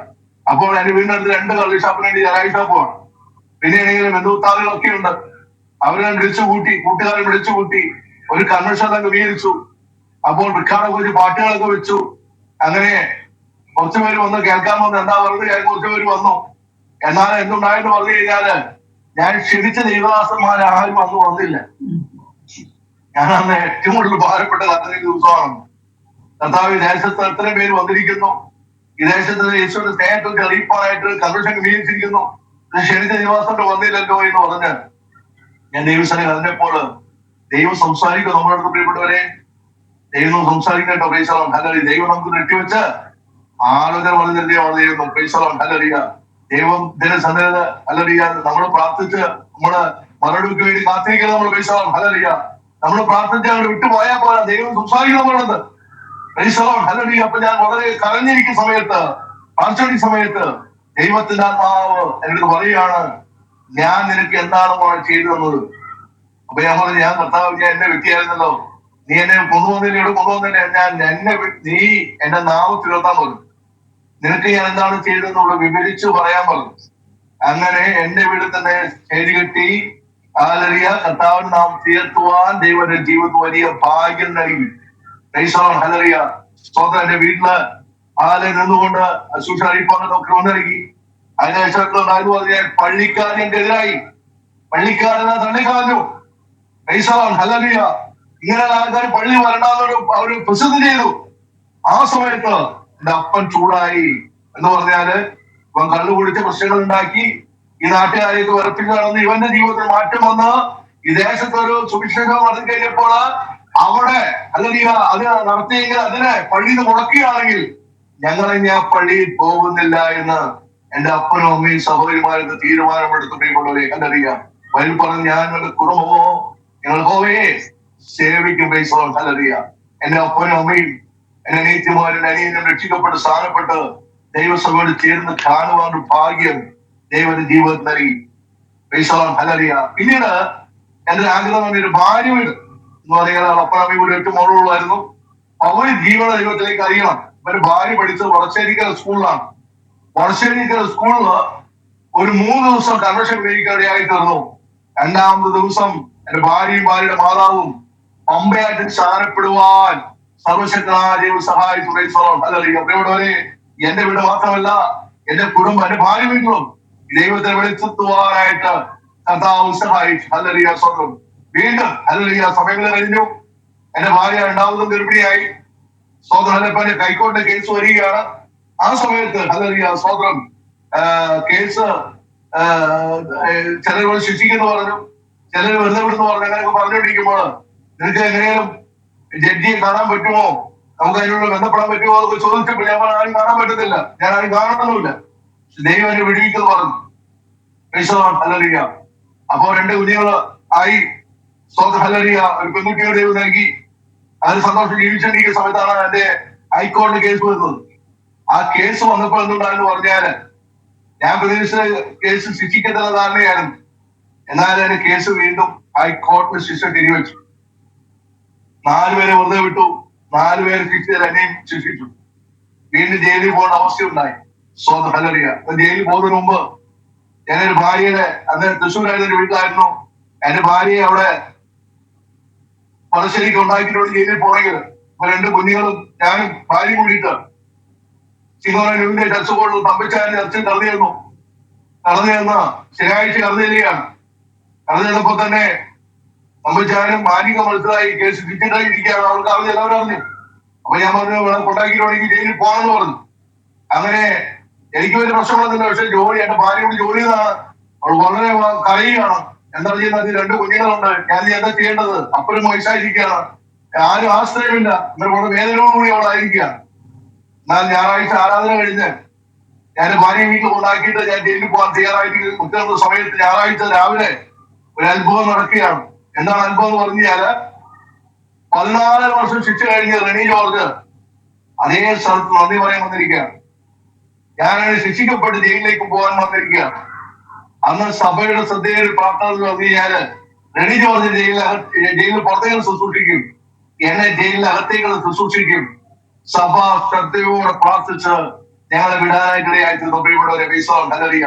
അപ്പോൾ എന്റെ വീടിനടുത്ത് 2 കള്ളി ഷാപ്പിന് വേണ്ടി ഞായറാഴ്ച ഷോപ്പാണ്. പിന്നെ ആണെങ്കിലും ബന്ധുത്താളുകളൊക്കെ ഉണ്ട്. അവരെ കൂട്ടുകാരെ വിളിച്ചു കൂട്ടി ഒരു കൺവെൻഷൻ ക്രമീകരിച്ചു. അപ്പോൾ റിക്കാർഡൊക്കെ വെച്ച് പാട്ടുകളൊക്കെ വെച്ചു. അങ്ങനെ കുറച്ചു പേര് വന്ന് കേൾക്കാൻ വന്നു. എന്താ പറഞ്ഞത്? കുറച്ചു പേര് വന്നു. എന്നാൽ എന്തുണ്ടായെന്ന് പറഞ്ഞു കഴിഞ്ഞാല്, ഞാൻ ക്ഷണിച്ച ദൈവദാസന്മാർ ആരും അന്ന് വന്നില്ല. ഞാൻ അന്ന് ഏറ്റവും കൂടുതൽ ഭാരപ്പെട്ട ദിവസമാണ്. കർത്താവ് വിദേശത്ത് എത്രയും പേര് വന്നിരിക്കുന്നു, വിദേശത്ത് യേശുവിന്റെ സ്നേഹത്തെ അറിയിപ്പാനായിട്ട് കൺവെൻഷൻ ക്രമീകരിച്ചിരിക്കുന്നു, ക്ഷണിച്ച ദൈവദാസന്റെ വന്നില്ലല്ലോ എന്ന് പറഞ്ഞ് ഞാൻ ദൈവസ്ഥനെ കണ്ടപ്പോൾ ദൈവം സംസാരിക്കും നമ്മുടെ അടുത്ത്. പ്രിയപ്പെട്ടവരെ, ദൈവം സംസാരിക്കട്ടോ. ഹല്ലേലൂയ. ദൈവം നമുക്ക് നെട്ടിവെച്ച് ആലോചന വളരെ ദൈവം. ഹല്ലേലൂയ. ദൈവം ഇതിന്റെ സന്നദ്ധ. ഹല്ലേലൂയ. നമ്മൾ പ്രാർത്ഥിച്ച് നമ്മള് മറുപടിക്ക് വേണ്ടി കാത്തിരിക്കുന്നത് നമ്മൾ. ഹല്ലേലൂയ. നമ്മൾ പ്രാർത്ഥിച്ച് അവിടെ വിട്ടുപോയാൽ പോലെ ദൈവം സംസാരിക്കണമെന്നുള്ളത്. ഹല്ലേലൂയ. അപ്പൊ ഞാൻ വളരെ കരഞ്ഞിരിക്കുന്ന സമയത്ത്, പ്രാർത്ഥിക്കുന്ന സമയത്ത് ദൈവത്തിന്റെ ആത്മാവ് എന്നോട് പറയുകയാണ്, ഞാൻ നിനക്ക് എന്താണ് ചെയ്തു തന്നത്? അപ്പൊ ഞാൻ പറഞ്ഞു, ഞാൻ കർത്താവ്, ഞാൻ എന്നെ വ്യക്തിയായിരുന്നല്ലോ, നീ എന്നെ കൊണ്ടുവന്നില്ല, ഇവിടെ കൊണ്ടുവന്നില്ല, നീ എന്റെ നാവ് തീർത്താൻ പറഞ്ഞു. നിനക്ക് ഞാൻ എന്താണ് ചെയ്തതെന്നുള്ള വിവരിച്ചു പറയാൻ പറഞ്ഞു. അങ്ങനെ എന്റെ വീട്ടിൽ തന്നെ സ്റ്റേജ് കെട്ടി ഹല്ലേലൂയ കർത്താവിന് നാം തീർത്തുവാൻ ദൈവന്റെ ജീവിതത്തിൽ വലിയ ഭാഗ്യം നൽകി. ഹല്ലേലൂയ. സ്വന്തം എന്റെ വീട്ടില് നിന്നുകൊണ്ട് ശുശ്രൂഷ അറിയിപ്പാനൊക്കെ നൽകി. അതിനുശേഷം പറഞ്ഞാൽ പള്ളിക്കാരൻ എതിരായി, പള്ളിക്കാരനെ തള്ളിക്കളഞ്ഞു. ഹല്ലേലൂയ. ഇങ്ങനെ ആൾക്കാർ പള്ളി വരണ്ടാന്നൊരു അവര് പ്രസിദ്ധി ചെയ്തു. ആ സമയത്ത് എന്റെ അപ്പൻ ചൂടായി. എന്ന് പറഞ്ഞാല് ഇവൻ കള്ളു കുടിച്ച പ്രശ്നങ്ങൾ ഉണ്ടാക്കി ഈ നാട്ടുകാരെയൊക്കെ ഉറപ്പിക്കുകയാണെന്ന് ഇവന്റെ ജീവിതത്തിൽ മാറ്റം വന്ന് ഈ ദേശത്തൊരു സുവിശേഷം നടത്തി കഴിഞ്ഞപ്പോൾ അവിടെ അല്ലെങ്കിൽ അത് നടത്തിയെങ്കിൽ അതിനെ പള്ളിയിൽ നിന്ന് മുടക്കുകയാണെങ്കിൽ ഞങ്ങളിനി ആ പള്ളിയിൽ പോകുന്നില്ല എന്ന് എന്റെ അപ്പനും അമ്മയും സഹോദരിമാരൊക്കെ തീരുമാനമെടുത്ത് പ്രിയപ്പെട്ടവരെ കണ്ടറിയാം. വരും പറഞ്ഞു, ഞാൻ എന്റെ കുടുംബമോ ഞങ്ങൾ പോവേ സേവിക്കും. ഹല്ലേലൂയ. എന്റെ അപ്പനും അമ്മയും എന്റെ അനിയത്തിമാരും അനിയനും രക്ഷിക്കപ്പെട്ട് സ്ഥാനപ്പെട്ട് ദൈവസഭയോട് ചേർന്ന് കാണുവാനുള്ള ഭാഗ്യം ദൈവത്തിന്റെ ജീവിതത്തിൽ നൽകി. ഹല്ലേലൂയ. പിന്നീട് എന്റെ ആഗ്രഹം ഒരു ഭാര്യ വീട് എന്ന് പറയുന്നത് അപ്പനമ്മയും കൂടി 8 മോളുകളായിരുന്നു. അവര് ജീവന ദൈവത്തിലേക്ക് അറിയണം. അവര് ഭാര്യ പഠിച്ചത് വടശ്ശേരിക്കര സ്കൂളിലാണ്. വടശ്ശേരിക്കര സ്കൂളില് ഒരു 3 ദിവസം കൺവെൻഷൻ കഴിക്കാനിടയായി തീർന്നു. രണ്ടാമത്തെ ദിവസം എന്റെ ഭാര്യയും ഭാര്യയുടെ മാതാവും പമ്പയായിട്ട് സ്ഥാനപ്പെടുവാൻ സർവശക്തനായ ദൈവം സഹായിച്ചു. പ്രിയപ്പെട്ടവരെ, എന്റെ വീട് മാത്രമല്ല, എന്റെ കുടുംബം, എന്റെ ഭാര്യ വീട്ടിലും ദൈവത്തെ വെളിച്ചെത്തുവാനായിട്ട് കർത്താവ് സഹായിച്ചു. ഹല്ലേലൂയ, സ്വന്തം വീണ്ടും ഹല്ലേലൂയ. സമയങ്ങൾ കഴിഞ്ഞു. എന്റെ ഭാര്യ രണ്ടാമതും ഗർഭിണിയായി. സ്വന്തം കൈക്കോട്ടെ കേസ് വരികയാണ്. ആ സമയത്ത് ഹല്ലേലൂയ, സ്വന്തം കേസ് ചിലരോട് ശിക്ഷിക്കുന്നു പറഞ്ഞു, ചിലർ വെറുതെ വിടുന്നു പറഞ്ഞു. അങ്ങനെയൊക്കെ പറഞ്ഞുകൊണ്ടിരിക്കുമ്പോൾ നിനക്ക് എങ്ങനെയും ജഡ്ജിയെ കാണാൻ പറ്റുമോ, നമുക്ക് അതിനുള്ള ബന്ധപ്പെടാൻ പറ്റുമോ എന്നൊക്കെ ചോദിച്ചപ്പോൾ ഞാൻ ആരും കാണാൻ പറ്റത്തില്ല, ഞാൻ ആരും കാണണമെന്നില്ല. ദൈവം എന്നെ വിടുവിക്കുന്നു പറഞ്ഞു. ഹല്ലേലൂയ. അപ്പോ 2 കുഞ്ഞുങ്ങള് ആയി. ഹല്ലേലൂയ. ഒരു പെൺകുട്ടിയുടെ ദൈവം നൽകി. അത് സന്തോഷം ജീവിച്ചിരിക്കുന്ന സമയത്താണ് എന്റെ ഹൈക്കോടതി കേസ് വരുന്നത്. ആ കേസ് വന്നപ്പോൾ എന്തുണ്ടായെന്ന് പറഞ്ഞാല്, ഞാൻ പ്രതീക്ഷിച്ച കേസ് ശിക്ഷിക്കേണ്ടത് ധാരണയായിരുന്നു. എന്നാൽ എന്റെ കേസ് വീണ്ടും ഹൈക്കോടതി ശിക്ഷ തിരിവെച്ചു. 4 പേരെ വെറുതെ വിട്ടു, 4 പേരെ ശിക്ഷിച്ചാൽ എന്നെയും ശിക്ഷിച്ചു. വീണ്ടും ജയിലിൽ പോകേണ്ട അവസ്ഥയുണ്ടായി. ഹല്ലേലൂയ. ജയിലിൽ പോകുന്നതിന് മുമ്പ് ഞാനൊരു ഭാര്യയുടെ, അന്ന് തൃശ്ശൂരായിരുന്നു എന്റെ വീട്ടിലായിരുന്നു, എന്റെ ഭാര്യയെ അവിടെ പടശ്ശേരിക്ക് ഉണ്ടാക്കിയിട്ടുണ്ട് ജയിലിൽ പോണെങ്കിൽ. അപ്പൊ 2 കുഞ്ഞുങ്ങളും ഞാനും ഭാര്യയും കൂടിയിട്ട് സിംഗോറിന്റെ ചർച്ച കൊണ്ട് തമ്പിച്ചാരിന്റെ ചർച്ചയിൽ കടന്നു ചെന്നു. ശനിയാഴ്ച കടന്നു ചെല്ലുകയാണ്. കടന്നു ചെന്നപ്പോ തന്നെ തമ്പിച്ചാരും മാനിക മനസ്സിലായി കേസ് ഫിറ്റിട്ടായി ഇരിക്കുകയാണ്. അവർക്ക് അറിഞ്ഞ് എല്ലാവരും അറിഞ്ഞു. അപ്പൊ ഞാൻ പറഞ്ഞു, കൊണ്ടാക്കിയിട്ടുണ്ടെങ്കിൽ ജയിലിൽ പോകണമെന്ന് പറഞ്ഞു. അങ്ങനെ എനിക്ക് വലിയ പ്രശ്നങ്ങളൊന്നുമില്ല. പക്ഷെ ജോലി, എന്റെ ഭാര്യയോട് ജോലി ചെയ്താണ്. അവൾ വളരെ കരയുകയാണ്. എന്താ ചെയ്യുന്നത്? 2 കുഞ്ഞുങ്ങളുണ്ട്, ഞാൻ എന്താ ചെയ്യേണ്ടത്? അപ്പനും വയസ്സായിരിക്കുകയാണ്, ആരും ആശ്രയമില്ല. എന്നാൽ വളരെ വേദനയോടുകൂടി അവളായിരിക്കുകയാണ്. എന്നാൽ ഞായറാഴ്ച ആരാധന കഴിഞ്ഞ് ഞാൻ ഭാര്യ വീട്ടിൽ കൊണ്ടാക്കിയിട്ട് ഞാൻ ജയിലിൽ പോകാൻ തയ്യാറായിട്ട് നിൽക്കുന്ന സമയത്ത് ഞായറാഴ്ച രാവിലെ ഒരു അത്ഭുതം നടക്കുകയാണ്. എന്താണ് അത്ഭവം എന്ന് പറഞ്ഞാല്, 14 വർഷം ശിക്ഷ കഴിഞ്ഞ് റെനി ജോർജ് അതേ സ്ഥലത്ത് നന്ദി പറയാൻ വന്നിരിക്കുകയാണ്. ഞാനത് ശിക്ഷിക്കപ്പെട്ട് ജയിലിലേക്ക് പോകാൻ വന്നിരിക്കുകയാണ്. അന്ന് സഭയുടെ ശ്രദ്ധയിൽ പ്രാർത്ഥന എന്ന് പറഞ്ഞു കഴിഞ്ഞാല്, റെനി ജോർജ് ജയിലിൽ പുറത്തേക്ക് ശുശ്രൂഷിക്കും, എന്നെ ജയിലിനകത്തേക്ക് ശുശ്രൂഷിക്കും. സഭ ശ്രദ്ധയോടെ പ്രാർത്ഥിച്ച് ഞങ്ങളെ വിടാനായിട്ടിടയായിട്ട് പ്രിയപ്പെട്ടവരെ, ഹല്ലേലൂയ.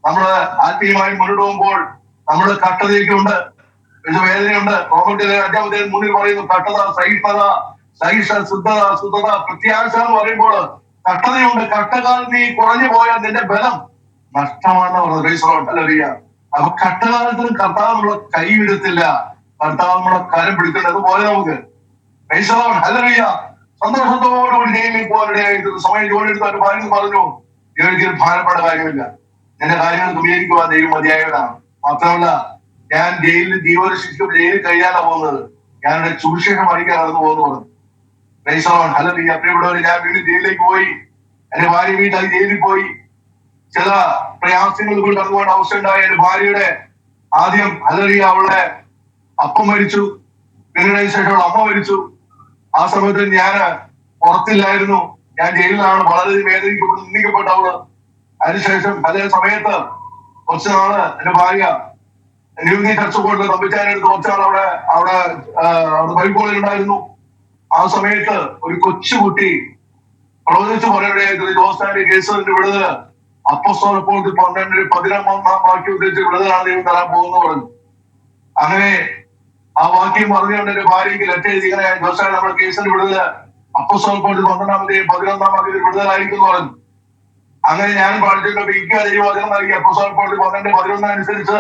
നമ്മള് ആത്മീയമായി മുന്നോട്ട് പോകുമ്പോൾ നമ്മള് കട്ടതയൊക്കെയുണ്ട്, വേദനയുണ്ട്. റോമർക്കിലെ 5-ാം മുന്നിൽ പറയുന്നു, കട്ടത, സഹിഷ്ണുത, ശുദ്ധത, പ്രത്യാശ എന്ന് പറയുമ്പോൾ കട്ടതയുണ്ട്. കട്ടകാൽ നീ കുറഞ്ഞു പോയാൽ നിന്റെ ബലം നഷ്ടമാണെന്ന് പറഞ്ഞത്. ഹല്ലേലൂയ. അപ്പൊ കട്ടകാലത്തിനും കർത്താവ് നമ്മളെ കൈവിടത്തില്ല, കർത്താവ് നമ്മളെ കരം പിടിക്കുന്നത് പോലെ നമുക്ക് ഹല്ലേലൂയ സന്തോഷത്തോടുകൂടി ജയിലിൽ പോകാനിടയായിട്ട് സമയം ജോലി എടുത്ത് അവരുടെ ഭാര്യ പറഞ്ഞു, എനിക്കൊരു ഭാരപ്പെട്ട കാര്യമില്ല, എന്റെ കാര്യങ്ങൾ ക്രമീകരിക്കുവാൻ ദൈവം മതിയായവനാണ്. മാത്രമല്ല, ഞാൻ ജയിലിൽ ജീവശിക്ഷ ജയിലിൽ കഴിയാനാണ് പോകുന്നത്, ഞാൻ എന്റെ സുവിശേഷം അറിയിക്കാൻ നടന്നു പോകുന്നു പറഞ്ഞു. ഹല്ലേലൂയ. പ്രിയപ്പെട്ടവരെ, ഞാൻ വീണ്ടും ജയിലിലേക്ക് പോയി. എന്റെ ഭാര്യ വീട്ടിൽ ജയിലിൽ പോയി. ചില പ്രയാസങ്ങൾ കൊണ്ട് കടന്നുപോകേണ്ട അവസ്ഥ ഉണ്ടായി. എന്റെ ഭാര്യയുടെ ആദ്യം ഹല്ലേലൂയ അവളുടെ അപ്പം മരിച്ചു, പിന്നീട് ശേഷം അവളുടെ അമ്മ മരിച്ചു. ആ സമയത്ത് ഞാൻ പുറത്തില്ലായിരുന്നു, ഞാൻ ജയിലിലാണ്. വളരെ വേദനിക്കപ്പെട്ടു, നിന്ദിക്കപ്പെട്ട അവള്. അതിനുശേഷം അതേ സമയത്ത് കുറച്ച് നാള് എന്റെ ഭാര്യ ന്യൂജി ചർച്ച കൊണ്ട് തമ്പിച്ചാനെടുത്ത് കുറച്ച് നാൾ അവിടെ ബൈബിൾ കോളേജിൽ ഉണ്ടായിരുന്നു. ആ സമയത്ത് ഒരു കൊച്ചുകുട്ടി പ്രവചിച്ചു പറയുകയായിരുന്നു, ജോസ്റ്റാന്റെ കേസിന്റെ വിടുതല് അപ്പോസ്തലർ 12:11 വാക്യം ഉദ്ദേശിച്ച് വിടുതലാണ് ദൈവം തരാൻ പോകുന്നു പറഞ്ഞു. അങ്ങനെ ആ വാക്യം പറഞ്ഞുകൊണ്ട് എന്റെ ഭാര്യയ്ക്ക് ലെറ്റർ എഴുതി, ഇങ്ങനെ ജോസ്റ്റാൻ നമ്മുടെ കേസിന്റെ വിടുതല് അപ്പോസ്തലർ 12:11 വാക്യത്തിൽ വിടുതലായിരിക്കും പറഞ്ഞു. അങ്ങനെ ഞാൻ പഠിച്ചിട്ട് എനിക്ക് ദൈവവചനം നൽകി. അപ്പോസ്തലർ 12:11 അനുസരിച്ച്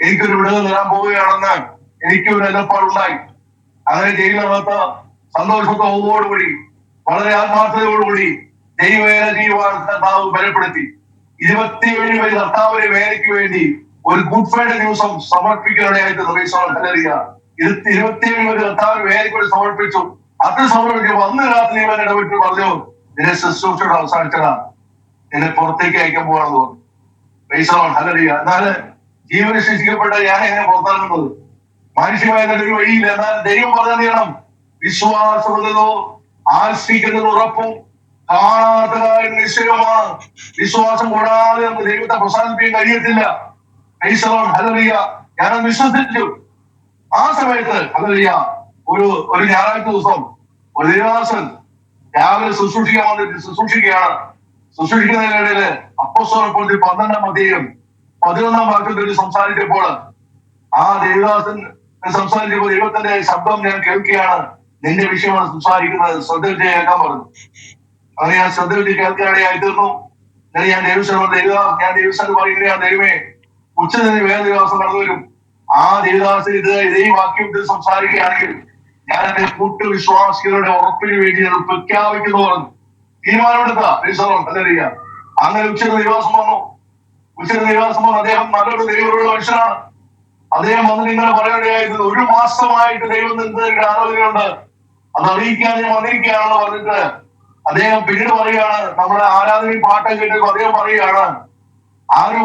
എനിക്കൊരു വിടുതൽ തരാൻ പോവുകയാണെന്ന് എനിക്കൊരു നിലപാടുണ്ടായി. അങ്ങനെ ജയിലിനകത്ത് സന്തോഷത്തോടുകൂടി വളരെ ആത്മാർത്ഥതയോടുകൂടി ദൈവവേല ചെയ്യുവാൻ കർത്താവ് ബലപ്പെടുത്തി. 27 പേര് കർത്താവിന്റെ വേലയ്ക്ക് വേണ്ടി ഒരു ഗുഡ് ഫ്രൈഡേ ദിവസം സമർപ്പിക്കാനായിട്ട് 27 പേര് കർത്താവിന് വേലയ്ക്ക് വേണ്ടി സമർപ്പിച്ചു. അത് സമർപ്പിച്ചു. അന്ന് രാത്രി ഇവൻ ഇടപെട്ട് പറഞ്ഞു, നിന്നെ ശുശ്രൂഷയുടെ അവസാനിച്ചതാ, നിന്നെ പുറത്തേക്ക് അയക്കാൻ പോവാണെന്ന് പറഞ്ഞു. ഹല്ലേലൂയ. എന്നാല് ജീവന് ശിക്ഷിക്കപ്പെട്ട ഞാൻ എങ്ങനെ പുറത്താകുന്നത്? മനുഷ്യമായ ഒരു വഴിയില്ല. എന്നാൽ ദൈവം പറഞ്ഞത് ചെയ്യണം. വിശ്വാസമുള്ളതോ ആശ്രയിക്കുന്നത് ഉറപ്പും കാണാത്ത കാര്യം നിശ്ചയമാണ്. വിശ്വാസം കൂടാതെ നമുക്ക് ദൈവത്തെ പ്രസാദിപ്പിക്കാൻ കഴിയത്തില്ല. ഹല്ലേലൂയ. ഞാനത് വിശ്വസിച്ചു. ആ സമയത്ത് ഹല്ലേലൂയ ഒരു ഞായറാഴ്ച ദിവസം ഒരു ദേവദാസൻ രാവിലെ ശുശ്രൂഷിക്കാൻ വന്നിട്ട് ശുശ്രൂഷിക്കുകയാണ്. ശുശ്രൂഷിക്കുന്നതിനിടയില് അപ്പോസ്തലപ്രവൃത്തി 12-ാം അധ്യായം 11-ാം വാക്യത്തിൽ സംസാരിച്ചപ്പോൾ ആ ദേവദാസൻ സംസാരിച്ചപ്പോൾ ദൈവത്തിന്റെ ശബ്ദം ഞാൻ കേൾക്കുകയാണ്. നിന്റെ വിഷയമാണ് സംസാരിക്കുന്നത്, ശ്രദ്ധ കേൾക്കാൻ പറഞ്ഞു. അങ്ങനെ ഞാൻ ശ്രദ്ധ കേൾക്കാനിടയായി തീർന്നു. ഞാൻ ദേവസ്വം പറയുകയാണ്, ദൈവമേ ഉച്ചതിന് വേറെ ദിവസം നടന്നു വരും. ആ ദേവദാസൻ ഇതേ വാക്യം സംസാരിക്കുകയാണെങ്കിൽ ഞാൻ എന്റെ കൂട്ടുവിശ്വാസികളുടെ ഉറപ്പിന് വേണ്ടി അത് പ്രഖ്യാപിക്കുന്നു പറഞ്ഞു. തീരുമാനമെടുത്താ ഹല്ലേലൂയ. അങ്ങനെ ഉച്ചതിന് ദിവസം വന്നു. ഉച്ചതിന് ദിവസം വന്നു. അദ്ദേഹം നല്ലൊരു ദൈവമുള്ള മനുഷ്യനാണ്. അദ്ദേഹം വന്ന് നിങ്ങളെ പറയേണ്ടതായിരുന്നു, 1 മാസമായിട്ട് ദൈവം നിങ്ങൾക്ക് ആലോചനയുണ്ട്, അത് അറിയിക്കാൻ ഞാൻ വന്നിരിക്കുകയാണെന്ന് പറഞ്ഞിട്ട് അദ്ദേഹം പിന്നീട് പറയുകയാണ്, നമ്മുടെ ആരാധനയും പാട്ടം കേട്ട് അദ്ദേഹം പറയുകയാണ്, ആ ഒരു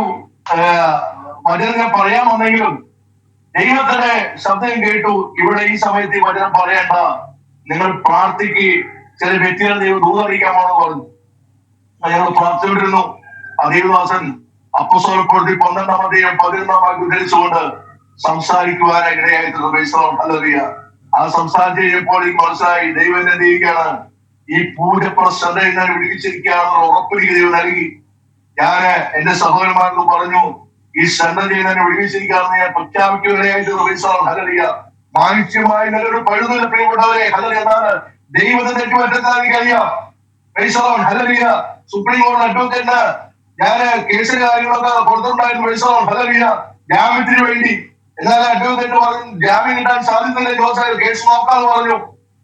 വചനം പറയാൻ വന്നെങ്കിലും ദൈവത്തിന്റെ ശബ്ദം കേട്ടു, ഇവിടെ ഈ സമയത്ത് ഈ വചനം പറയണ്ട, നിങ്ങൾ പ്രാർത്ഥിക്ക്, ചില വ്യക്തികൾ ദൈവം ദൂതറിയിക്കാമെന്ന് പറഞ്ഞു. ഞങ്ങൾ പ്രാർത്ഥിച്ചിരുന്നു. ആ ദേവദാസൻ അപ്പോസ്തലപ്രവൃത്തി 12-ാം അധ്യായം 11-ാം വാക്യം ഉദ്ധരിച്ചുകൊണ്ട് സംസാരിക്കുവാനായി ഇടയായിട്ടുണ്ട്. ഹല്ലേലൂയ. ആ സംസാരിച്ച് കഴിഞ്ഞപ്പോൾ എനിക്ക് മനസ്സിലായി, ദൈവം എന്നെ ചെയ്യുകയാണ്, ഈ പൂജപ്രശ്നത ഞാൻ വിളിച്ചിരിക്കുകയാണെന്ന് ഉറപ്പിലേക്ക് ദൈവം നൽകി. ഞാന് എന്റെ സഹോദരന്മാർക്ക് പറഞ്ഞു, ഈ ശ്രദ്ധ ചെയ്യുന്നതിനെ വിളിച്ചിരിക്കുകയാണെന്ന് ഞാൻ പ്രഖ്യാപിക്കുകയായിട്ട്. ഹല്ലേലൂയ. മാനുഷ്യമായി നല്ലൊരു പഴുതൽ പ്രിയപ്പെട്ടവരെ, ഹല്ലേലൂയ. എന്താണ് ദൈവത്തെ തെറ്റുപറ്റാൻ കഴിയാം. ഹല്ലേലൂയ. സുപ്രീം കോടതി അഡ്വക്കേറ്റിന് ഞാന് കേസിന്റെ കാര്യങ്ങളൊക്കെ കൊടുത്തിട്ടുണ്ടായിരുന്നു. ഹല്ലേലൂയ. ജാമ്യത്തിന് വേണ്ടി. എന്നാൽ അഡ്വക്കേറ്റ് പറഞ്ഞു ജാമ്യം കിട്ടാൻ സാധ്യതയില്ല, ജോസ് കേസ് നോക്കാന്ന് പറഞ്ഞു.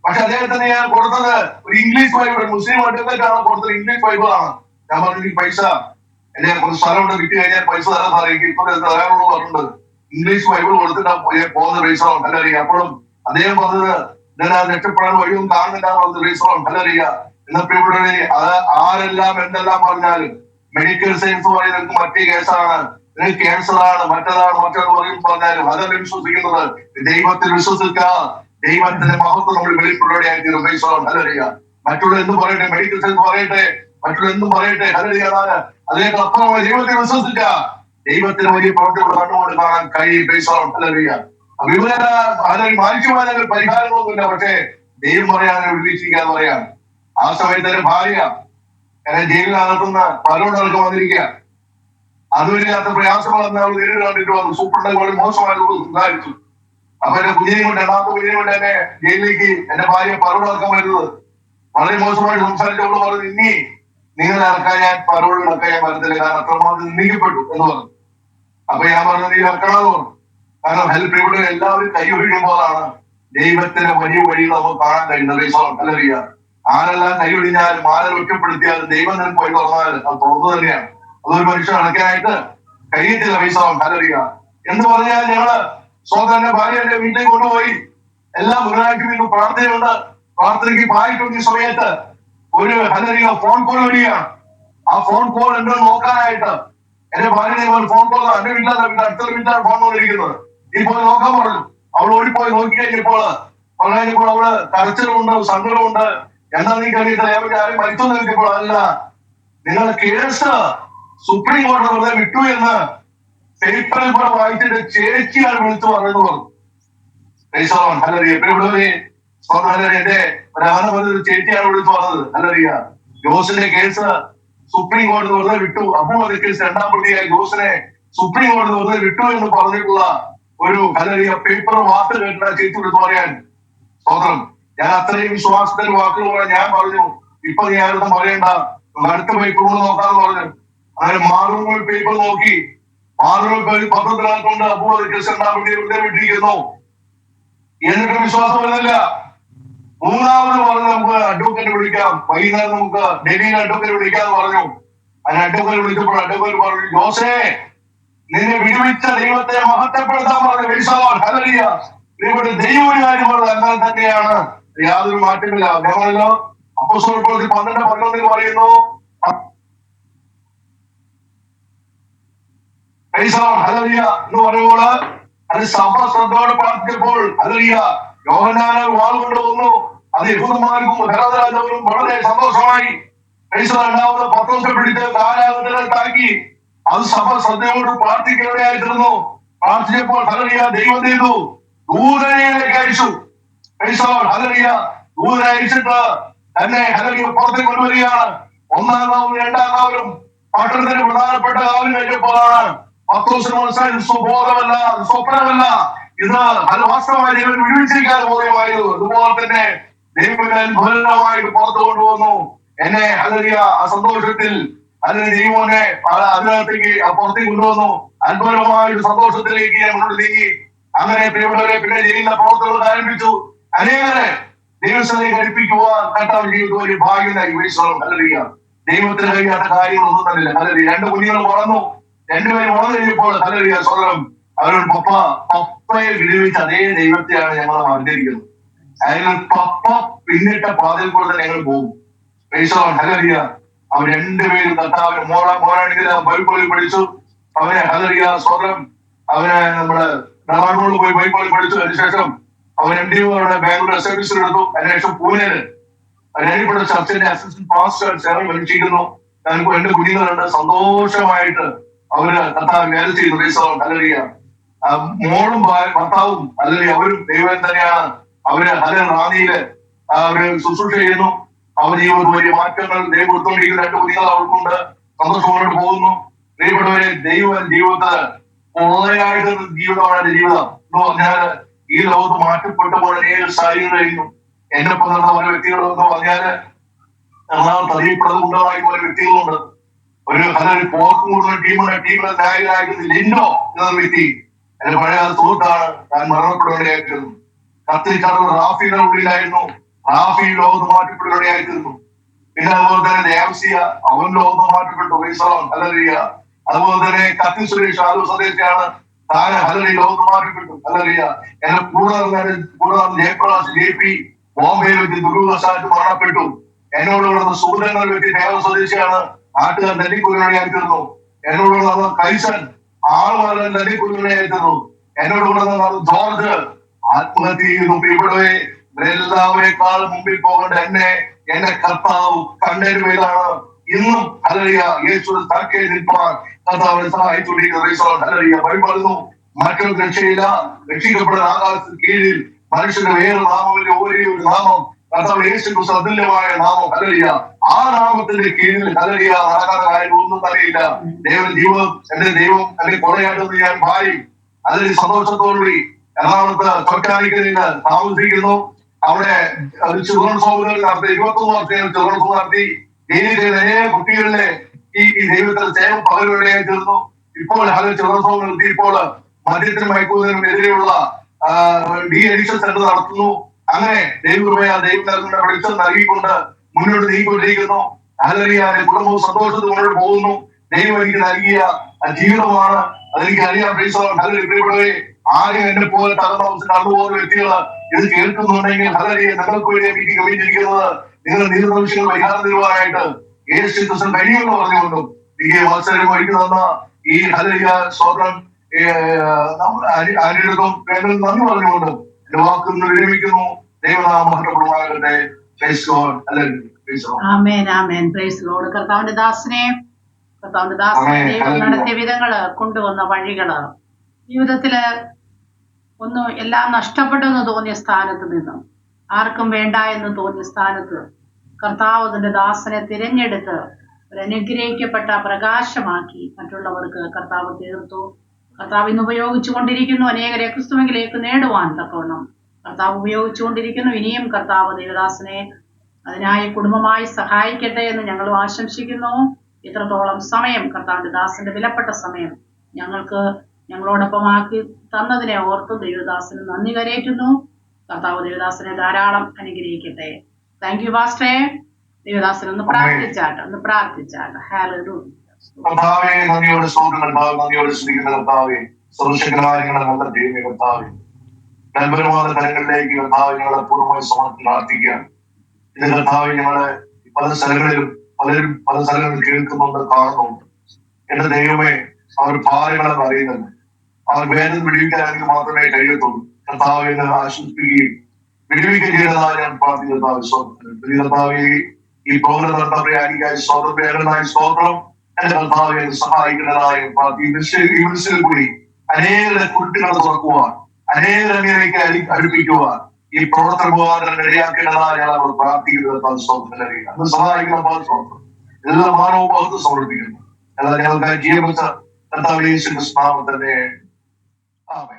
പക്ഷെ അദ്ദേഹത്തിന് ഞാൻ കൊടുത്തത് ഒരു ഇംഗ്ലീഷ് ബൈബിൾ, മുസ്ലിം അഡ്വക്കേറ്റ് ആണ് കൊടുത്തത്, ഇംഗ്ലീഷ് ബൈബിളാണ്. ഞാൻ പറഞ്ഞു, ഈ പൈസ എന്റെ കുറച്ച് സ്ഥലമുണ്ട്, വിറ്റ് കഴിഞ്ഞാൽ പൈസ തരാൻ സാധിക്കും, ഇപ്പൊ തരാനുള്ള പറഞ്ഞിട്ടുണ്ട്. ഇംഗ്ലീഷ് ബൈബിൾ കൊടുത്തിട്ടാ പോകുന്ന റീസോൺ. ഹല്ലേലൂയ. അപ്പോഴും അദ്ദേഹം പറഞ്ഞത് ഞാൻ രക്ഷപ്പെടാൻ വഴിയൊന്നും കാണുന്നില്ല റീസോൺ. ഹല്ലേലൂയ. എന്ന പ്രിയപ്പെട്ടവരെ, അത് ആരെല്ലാം എന്തെല്ലാം പറഞ്ഞാലും മെഡിക്കൽ സയൻസ് പറയുന്നത് മറ്റേ കേസാണ്, ക്യാൻസർ ആണ്, മറ്റേതാണ് പറഞ്ഞാലും അതല്ല വിശ്വസിക്കുന്നത്. ദൈവത്തിൽ വിശ്വസിക്കുക. ദൈവത്തിന്റെ മഹത്വം നമ്മൾ വെളിപ്പെടുകയായി തീരും. ഹല്ലേലൂയ. മറ്റുള്ള എന്തും പറയട്ടെ, മെഡിക്കൽ സയൻസ് പറയട്ടെ, മറ്റുള്ള എന്തും പറയട്ടെ, ഹല്ലേലൂയ. അതിലേക്ക് അപ്പുറമായി ദൈവത്തെ വിശ്വസിക്കുക. ദൈവത്തിന് വലിയ പ്രവർത്തികൾ കണ്ടുകൊണ്ട് കാണാൻ കഴിയും. ഹല്ലേലൂയ. വിവര മാനുഷ്യമായ പരിഹാരങ്ങളൊന്നുമില്ല, പക്ഷേ ദൈവം പറയാൻ വിളിച്ചിരിക്കാന്ന് പറയാം. ആ സമയത്ത് എന്റെ ഭാര്യ ജയിലിനകത്തുനിന്ന് പലരോടൊക്കെ വന്നിരിക്കുക. അതുവരെയാത്ത പ്രയാസങ്ങളെന്ന് അവൾ നേരിട്ട് കണ്ടിട്ട് വന്നു. സൂപ്രണ്ട് വളരെ മോശമായിട്ട് സംസാരിച്ചു. അപ്പൊ എന്റെ കുഞ്ഞിനെ കൊണ്ട്, രണ്ടാമത്തെ കുഞ്ഞിനെ കൊണ്ട് എന്നെ ജയിലിലേക്ക് എന്റെ ഭാര്യ പരോടക്കം വരുന്നത് വളരെ മോശമായിട്ട് സംസാരിച്ചവള് പറഞ്ഞു, ഇനി നിങ്ങളെ ഇറക്കാൻ ഞാൻ പരോട് ഇറക്കാൻ ഞാൻ വരത്തില്ല, കാരണം അത്രമാത്രം നിന്ദിക്കപ്പെട്ടു എന്ന് പറഞ്ഞു. അപ്പൊ ഞാൻ പറഞ്ഞു, നീ ഇറക്കണമെന്ന് പറഞ്ഞു. കാരണം ഹെൽപ്പ് ഇവിടെ എല്ലാവരും കൈ ഒഴിയുമ്പോഴാണ് ദൈവത്തിന്റെ വലിയ വഴികൾ നമുക്ക് കാണാൻ കഴിയുന്നത്. ഹല്ലേലൂയ. ആരെല്ലാം കൈ ഒഴിഞ്ഞാലും ആരെ ഒറ്റപ്പെടുത്തിയാലും ദൈവം നിനക്ക് വഴി തുറന്നാൽ അത് തുറന്നു തന്നെയാണ്. അതൊരു മനുഷ്യൻ അടയ്ക്കാനായിട്ട് കഴിയത്തില്ല. ഹല്ലേലൂയ. എന്ന് പറഞ്ഞാൽ ഞങ്ങള് സ്വന്തം ഭാര്യ എന്റെ വീട്ടിലേക്ക് കൊണ്ടുപോയി. എല്ലാം ബുധനാഴ്ച വീണ്ടും പ്രാർത്ഥനയുണ്ട്. പ്രാർത്ഥനയ്ക്ക് പായിട്ടുണ്ട്. ഈ സമയത്ത് ഒരു ഹല്ലേലൂയ ഫോൺ കോൾ വരികയാണ്. ആ ഫോൺ കോൾ എന്തോ നോക്കാനായിട്ട് എന്റെ ഭാര്യ ഫോൺ കോൾ, എന്റെ വീട്ടിലാണ്, അടുത്ത വീട്ടിലാണ് ഫോൺ കൊണ്ടിരിക്കുന്നത്. നീ പോയി നോക്കാൻ പറഞ്ഞു. അവൾ ഓടിപ്പോയി നോക്കി കഴിഞ്ഞപ്പോൾ അവള് കരച്ചിലുണ്ട്, സങ്കടമുണ്ട്. എന്താ നീ കഴിയില്ല, ആരും മരിച്ചെന്ന് ചോദിച്ചപ്പോൾ അല്ല, നിങ്ങളുടെ കേസ് സുപ്രീം കോടതി വെറുതെ വിട്ടു എന്ന് പേപ്പറിൽ കൂടെ വായിച്ചിട്ട് ചേച്ചിയാണ് വിളിച്ചു പറയുന്നത് പറഞ്ഞു. എന്റെ പ്രധാനമന്ത്രി ചേച്ചിയാണ് വിളിച്ചു പറഞ്ഞത്. ഹല്ലേലൂയ. ജോസിന്റെ കേസ് സുപ്രീം കോടതി വെറുതെ വിട്ടു. അബൂബക്കർ കേസ് 2-ാം പ്രതിയായ ജോസിനെ സുപ്രീം കോടതി വെറുതെ വിട്ടു എന്ന് പറഞ്ഞിട്ടുള്ള ഒരു ഹല്ലേലൂയ പേപ്പർ വാർത്ത കേട്ടിട്ട് ചേച്ചി വിളിച്ചു പറയാൻ. സ്വതന്ത്രം. ഞാൻ അത്രയും വിശ്വാസത്തിന്റെ വാക്കുകൾ പറയാൻ ഞാൻ പറഞ്ഞു, ഇപ്പൊ നീ ആരോടും പറയണ്ട, അടുത്ത പേപ്പർ നോക്കാന്ന് പറഞ്ഞു. അങ്ങനെ മാതൃഭൂമി പേപ്പർ നോക്കി, മാതൃഭൂമി പത്രത്തിനകത്തുകൊണ്ട് അബൂബക്കർ കേസ് 2-ാം പ്രതിയെ വെറുതെ വിട്ടിരിക്കുന്നു. എന്നിട്ട് വിശ്വാസം വരുന്നില്ല. മൂന്നാമത് പറഞ്ഞു, നമുക്ക് അഡ്വക്കേറ്റ് വിളിക്കാം, വൈകുന്നേരം നമുക്ക് ഡൽഹിയിൽ അഡ്വക്കേറ്റ് വിളിക്കാന്ന് പറഞ്ഞു. അതിന് അഡ്വക്കേറ്റ് വിളിച്ചപ്പോൾ അഡ്വക്കേറ്റ് പറഞ്ഞു, ജോസേ നിന്നെ വിടുവിച്ച ദൈവത്തെ മഹത്വപ്പെടുത്താൻ പറഞ്ഞു. ഹല്ലേലൂയ. ഇവിടെ ദൈവം കാര്യം പറഞ്ഞത് അങ്ങനെ തന്നെയാണ്, യാതൊരു മാറ്റമില്ല. ഞങ്ങളല്ലോ അപ്പോസ്തലപ്രവൃത്തി 12:11 പറയുന്നു, ഹല്ലേലൂയ എന്ന് പറയുമ്പോൾ അത് സഭ ശ്രദ്ധയോടെ പ്രാർത്ഥിച്ചപ്പോൾ അതറിയ യോഹന്നാനെ വാൾ കൊണ്ടുവന്നു. അത് യഹൂദന്മാർക്കും ഹെരോദാരാജാവിനും വളരെ സന്തോഷമായി. രണ്ടാമത് പത്രോസിനെ പിടിച്ച് കാരാഗൃഹത്തിലാക്കി. അത് സഭ ശ്രദ്ധയോട് പ്രാർത്ഥിക്കുകയായിരുന്നു. പ്രാർത്ഥിച്ചപ്പോൾ ഹല്ലേലൂയ ദൈവം ചെയ്തു, ദൂതനെയൊക്കെ അയച്ചു. ഹല്ലേലൂയ ദൂതനെ അയച്ചിട്ട് തന്നെ ഹല്ലേലൂയ പുറത്തേക്ക് കൊണ്ടുവരികയാണ്. ഒന്നാം നാവും രണ്ടാം നാവിലും പട്ടണത്തിന് പ്രധാനപ്പെട്ട കാവൽ കഴിഞ്ഞപ്പോഴാണ് പത്രോസിന് മനസ്സിലായത് സ്വബോധമല്ല, സ്വപ്നമല്ല, ഇത് വാസ്തവമായി ദൈവം വിടുവിച്ചിരിക്കാൻ ബോധ്യമായിരുന്നു. അതുപോലെ തന്നെ ദൈവം അത്ഭുതമായിട്ട് പുറത്തു കൊണ്ടുവന്നു എന്നെ. ഹല്ലേലൂയ ആ സന്തോഷത്തിൽ അല്ലെങ്കിൽ ദൈവനെ അതിനകത്തേക്ക് പുറത്തേക്ക് കൊണ്ടുവന്നു. അത്ഭുതമായിട്ട് സന്തോഷത്തിലേക്ക് ഞാൻ മുന്നോട്ട് നീങ്ങി. അങ്ങനെ പ്രിയപ്പെട്ടവരെ പിന്നെ ചെയ്യുന്ന പ്രവർത്തനങ്ങൾ ആരംഭിച്ചു. അനേകരെ ദൈവസ്ഥലേക്ക് ഘടിപ്പിക്കുവാൻ കർത്താവ് ജീവിതം ഒരു ഭാഗ്യമായി. ഹല്ലേലൂയ ദൈവത്തിന് കഴിയാത്ത കാര്യങ്ങളൊന്നും തന്നില്ല. ഹല്ലേലൂയ 2 കുഞ്ഞുങ്ങൾ വളർന്നു. 2 പേര് വളർന്നു കഴിഞ്ഞപ്പോൾ ഹല്ലേലൂയ സ്വതന്ത്രം അവരോട് പപ്പയെ വിടുവിച്ച അതേ ദൈവത്തെയാണ് ഞങ്ങൾ അറിഞ്ഞിരിക്കുന്നത്. അതിന് പപ്പ പിന്നിട്ട പാതയിൽ കൂടെ തന്നെ ഞങ്ങൾ പോകും. ഹല്ലേലൂയ അവർ 2 പേരും കർത്താവിന് മോനാണെങ്കിൽ ബൈബിളിൽ പഠിച്ചു. അവനെ ഹല്ലേലൂയ സ്വതന്ത്രം അവനെ നമ്മുടെ ഡെറാഡൂണിൽ പോയി ബൈബിളിൽ പഠിച്ചു. അതിനുശേഷം അവൻ MD ബാംഗ്ലൂർ സർവീസിൽ എടുത്തു. അതിനുശേഷം പൂനെയില് അറിയപ്പെട്ട ചർച്ചിന്റെ അസിസ്റ്റന്റ് പാസ്റ്റർ ചേർന്ന് വിളിച്ചിരിക്കുന്നു. ഞങ്ങൾക്ക് 2 കുഞ്ഞുങ്ങളുണ്ട്. സന്തോഷമായിട്ട് അവര് കർത്താവ് വേല ചെയ്തു. ഹല്ലേലൂയ മോളും ഭർത്താവും അല്ലെങ്കിൽ അവരും ദൈവം തന്നെയാണ്. അവര് റാന്നിയില് അവര് ശുശ്രൂഷ ചെയ്യുന്നു. അവർ ജീവിതത്തിൽ വലിയ മാറ്റങ്ങൾ ദൈവം കൊടുത്തുകൊണ്ടിരിക്കുന്ന 2 കുഞ്ഞുങ്ങൾ അവർക്കുണ്ട്. സന്തോഷത്തോടെ പോകുന്നു. ദൈവപ്പെട്ടവരെ ജീവിതത്തിൽ പൊള്ളയായിട്ട് ജീവിതമാണ് ജീവിതം എന്ന് പറഞ്ഞാല് ഈ ലോകത്ത് മാറ്റപ്പെട്ടപ്പോൾ അനേക സാഹചര്യം കഴിഞ്ഞു. എന്നെ നടന്ന പല വ്യക്തികളെന്ന് പറഞ്ഞാല് എറണാകുളത്ത് അറിയപ്പെടുന്നത് ഉണ്ടായി പല വ്യക്തികളുണ്ട്. ഒരു പോർക്ക് കൂടുന്ന ടീമിലെ നായകനായിട്ട് ലിൻഡോ എന്ന വ്യക്തി എന്റെ പഴയ സുഹൃത്താണ്. ഞാൻ മരണപ്പെടുകയായിരുന്നു. കത്തിരിക്കാറുള്ള റാഫിയുടെ ഉള്ളിലായിരുന്നു. റാഫി ലോകത്ത് മാറ്റപ്പെടുകയായിരുന്നു. പിന്നെ അതുപോലെ തന്നെ ദേവസിയ അവൻ ലോകത്ത് മാറ്റപ്പെട്ടു. ഹല്ലേലൂയ അതുപോലെ തന്നെ കത്തി സുരേഷ് ആലൂർ സ്വദേശിയാണ്. താൻ ഹല്ലേലൂയ ലോകത്ത് മാറ്റപ്പെട്ടു. ഹല്ലേലൂയ എന്നെ കൂടാതെ ജയപ്രകാശ് JP ബോംബെയിൽ വെച്ച് ദുരൂഹവശായിട്ട് മരണപ്പെട്ടു. എന്നോടുള്ള സുഹൃത്തുക്കൾ വ്യക്തി ദേവ സ്വദേശിയാണ്. നാട്ടുകാർ നെല്ലിക്കുരുവണിയായിരുന്നു. എന്നോടുള്ള കൈസൻ ആളുകൾ നെല്ലിക്കുരുവണിയായിരുന്നു. എന്നോടുള്ള ജോർജ് ആത്മഹത്യ ചെയ്തു. ഇവിടെ എല്ലാവരെക്കാൾ മുമ്പിൽ പോകേണ്ട എന്നെ കർത്താവ് കണ്ണേരുമേലാണ്. ഇന്നും ഹല്ലേലൂയ യേശുവിനെ താക്കേ നിൽപ്പാൻ കർത്താവിനെ സഹായിച്ചുകൊണ്ടിരിക്കുന്ന ഹല്ലേലൂയ ബൈബിൾ പറയുന്നു, മറ്റൊരു രക്ഷയില്ല, രക്ഷിക്കപ്പെടുന്ന ആകാശത്തിന് കീഴിൽ മനുഷ്യന്റെ വേറെ നാമമില്ല, ഒരേ ഒരു നാമം കർത്താവ് യേശുക്രിസ്തു അതുല്യമായ നാമം. ഹല്ലേലൂയ ആ നാമത്തിന്റെ കീഴിൽ ഹല്ലേലൂയ നടക്കാത്ത കാര്യം ഒന്നും അറിയില്ല. എന്റെ ദൈവം അല്ലെങ്കിൽ കുറയാട്ടെന്ന് ഞാൻ ഭാര്യ അതിൽ സന്തോഷത്തോടുകൂടി എറണാകുളത്ത് തൊട്ടാനിക്കലിൽ താമസിക്കുന്നു. അവിടെ ചിൽഡ്രൻസ് ഹോമുകൾ നടത്തി 21 വർഷം ചിൽഡ്രൻസ് ഹോം നടത്തി. അനേക കുട്ടികളിലെ ഈ ദൈവത്തിൽ സേവം പകരുകയായി തീർന്നു. ഇപ്പോൾ ചിൽഡ്രൻസ് ഹോം നിർത്തി ഇപ്പോൾ മദ്യത്തിനും മയക്കുമരുന്നിനും എതിരെയുള്ള ഡി അഡിക്ഷൻ സെന്റർ നടത്തുന്നു. അങ്ങനെ ദൈവകൃപയാ ദൈവം വെളിച്ചം നൽകിക്കൊണ്ട് മുന്നോട്ട് നീങ്ങിക്കൊണ്ടിരിക്കുന്നു. ഹല്ലേലൂയ കുടുംബവും സന്തോഷത്തിൽ മുന്നോട്ട് പോകുന്നു. ദൈവം എനിക്ക് നൽകിയ ജീവിതമാണ്. അതെനിക്ക് അറിയാം. ഹല്ലേലൂയ ആരും എന്നെ പോലെ കടന്നുപോകുന്ന വ്യക്തികൾ ഇത് കേൾക്കുന്നുണ്ടെങ്കിൽ ഹല്ലേലൂയ നിങ്ങൾക്ക് വേണ്ടി എനിക്ക് കഴിഞ്ഞിരിക്കുന്നത് നിങ്ങൾ നീർനിമിഷങ്ങൾ പരിഹാരം തരുവാനായിട്ട് യേശു ക്രിസ്തു കഴിയുമെന്ന് പറഞ്ഞുകൊണ്ടും എനിക്ക് മത്സരം വഹിക്കു തന്ന ഈ ഹല്ലേലൂയ സ്വതന്ത്രം ആരെടുക്കും നന്ദി പറഞ്ഞുകൊണ്ടും എന്റെ വാക്കുകൾ വിരമിക്കുന്നു. ദൈവനാമം മഹത്വപ്പെടുമാകട്ടെ. കർത്താവിന്റെ ദാസനെ ദൈവം നടത്തിയ വിധങ്ങള്, കൊണ്ടുവന്ന വഴികള്, ജീവിതത്തില് ഒന്ന് എല്ലാം നഷ്ടപ്പെട്ടെന്ന് തോന്നിയ സ്ഥാനത്ത് നിന്നും ആർക്കും വേണ്ട എന്ന് തോന്നിയ സ്ഥാനത്ത് കർത്താവ് അതിന്റെ ദാസനെ തിരഞ്ഞെടുത്ത് ഒരു അനുഗ്രഹിക്കപ്പെട്ട പ്രകാശമാക്കി മറ്റുള്ളവർക്ക് കർത്താവ് തീർത്തു. കർത്താവ് ഇന്ന് ഉപയോഗിച്ചു കൊണ്ടിരിക്കുന്നു. അനേകരെ ക്രിസ്തുവിലേക്ക് നേടുവാൻ തക്കവണ്ണം കർത്താവ് ഉപയോഗിച്ചു കൊണ്ടിരിക്കുന്നു. ഇനിയും കർത്താവ് ദേവദാസനെ അതിനായി കുടുംബമായി സഹായിക്കട്ടെ എന്ന് ഞങ്ങൾ ആശംസിക്കുന്നു. ഇത്രത്തോളം സമയം കർത്താവിന്റെ ദാസന്റെ വിലപ്പെട്ട സമയം ഞങ്ങളോടൊപ്പം ആക്കി തന്നതിനെ ഓർത്ത് ദേവദാസന് നന്ദി കരയേറ്റുന്നു. കർത്താവ് ദേവദാസനെ ധാരാളം അനുഗ്രഹിക്കട്ടെ. താങ്ക് യു പാസ്റ്ററെ. ദേവദാസൻ ഒന്ന് പ്രാർത്ഥിച്ചാട്ടെ. ഹല്ലേലൂയ. കർത്താവേ നന്ദിയോട് സ്തോത്രങ്ങൾ, നന്ദിയോട് സ്തുതിക്കുന്ന കർത്താവേ, സർവശക്തനായ നല്ല ദൈവമേ കർത്താവേ, നന്മരമായ തലങ്ങളിലേക്ക് കർത്താവ് ഞങ്ങളെ പൂർണ്ണമായി സമർപ്പിച്ച് പ്രാർത്ഥിക്കുകയാണ്. ഇത് കർത്താവെ ഞങ്ങളെ പല സ്ഥലങ്ങളിലും പല സ്ഥലങ്ങളിൽ കേൾക്കുന്നുണ്ട്, കാണുന്നുണ്ട്. എന്റെ ദൈവമേ, അവർ ഭാരങ്ങളെന്ന് അറിയുന്നുണ്ട്. അവർ വേദന വിടുവിക്കാനെങ്കിൽ മാത്രമേ കഴിയത്തുള്ളൂ. കർത്താവിനെ ആശ്വസിപ്പിക്കുകയും വിടുവിക്കുകയും ചെയ്തതായി ഞാൻ പ്രാർത്ഥിക്കുന്ന കർത്താവെ, ഈ പ്രോഗ്രാം നടത്താൻ ആയിരിക്കായി സ്തോത്രം. എന്റെ കർത്താവെ സഹായിക്കുന്നതായി പ്രാർത്ഥിക്കുന്നു. കൂടി അനേകരുടെ കുട്ടികളെ തുറക്കുവാൻ, അനേകരങ്ങളിലേക്ക് അടുപ്പിക്കുവാൻ ഈ പ്രവർത്തന പോകാൻ ഇടയാക്കേണ്ടതായി ഞാൻ അവർ പ്രാർത്ഥിക്കുന്നത് സ്തോത്രം. അത് സഹായിക്കുന്ന സ്തോത്രം. എല്ലാ മാനവഭാഗത്തും സമർപ്പിക്കുന്നു. ഞങ്ങൾക്ക് ജീവൻ കർത്താവിനെ നാമം തന്നെ ആമേൻ.